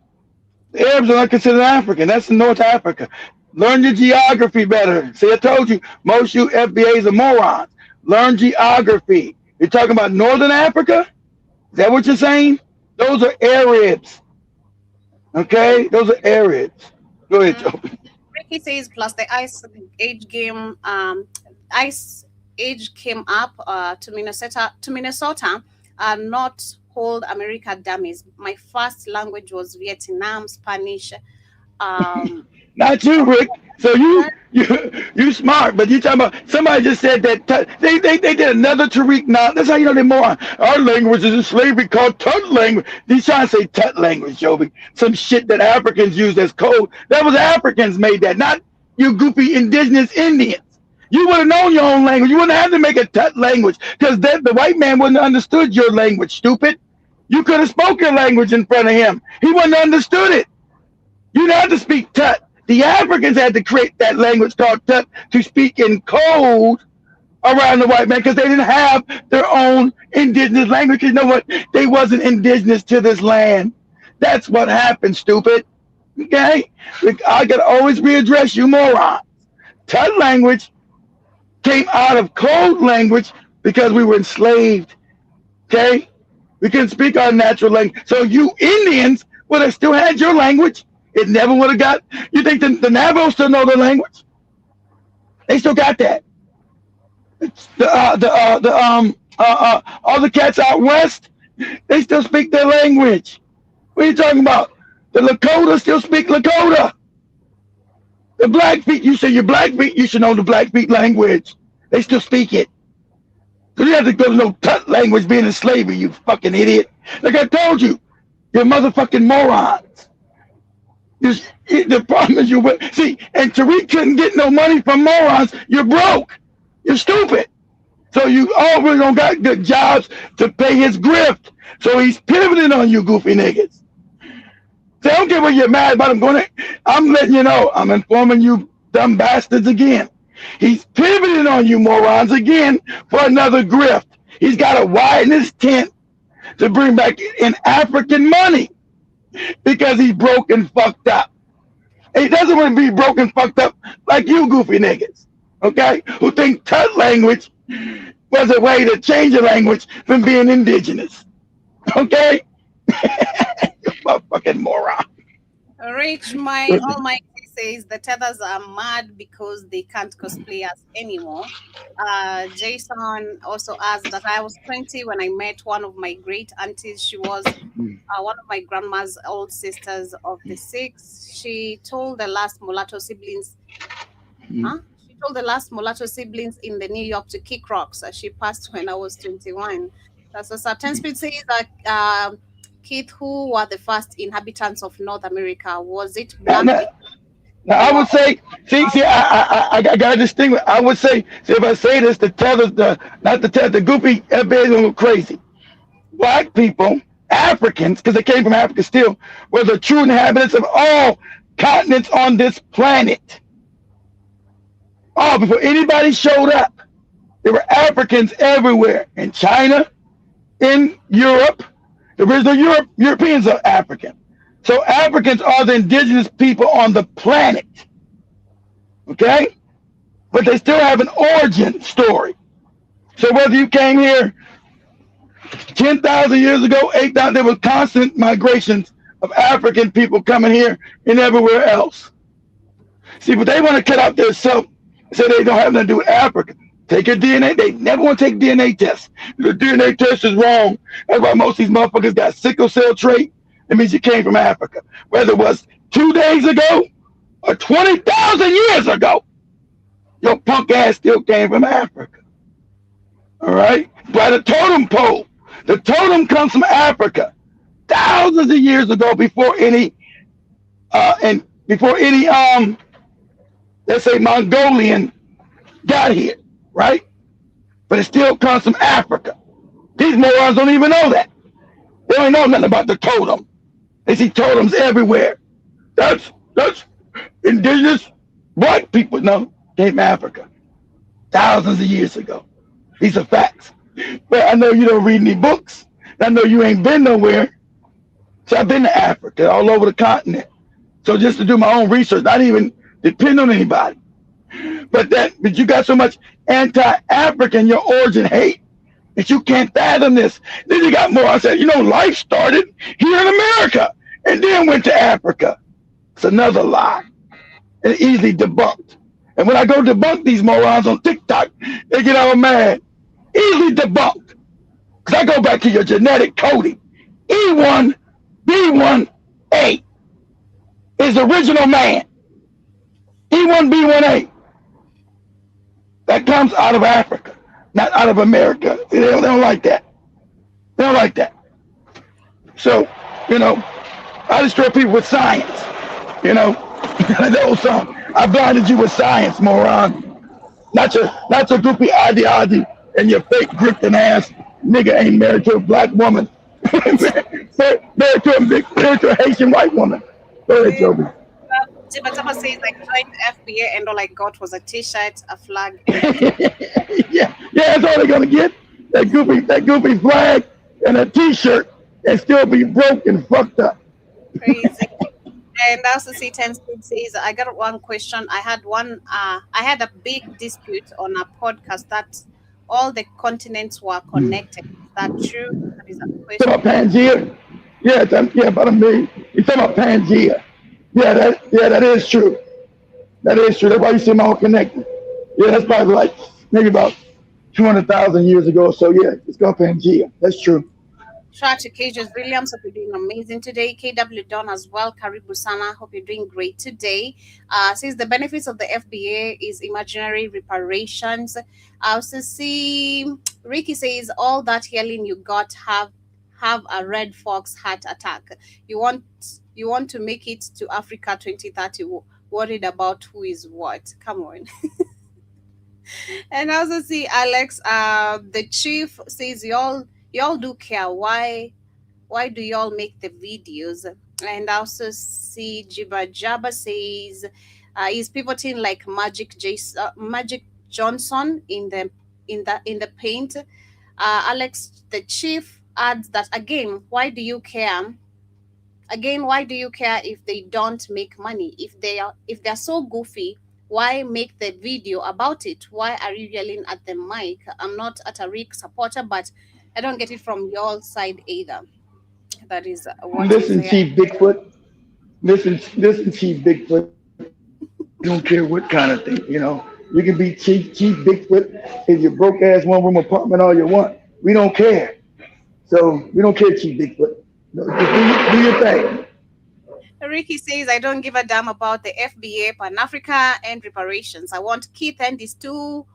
The Arabs are not considered African. That's in North Africa. Learn your geography better. See, I told you, most you FBAs are morons. Learn geography. You're talking about Northern Africa? Is that what you're saying? Those are Arabs. Okay? Those are Arabs. Go ahead, Joe. Ricky says, plus the ice age game, ice age came up to Minnesota, not hold America dummies. My first language was Vietnam, Spanish. Not you, Rick. So you smart, but you talking about somebody just said that they did another TARIQ. Now that's how you know they're moron. Our language is a slavery called Tut language. He's trying to say Tut language, Joby. Some shit that Africans use as code. That was Africans made that, not you goofy indigenous Indians. You would have known your own language. You wouldn't have to make a Tut language because the white man wouldn't have understood your language, stupid. You could have spoken your language in front of him. He wouldn't have understood it. You didn't have to speak Tut. The Africans had to create that language called Tut to speak in code around the white man because they didn't have their own indigenous language. You know what? They wasn't indigenous to this land. That's what happened, stupid. Okay? I got to always readdress you morons. Tut language came out of code language because we were enslaved. Okay? We couldn't speak our natural language. So you Indians would have still had your language. It never would have got. You think the Navajos still know their language? They still got that. All the cats out west, they still speak their language. What are you talking about? The Lakota still speak Lakota. The Blackfeet, you say you're Blackfeet, you should know the Blackfeet language. They still speak it. So you have to go to no Tut language being in slavery, you fucking idiot. Like I told you, you're motherfucking morons. The problem is see, and TARIQ couldn't get no money from morons. You're broke. You're stupid. So you always don't got good jobs to pay his grift. So he's pivoting on you goofy niggas. So I don't care what you're mad about. I'm letting you know. I'm informing you dumb bastards again. He's pivoting on you morons again for another grift. He's got to widen his tent to bring back in African money. Because he's broke and fucked up. And he doesn't want to be broke and fucked up like you goofy niggas, okay? Who think Tut language was a way to change a language from being indigenous, okay? You motherfucking moron. Rich, Almighty says the tethers are mad because they can't cosplay us anymore. Jason also asked that I was 20 when I met one of my great aunties. She was one of my grandma's old sisters of the 6. She told the last mulatto siblings, She told the last mulatto siblings in the New York to kick rocks. She passed when I was 21. So Certain Speed says that Keith, who were the first inhabitants of North America? Was it black? Now I would say, I got to distinguish. I would say, if I say this, the tethers, the goofy FBA gonna go crazy. Black people, Africans, because they came from Africa still, were the true inhabitants of all continents on this planet. Oh, before anybody showed up, there were Africans everywhere. In China, in Europe, the original Europeans are African. So Africans are the indigenous people on the planet. Okay? But they still have an origin story. So whether you came here 10,000 years ago, 8,000, there was constant migrations of African people coming here and everywhere else. See, but they want to cut out their self, so they don't have nothing to do with Africa. Take your DNA. They never want to take DNA tests. The DNA test is wrong. That's why most of these motherfuckers got sickle cell trait. It means you came from Africa. Whether it was 2 days ago or 20,000 years ago, your punk ass still came from Africa. All right? By the totem pole. The totem comes from Africa. Thousands of years ago before any let's say Mongolian got here, right? But it still comes from Africa. These morons don't even know that. They don't know nothing about the totem. They see totems everywhere. That's indigenous white people. No, came from Africa. Thousands of years ago. These are facts. But I know you don't read any books. I know you ain't been nowhere. So I've been to Africa, all over the continent. So just to do my own research, not even depend on anybody. But you got so much anti-African, your origin hate, that you can't fathom this. Then you got more. I said, life started here in America and then went to Africa. It's another lie. And easily debunked. And when I go debunk these morons on TikTok, they get all mad. Easily debunked. Because I go back to your genetic coding. E1, B1A is original man. E1, B1A. That comes out of Africa, not out of America. They don't like that. They don't like that. So, I destroy people with science. The old song. I blinded you with science, moron. Not your goofy ideology and your fake grifting ass nigga ain't married to a black woman. married to a Haitian white woman. Go ahead, Joby. Jibatama says joined FBA and all I got was a t-shirt, a flag. yeah, that's all they're gonna get. That goofy flag and a t-shirt and still be broke and fucked up. Crazy. And I also see 10 says I got one question. I had a big dispute on a podcast that all the continents were connected. Is that true? That is a question. About Pangea? Yeah, about a million. You're talking about Pangea. Yeah, that is true. That is true. That's why you see them all connected. Yeah, that's probably like maybe about 200,000 years ago or so. Yeah, it's called Pangea. That's true. Shout out to Cages Williams. Hope you're doing amazing today. KW Don as well. Karibu Sana. Hope you're doing great today. Says the benefits of the FBA is imaginary reparations. I also see Ricky says all that healing you got have a red fox heart attack. You want to make it to Africa 2030. Worried about who is what? Come on. And I also see Alex. The chief says y'all do care. Why do y'all make the videos? And I also see Jiba Jabba says he's pivoting like Magic Johnson in the paint. Alex, the chief adds that again, why do you care? Again, why do you care if they don't make money? If they're so goofy, why make the video about it? Why are you yelling at the mic? I'm not a TARIQ supporter, but I don't get it from your side either. That is what. Listen, Chief Bigfoot. Listen, Chief Bigfoot. You don't care what kind of thing, You can be Chief Bigfoot in your broke ass 1-room apartment all you want. We don't care. So we don't care, Chief Bigfoot. No, just do your thing. Ricky says, I don't give a damn about the FBA, Pan-Africa, and reparations. I want Keith and his and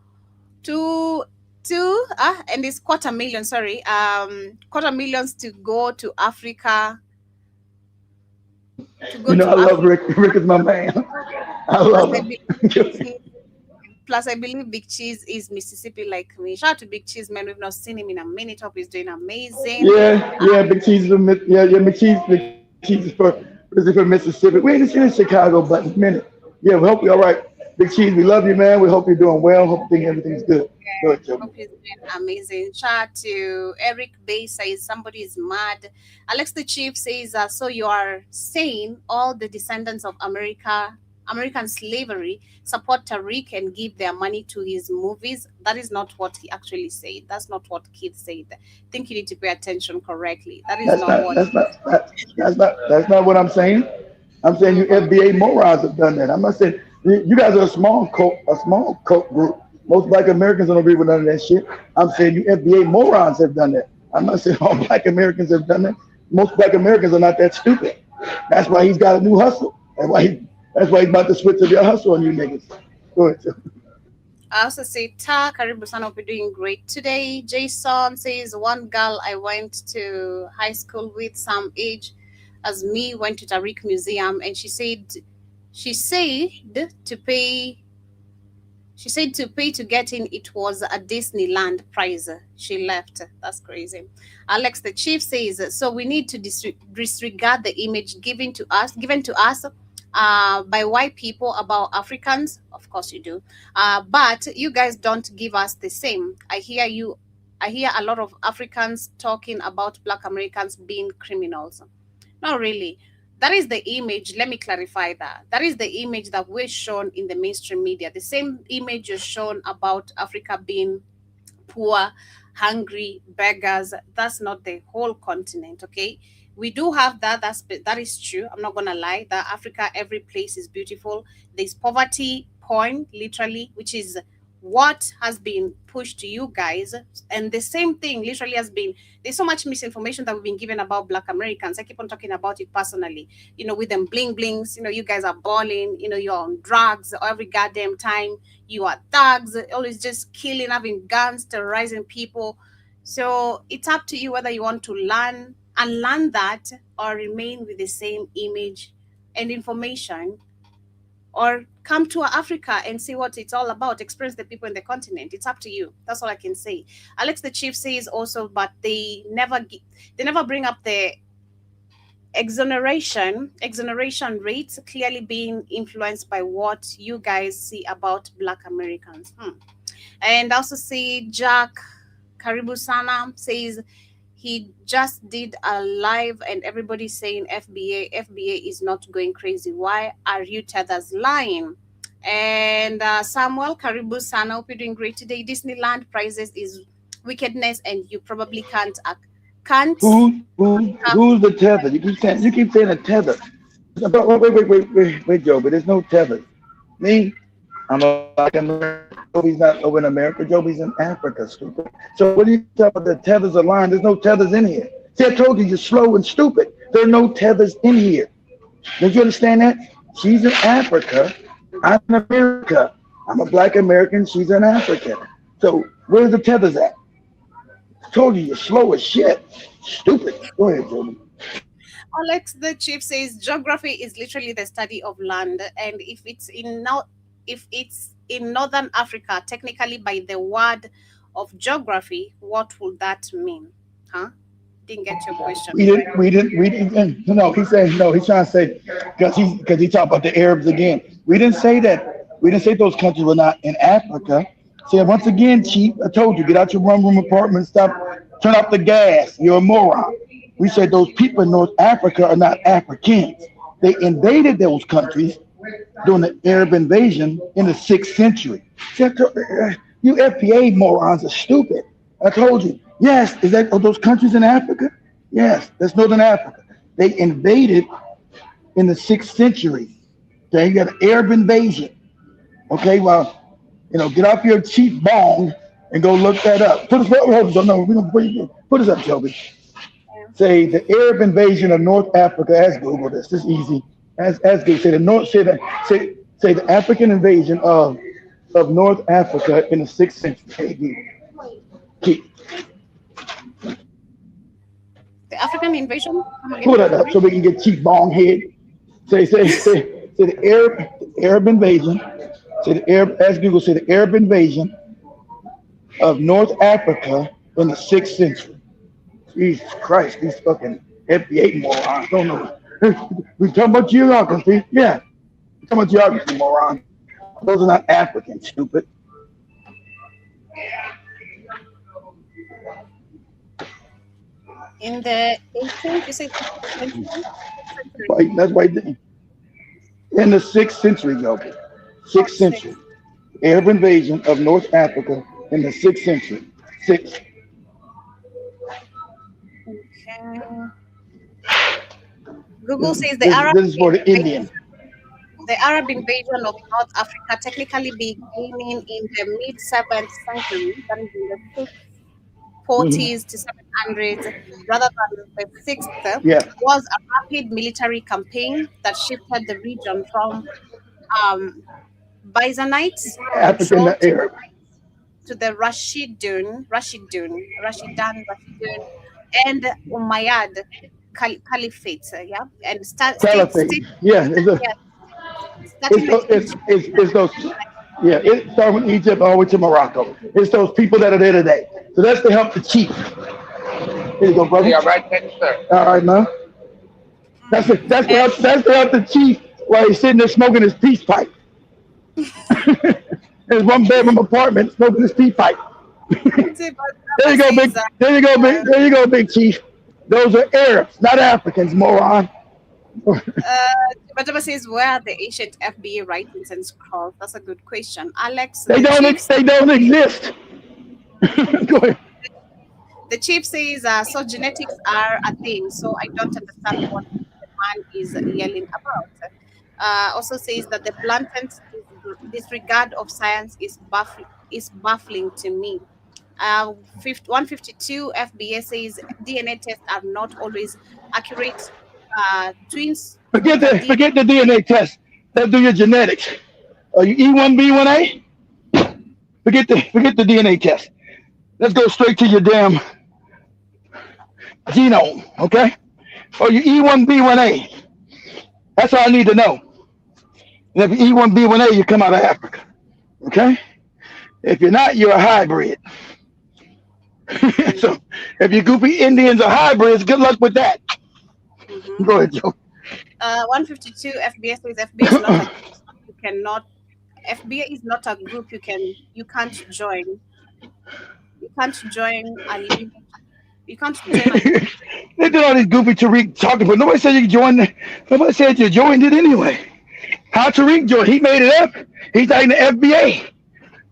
his $250,000, $250,000 to go to Africa. I love Rick. Rick is my man. I love him. Plus, I believe Big Cheese is Mississippi like me. Shout out to Big Cheese, man. We've not seen him in a minute. Hope he's doing amazing. Yeah, Big Cheese is Big Cheese is for Mississippi. We ain't seen in Chicago, but in a minute. Yeah, we hope you're all right. Big Cheese, we love you, man. We hope you're doing well. Hope everything's good. Go ahead, Joe. Hope he's doing amazing. Chat to Eric Bay says somebody is mad. Alex the Chief says, so you are saying all the descendants of American slavery support Tariq and give their money to his movies? That is not what he actually said. That's not what Keith said. I think you need to pay attention correctly. That is not what. That's not what I'm saying. I'm saying you FBA morons have done that. I'm not saying you guys are a small cult group. Most Black Americans don't agree with none of that shit. I'm saying you FBA morons have done that. I'm not saying all Black Americans have done that. Most Black Americans are not that stupid. That's why he's got a new hustle. That's why he's about to switch to their hustle on you niggas. Go ahead. I also say, Ta, Karibu sana, hope you're doing great today. Jason says, one girl I went to high school with, some age as me, went to Tariq Museum, and she said to pay to get in, it was a Disneyland prize. She left. That's crazy. Alex the Chief says, so we need to disregard the image given to us by white people about Africans. Of course you do. But you guys don't give us the same. I hear a lot of Africans talking about Black Americans being criminals. Not really. That is the image. Let me clarify that. That is the image that we're shown in the mainstream media. The same image is shown about Africa being poor, hungry, beggars. That's not the whole continent, okay? We do have that. That is true. I'm not gonna lie. That Africa, every place is beautiful. There's poverty porn, literally, which is what has been pushed to you guys. And the same thing literally has been, there's so much misinformation that we've been given about Black Americans. I keep on talking about it personally, with them bling blings, you guys are balling, you're on drugs every goddamn time, you are thugs, always just killing, having guns, terrorizing people. So it's up to you whether you want to learn that or remain with the same image and information, or come to Africa and see what it's all about, experience the people in the continent. It's up to you. That's all I can say. Alex the Chief says also, but they never bring up the exoneration rates clearly being influenced by what you guys see about Black Americans. And also see Jack Karibu Sana says he just did a live and everybody's saying FBA is not going crazy. Why are you tethers lying? And Samuel Karibu Sana, hope you're doing great today. Disneyland prizes is wickedness, and you probably can't. Who's the tether? You keep saying a tether. Wait, Joe, but there's no tether. Me, I'm a Black American. Joey's not over in America. Joey's in Africa, stupid. So what do you tell about the tethers are lying? There's no tethers in here. See, I told you you're slow and stupid. There are no tethers in here. Don't you understand that? She's in Africa. I'm in America. I'm a Black American. She's in Africa. So where's the tethers at? I told you you're slow as shit. Stupid. Go ahead, Joey. Alex the Chief says geography is literally the study of land, and if it's in Northern Africa, technically by the word of geography, what would that mean? Didn't get your question. We didn't. No, he's saying no. He's trying to say because he talked about the Arabs again. We didn't say that. We didn't say those countries were not in Africa. So once again, Chief, I told you, get out your one-room apartment, turn off the gas. You're a moron. We said those people in North Africa are not Africans. They invaded those countries during the Arab invasion in the 6th century. You FBA morons are stupid. I told you. Yes, are those countries in Africa? Yes, that's Northern Africa. They invaded in the 6th century. Okay, you got an Arab invasion. Okay, well, get off your cheap bong and go look that up. Put us up, Joby. Say the Arab invasion of North Africa. Ask Google this. This is easy. Ask Google. Say the African invasion of North Africa in the 6th century AD. The African invasion? Pull that up so we can get cheap bong head. Say the Arab invasion. Ask Google. Say the Arab invasion of North Africa in the 6th century. Jesus Christ, these fucking FBA morons don't know. We talking about geography. Yeah. We're talking about geography, moron. Those are not Africans, stupid. In the 18th, you say 18th century? Right, that's right there. In the 6th century, though. 6th century. Arab invasion of North Africa in the 6th century. 6. Okay. Google says the Arab This is for the Indian. The Arab invasion of North Africa technically beginning in the mid 7th century, that is in the 640s to 700s, rather than the 6th, was a rapid military campaign that shifted the region from Byzantines control to the Rashidun, and Umayyad Caliphate, yeah, and Caliphate. Yeah, it's those. Yeah, it started with Egypt all the way to Morocco. It's those people that are there today. So that's to help the chief. Here you go, brother. Yeah, right next, sir. All right, man. That's to help the chief while he's sitting there smoking his peace pipe. There's one bedroom apartment smoking his peace pipe. There you go, big. There you go, big. There you go, big chief. Those are Arabs, not Africans, moron. But says, where are the ancient FBA writings and scrolls? That's a good question, Alex. They don't exist. Go ahead. The chief says, so genetics are a thing. So I don't understand what the man is yelling about. Also says that the blatant disregard of science is baffling to me. 152 FBA says DNA tests are not always accurate. Twins. Forget the DNA test. Let's do your genetics. Are you E1B1A? Forget the DNA test. Let's go straight to your damn genome, okay? Are you E1B1A? That's all I need to know. And if you're E1B1A, you come out of Africa, okay? If you're not, you're a hybrid. So if you goofy Indians are hybrids, good luck with that. Go ahead, Joe. 152 FBA says FBA is not a group you cannot. FBA is not a group you can't join. You can't join a lineage. You can't join. They did all these goofy TARIQ talking, but nobody said you joined. Nobody said you joined it anyway. How TARIQ joined? He made it up. He's not in the FBA.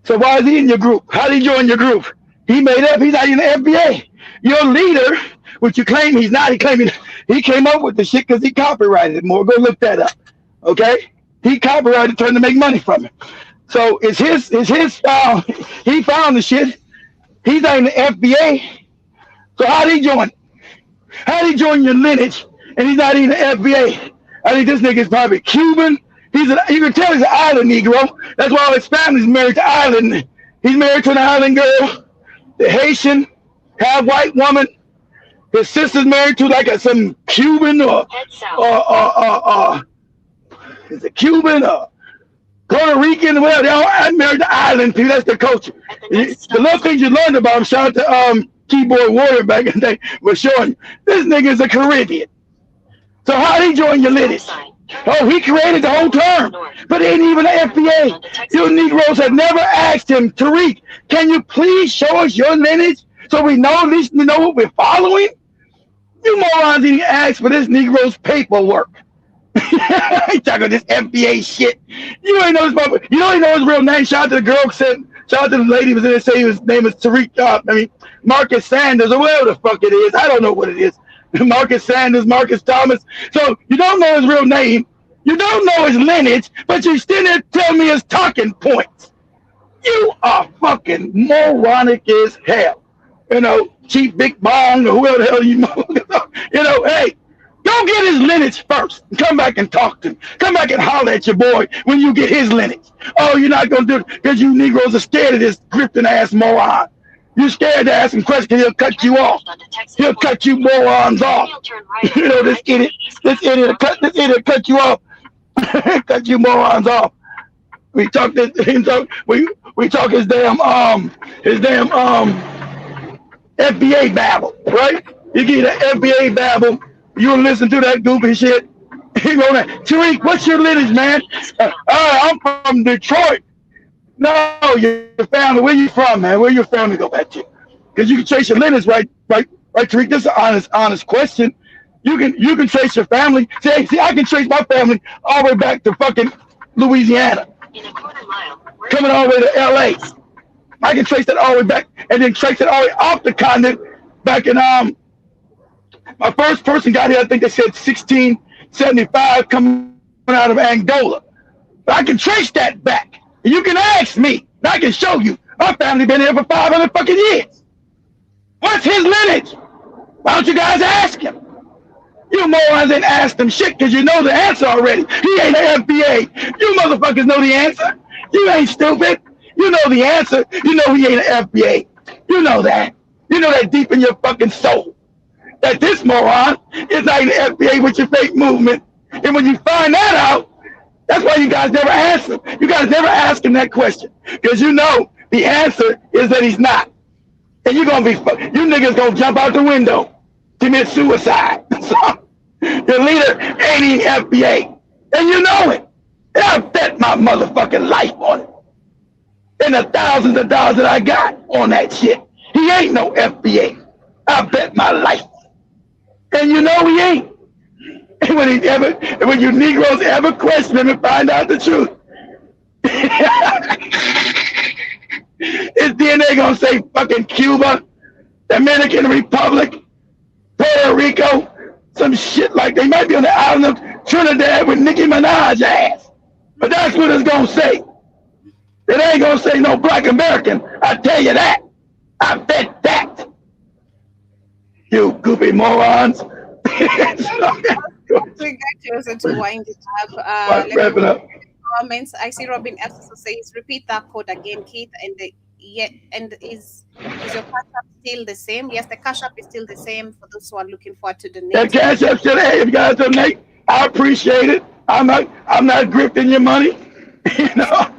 So why is he in your group? How did he join your group? He made up. He's not in the FBA. Your leader, which you claim he's not, he came up with the shit because he copyrighted it more. Go look that up. Okay? He copyrighted trying to make money from it. So it's his style. He found the shit. He's not in the FBA. So how did he join? How did he join your lineage and he's not in the FBA? I think this nigga's probably Cuban. You can tell he's an island Negro. That's why all his family's married to island. He's married to an island girl. The Haitian, half white woman. His sister's married to like some Cuban or is it Cuban or Puerto Rican? Well, they all married to island people. That's the culture. The little things you learned about him, shout out to Keyboard Warrior back in the day, was showing this nigga is a Caribbean. So how did he join your lineage? Oh, he created the whole term, but he ain't even an FBA. You Negroes have never asked him, TARIQ, can you please show us your lineage so we know at least we know what we're following? You morons didn't ask for this Negro's paperwork. He talking this FBA shit. You ain't know his mother. You don't even know his real name. Shout out to the girl said. Shout out to the lady was in there saying his name is TARIQ. Marcus Sanders or whatever the fuck it is. I don't know what it is. Marcus Sanders, Marcus Thomas. So you don't know his real name. You don't know his lineage, but you still there tell me his talking points. You are fucking moronic as hell. You know, Chief Big Bong or whoever the hell you know, hey, go get his lineage first. Come back and talk to him. Come back and holler at your boy when you get his lineage. Oh, you're not going to do it because you Negroes are scared of this grifting ass moron. You're scared to ask him questions because he'll cut you off. He'll cut you morons off. You know, this idiot cut you off. Cut you morons off. We talk his damn FBA babble, right? You get that FBA babble, you listen to that goofy shit. He go there, Tariq, what's your lineage, man? I'm from Detroit. No, your family. Where you from, man? Where your family go back to? Because you can trace your lineage, right, Tariq. This is an honest question. You can trace your family. See, I can trace my family all the way back to fucking Louisiana, coming all the way to LA. I can trace that all the way back, and then trace it all the way off the continent. Back in my first person got here, I think they said 1675, coming out of Angola. But I can trace that back. You can ask me, and I can show you. My family been here for 500 fucking years. What's his lineage? Why don't you guys ask him? You morons didn't ask them shit because you know the answer already. He ain't an FBA. You motherfuckers know the answer. You ain't stupid. You know the answer. You know he ain't an FBA. You know that. You know that deep in your fucking soul. That this moron is not an FBA with your fake movement. And when you find that out, that's why you guys never ask him. You guys never ask him that question. Because you know the answer is that he's not. And you niggas gonna jump out the window, commit suicide. So, your leader ain't even FBA. And you know it. And I bet my motherfucking life on it. And the thousands of dollars that I got on that shit. He ain't no FBA. I bet my life. And you know he ain't. And when you Negroes ever question him and find out the truth, his DNA gonna say fucking Cuba, Dominican Republic, Puerto Rico, some shit like they might be on the island of Trinidad with Nicki Minaj ass. But that's what it's gonna say. It ain't gonna say no black American. I tell you that. I bet that. You goofy morons. We get closer to wind it up. Wrap it up. Comments. I see Robin also says, repeat that code again, Keith. And is your cash app still the same? Yes, the cash app is still the same for those who are looking forward to donate. That cash app still, hey, if you guys donate, I appreciate it. I'm not grifting your money. You know,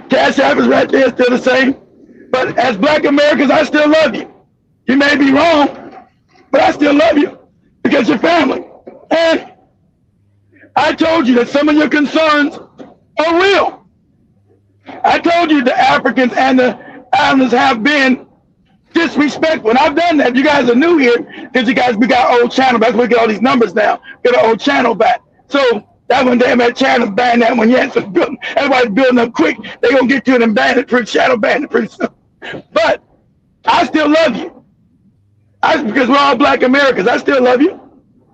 cash app is right there, still the same. But as black Americans, I still love you. You may be wrong, but I still love you because you're family. And I told you that some of your concerns are real. I told you the Africans and the Islanders have been disrespectful. And I've done that. You guys are new here because we got old channel. That's why we get all these numbers now. Get our old channel back. So that one damn that channel ban that one yet. So everybody's building up quick. They're going to get to it and ban it pretty shadow ban it pretty soon. But I still love you. Because we're all black Americans. I still love you.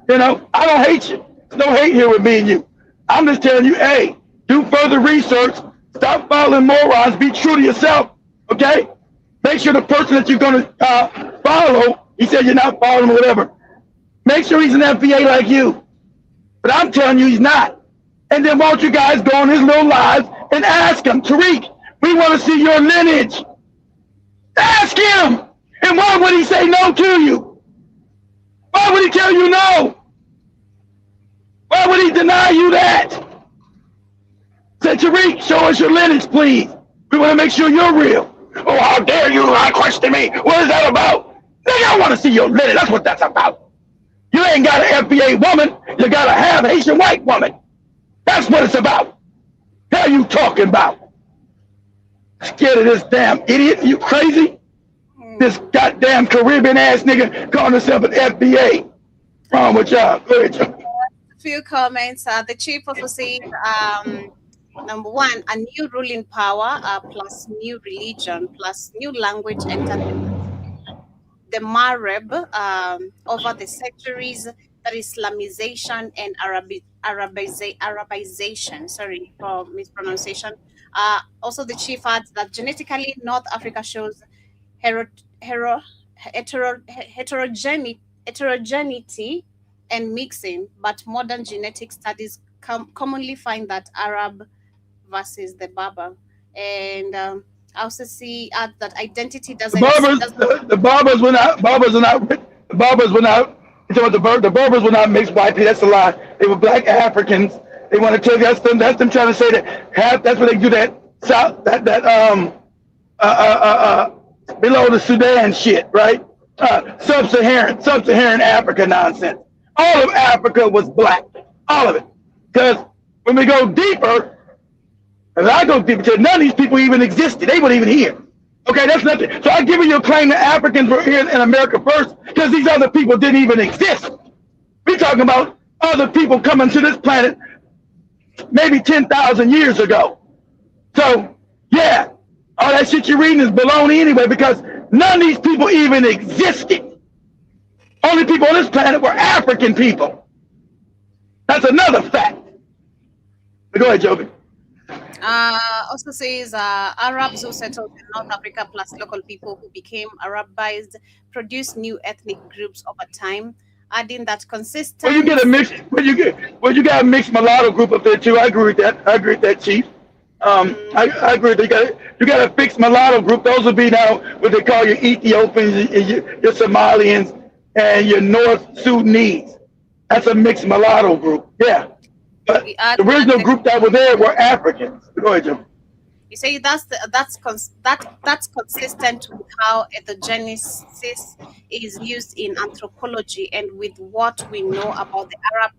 You know, I don't hate you. There's no hate here with me and you. I'm just telling you, hey, do further research. Stop following morons. Be true to yourself, okay? Make sure the person that you're going to follow, he said you're not following or whatever. Make sure he's an FBA like you. But I'm telling you he's not. And then why don't you guys go on his little lives and ask him, Tariq, we want to see your lineage. Ask him. And why would he say no to you? Why would he tell you no? Why would he deny you that? Say, Tariq, show us your lineage, please. We want to make sure you're real. Oh, how dare you question me? What is that about? Nigga, I want to see your lineage. That's what that's about. You ain't got an FBA woman. You got a half Haitian white woman. That's what it's about. What are you talking about? Scared of this damn idiot? You crazy? This goddamn Caribbean ass nigga calling himself an FBA. Wrong with y'all? Go ahead, y'all. A few comments. The chief also said, number one, a new ruling power plus new religion plus new language entered the Maghreb over the centuries. That Islamization and Arabization. Sorry for mispronunciation. Also, the chief adds that genetically, North Africa shows heterogeneity and mixing, but modern genetic studies commonly find that Arab versus the Berber. And I also see that identity doesn't. The Berbers were not. The Berbers were not mixed white people. That's a lie. They were black Africans. They want to tell you that's them trying to say that half. That's what they do that south below the Sudan shit, right? Sub-Saharan Africa nonsense. All of Africa was black. All of it. Because when we go deeper, and I go deeper, none of these people even existed. They weren't even here. Okay, that's nothing. So I'm giving you a claim that Africans were here in America first because these other people didn't even exist. We're talking about other people coming to this planet maybe 10,000 years ago. So, yeah, all that shit you're reading is baloney anyway because none of these people even existed. Only people on this planet were African people. That's another fact. But go ahead, Joby. Also says Arabs who settled in North Africa plus local people who became Arabized produced new ethnic groups over time, adding that consistent. Well, you get a mix. Well, you got a mixed mulatto group up there too. I agree with that. I agree with that, Chief. I agree. You got a fixed mulatto group. Those would be now what they call your Ethiopians, your Somalians, and your North Sudanese. That's a mixed mulatto group. Yeah. But the original group that were there were Africans. Go ahead, Jim. You say that's consistent with how ethnogenesis is used in anthropology and with what we know about the Arab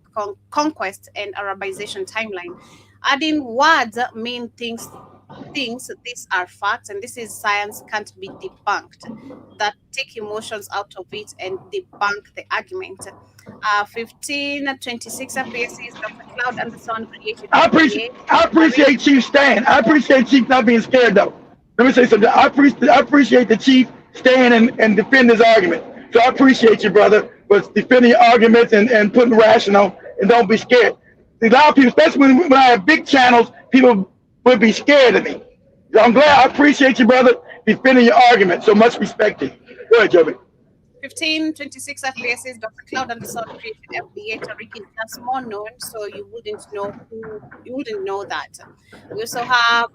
conquest and Arabization timeline. Adding words mean things. These are facts, and this is science can't be debunked. That take emotions out of it and debunk the argument. 1526 FBA says Dr. Cloud Anderson created. I appreciate Chief Stan. I appreciate Chief not being scared though. Let me say something. I appreciate the Chief staying and defend his argument. So I appreciate you, brother, for defending your arguments and putting rational and don't be scared. A lot of people, especially when I have big channels, people would be scared of me. So I'm glad. I appreciate you, brother, defending your argument. So much respect to you. Go ahead, Joby. 1526 FBA says Dr. Cloud Anderson created FBA. TARIQ is just more known, so you wouldn't know that. We also have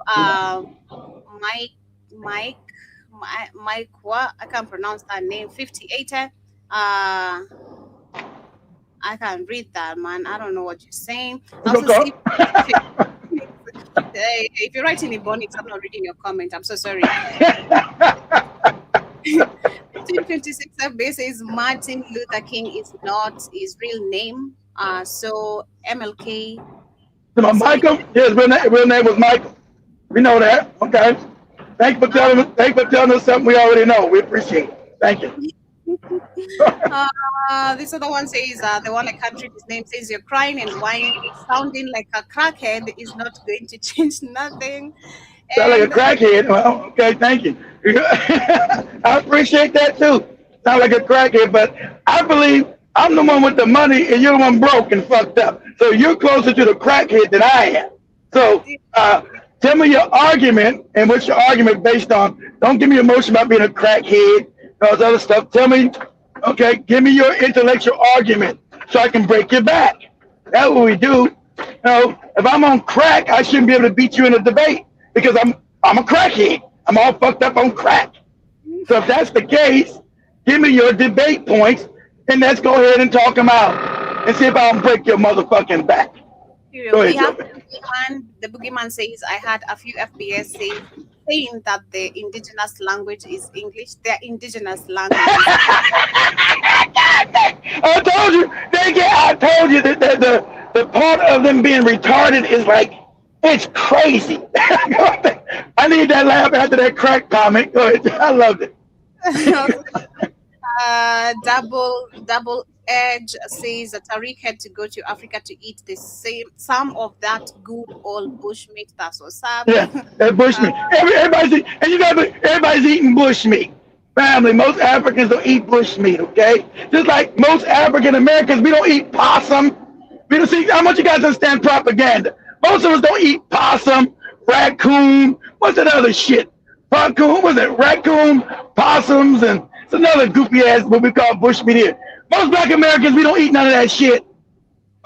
Mike, what I can't pronounce that name. 58. I can't read that, man. I don't know what you're saying. Also, if you're writing in Bonix, I'm not reading your comment. I'm so sorry. 1526 FBA says Martin Luther King is not his real name. So MLK. Michael? His real name was Michael. We know that. Okay. Thanks for telling us something we already know. We appreciate it. Thank you. This other one says the one I can't read his name says you're crying and whining, sounding like a crackhead is not going to change nothing. Sound like a crackhead. Well, okay, thank you. I appreciate that too. Sound like a crackhead, but I believe I'm the one with the money and you're the one broke and fucked up. So you're closer to the crackhead than I am. So tell me your argument and what's your argument based on. Don't give me emotion about being a crackhead. All this other stuff. Tell me, okay, give me your intellectual argument so I can break your back. That's what we do. You know, if I'm on crack, I shouldn't be able to beat you in a debate because I'm a crackhead. I'm all fucked up on crack. So if that's the case, give me your debate points and let's go ahead and talk them out and see if I can break your motherfucking back. Go ahead, the boogeyman says I had a few FBS saying that the indigenous language is English. Their indigenous language. I told you that the part of them being retarded is like it's crazy. I need that laugh after that crack comment. Go ahead. I loved it. Double Edge says that TARIQ had to go to Africa to eat some of that good old bushmeat. That's what's up. Yeah, that bushmeat. Everybody's eating bushmeat. Family, most Africans don't eat bushmeat, okay? Just like most African Americans, we don't eat possum. We don't see. I want you guys to understand propaganda. Most of us don't eat possum, raccoon. What's that other shit? Raccoon, was it raccoon, possums, and it's another goofy ass what we call bushmeat here. Most black Americans, we don't eat none of that shit.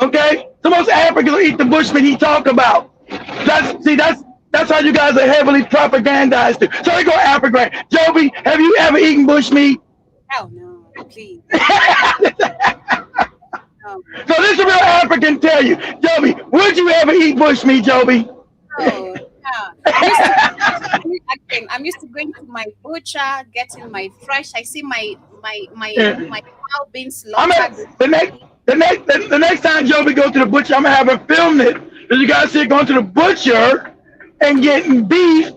Okay? So most Africans don't eat the bushmeat he talk about. That's how you guys are heavily propagandized to. So they go African. Joby, have you ever eaten bushmeat? Hell no, please. So this is a real African tell you. Joby, would you ever eat bushmeat, Joby? Oh, yeah. I'm used to going to my butcher, getting my fresh. I see my cow being slaughtered. The The next time Joby goes to the butcher, I'm gonna have her film it. Because you guys see it going to the butcher and getting beef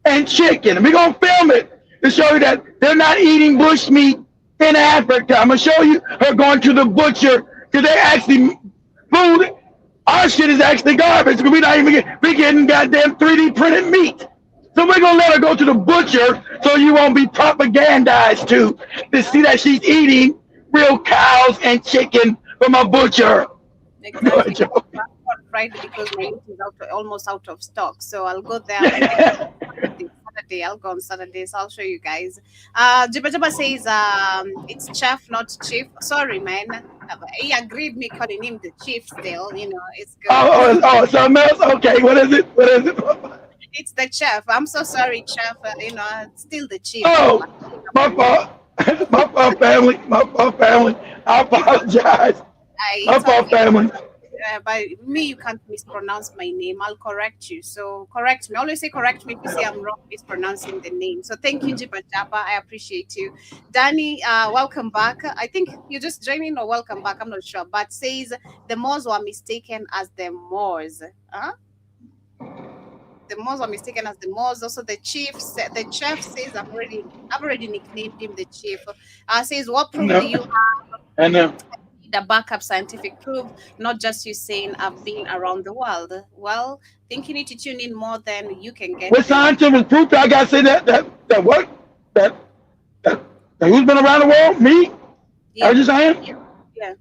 and chicken. And we're gonna film it to show you that they're not eating bush meat in Africa. I'm gonna show you her going to the butcher because they actually food. Our shit is actually garbage because we're not even getting goddamn 3D printed meat. So we're gonna let her go to the butcher so you won't be propagandized to see that she's eating real cows and chicken from a butcher. Exactly. Friday because my meat is almost out of stock. So I'll go there. Saturday. I'll go on Saturday. So I'll show you guys. Jibba Jabba says it's chef, not chief. Sorry, man. He agreed me calling him the chief still. You know, it's good. Something else? Okay, what is it? It's the chef. I'm so sorry, chef. You know, it's still the chief. Oh, my fault. My fault, family. My fault, family. I apologize. My fault, family. By me, you can't mispronounce my name. I'll correct you. So correct me. Always say correct me if you say I'm wrong mispronouncing the name. So thank you, Jibba Jabba. I appreciate you. Danny, welcome back. I think you're just joining or welcome back. I'm not sure. But says the Moors were mistaken as the Moors. Huh? The Moors were mistaken as the Moors. Also, the chef says I've already nicknamed him the chief. Says what proof do you have? I know. The backup scientific proof, not just you saying I've been around the world. Well, I think you need to tune in more than you can get. What scientific proof? I gotta say that who's been around the world? Me? Yeah. Are you saying? Yeah.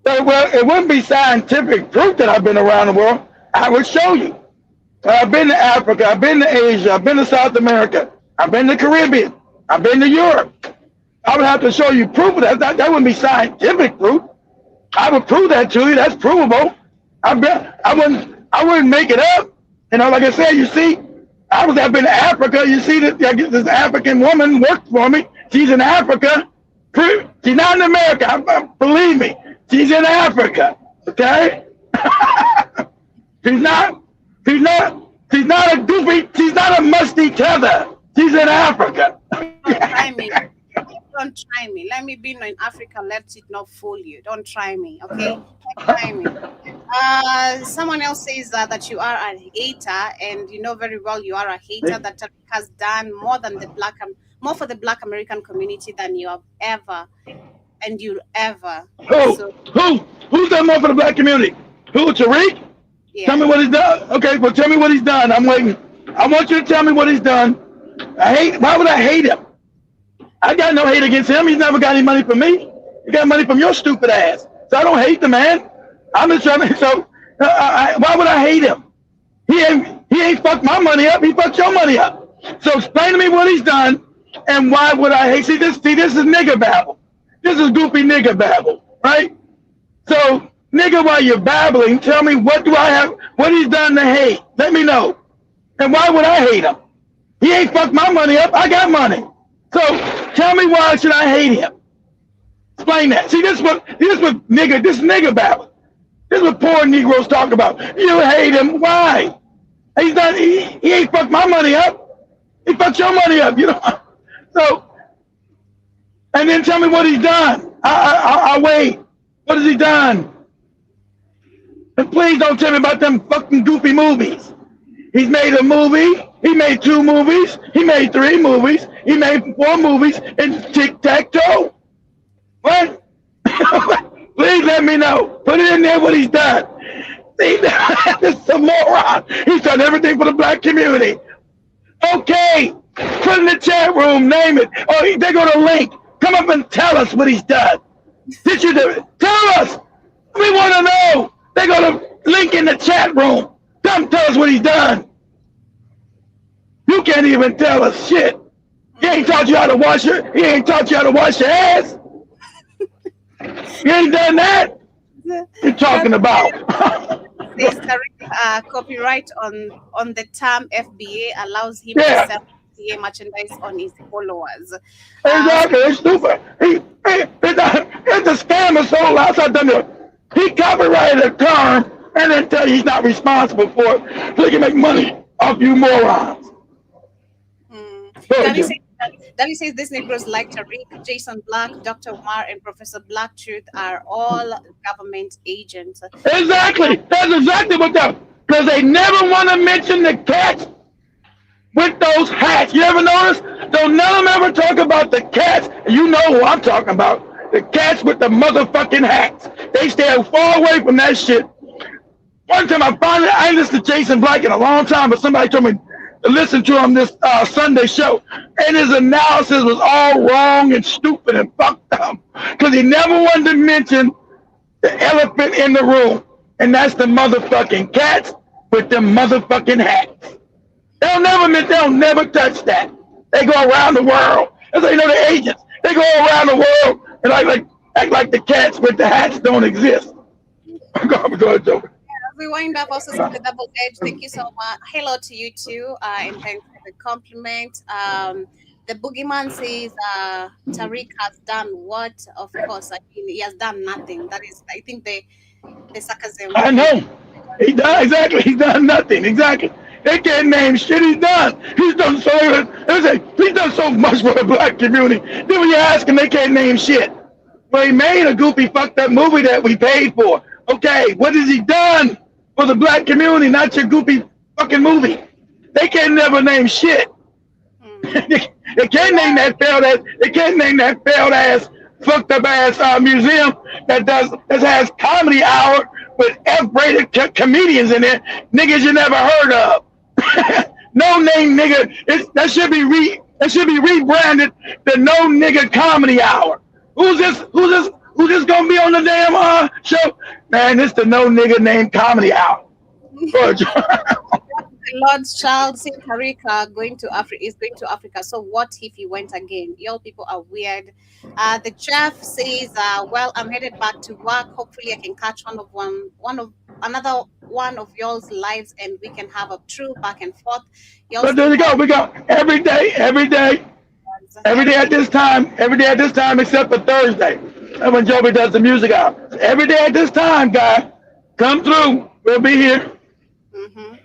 Well, it wouldn't be scientific proof that I've been around the world. I would show you. I've been to Africa. I've been to Asia. I've been to South America. I've been to Caribbean. I've been to Europe. I would have to show you proof of that. That wouldn't be scientific proof. I would prove that to you. That's provable. I wouldn't make it up. You know, like I said, you see, I've been to Africa. You see that this African woman worked for me. She's in Africa. She's not in America. Believe me, she's in Africa. Okay? She's not a goofy. She's not a musty tether. She's in Africa. Don't try me. Let me be in Africa. Let it not fool you. Don't try me, okay? Don't try me. Someone else says that you are a hater, and you know very well you are a hater. That TARIQ has done more for the Black American community than you have ever, and you'll ever. Who's done more for the Black community? Who? TARIQ? Yeah. Tell me what he's done. Okay, well, tell me what he's done. I'm waiting. I want you to tell me what he's done. Why would I hate him? I got no hate against him. He's never got any money from me. He got money from your stupid ass. So I don't hate the man. I'm just trying to. So why would I hate him? He ain't fucked my money up. He fucked your money up. So explain to me what he's done and why would I hate? See this is nigga babble. This is goofy nigga babble, right? So nigga, while you're babbling, tell me what he's done to hate. Let me know. And why would I hate him? He ain't fucked my money up. I got money. So tell me why should I hate him? Explain that. See, this is what nigga babble. This is what poor Negroes talk about. You hate him. Why? He ain't fucked my money up. He fucked your money up. You know. So, and then tell me what he's done. I'll wait. What has he done? And please don't tell me about them fucking goofy movies. He's made a movie. He made 2 movies. He made 3 movies. He made 4 movies in tic-tac-toe. What? Please let me know. Put it in there what he's done. See, this is a moron. He's done everything for the Black community. Okay. Put in the chat room. Name it. Oh, they go to link. Come up and tell us what he's done. Did you do it? Tell us. We want to know. They go to link in the chat room. Come tell us what he's done. You can't even tell us shit. He ain't taught you how to wash your ass. You ain't done that. You're talking about. There's TARIQ copyright on the term FBA allows him to sell FBA merchandise on his followers. Exactly, it's stupid. It's a scam of soul outside the. He copyrighted a term and then tell you he's not responsible for it, so he can make money off you morons. Dali says these Negroes like Tariq, Jason Black, Dr. Umar, and Professor Black Truth are all government agents. Exactly. That's exactly what that. Because they never want to mention the cats with those hats. You ever notice? Don't none of them ever talk about the cats. You know who I'm talking about. The cats with the motherfucking hats. They stay far away from that shit. One time I ain't listened to Jason Black in a long time, but somebody told me to listen to him this Sunday show. And his analysis was all wrong and stupid and fucked up. Because he never wanted to mention the elephant in the room. And that's the motherfucking cats with them motherfucking hats. They'll never touch that. They go around the world. That's how you know the agents. They go around the world and act like the cats with the hats don't exist. Go ahead, Joe. We wind up also saying the double edge. Thank you so much. Hello to you too, and thanks for the compliment. The boogeyman says Tariq has done what? Of course, I mean he has done nothing. That is, I think the sarcasm. I know. He done exactly. He's done nothing. Exactly. They can't name shit he's done. He's done so much for the black community. Then when you ask him, they can't name shit. Well, he made a goofy fucked up movie that we paid for. Okay, what has he done for the black community? Not your goofy fucking movie. They can't never name shit. They can't name that failed ass. They can't name that failed ass, fucked up ass museum that has comedy hour with F-rated comedians in it. Niggas you never heard of. No name nigga. That should be rebranded the No Nigga Comedy Hour. Who's this gonna be on the damn show? Man, this the No Nigga Name Comedy Hour. Lord's child Saint Tariq is going to Africa. So what if he went again? Y'all people are weird. The chef says, well, I'm headed back to work. Hopefully I can catch another one of y'all's lives and we can have a true back and forth. But there you go. We go every day at this time except for Thursday. That's when Joby does the music out. Every day at this time, guy, come through. We'll be here.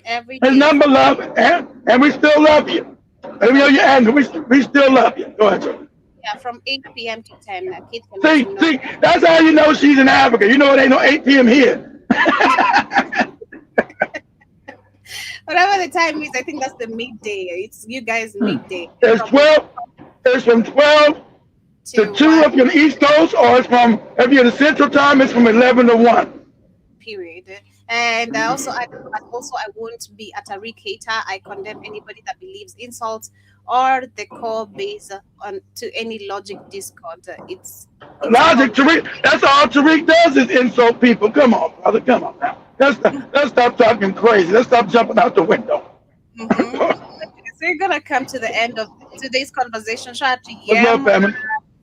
Every day. His number love, and we still love you. Let me know your anger. We still love you. Go ahead, Joby. Yeah, from 8 p.m. to 10. See, that's how you know she's in Africa. You know it ain't no 8 p.m. here. Whatever the time is, I think that's the midday. It's you guys midday. It's from 12 to 2 if you're on the East Coast, or it's from, if you're in the Central Time, it's from 11 to 1. Period. And I won't be a Tariq hater. I condemn anybody that believes insults or the core base on to any logic discord. It's logic. Tariq. That's all Tariq does is insult people. Come on, brother. Come on now. Let's stop talking crazy. Let's stop jumping out the window. So we're gonna come to the end of today's conversation. Shout out to Yam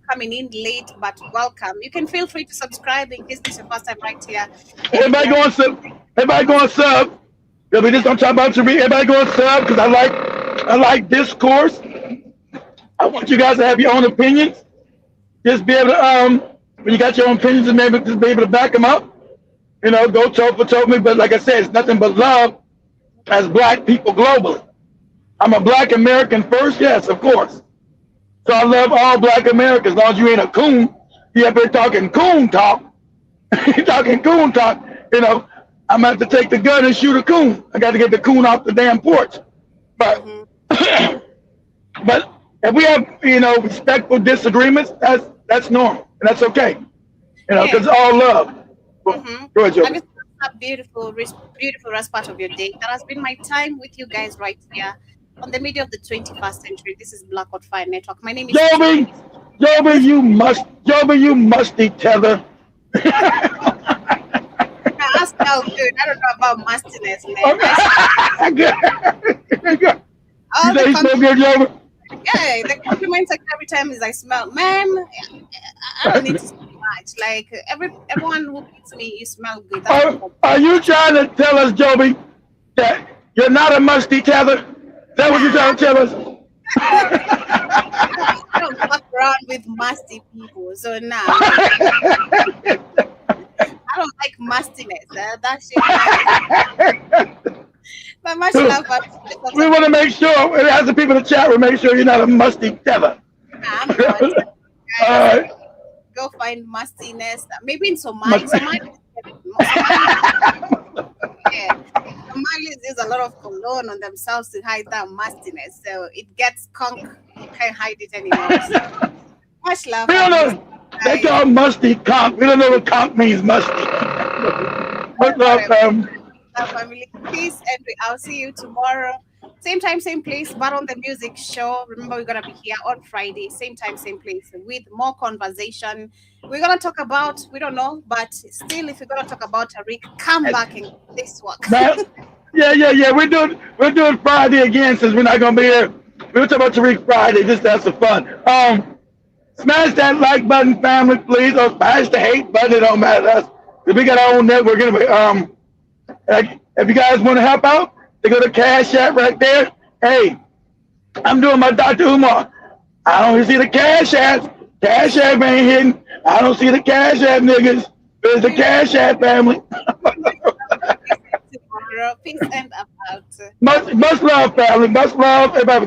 coming in late, but welcome. You can feel free to subscribe in case this is your first time right here. Everybody go and sub. Yeah, we just don't talk about Tariq. Everybody go and sub because I like discourse. I want you guys to have your own opinions. Just be able to when you got your own opinions, and maybe just be able to back them up. You know, go toe for toe me. But like I said, it's nothing but love as black people globally. I'm a black American first, yes, of course. So I love all black Americans. As long as you ain't a coon, you up here talking coon talk. Talking coon talk, you know, I'm going to have to take the gun and shoot a coon. I got to get the coon off the damn porch. But but if we have, you know, respectful disagreements, that's normal. And that's okay. You know, because it's all love. Go ahead, Joe. A beautiful rest part of your day. That has been my time with you guys right here on the media of the 21st century. This is Blackout Fire Network. My name is Joby, you musty tether. I smell good. I don't know about mustiness, man. Good. You smell good, Joby? Yeah, the compliments every time is I smell. Man, I don't need to smell much. Like everyone who meets me, you smell good. Are you trying to tell us, Joby, that you're not a musty tether? Is that what you're trying to tell us? I don't fuck around with musty people, so now I don't like mustiness. That shit. But much love. We want to make sure, and as the people in the chat, we make sure you're not a musty tether. I'm not. All right. Go find mustiness. Maybe in Somalia. Yeah. Somalis use a lot of cologne on themselves to hide that mustiness. So it gets conk. You can't hide it anymore. So, much love. We don't know. They call musty conk. We don't know what conk means, musty. Much love, family. Peace, and I'll see you tomorrow. Same time, same place, but on the music show. Remember, we're going to be here on Friday, same time, same place, with more conversation. We're going to talk about, we don't know, but still, if you're going to talk about TARIQ, come back and this work. Yeah. We're doing Friday again since we're not going to be here. We'll talk about TARIQ Friday just to have some fun. Smash that like button, family, please. Or smash the hate button. It don't matter to us. We got our own network anyway. If you guys want to help out, they go to Cash App right there. Hey, I'm doing my Dr. Umar. I don't see the Cash App. Cash App ain't hitting. I don't see the Cash App niggas. There's the Cash App family. Peace and about. Much love, family. Much love, everybody.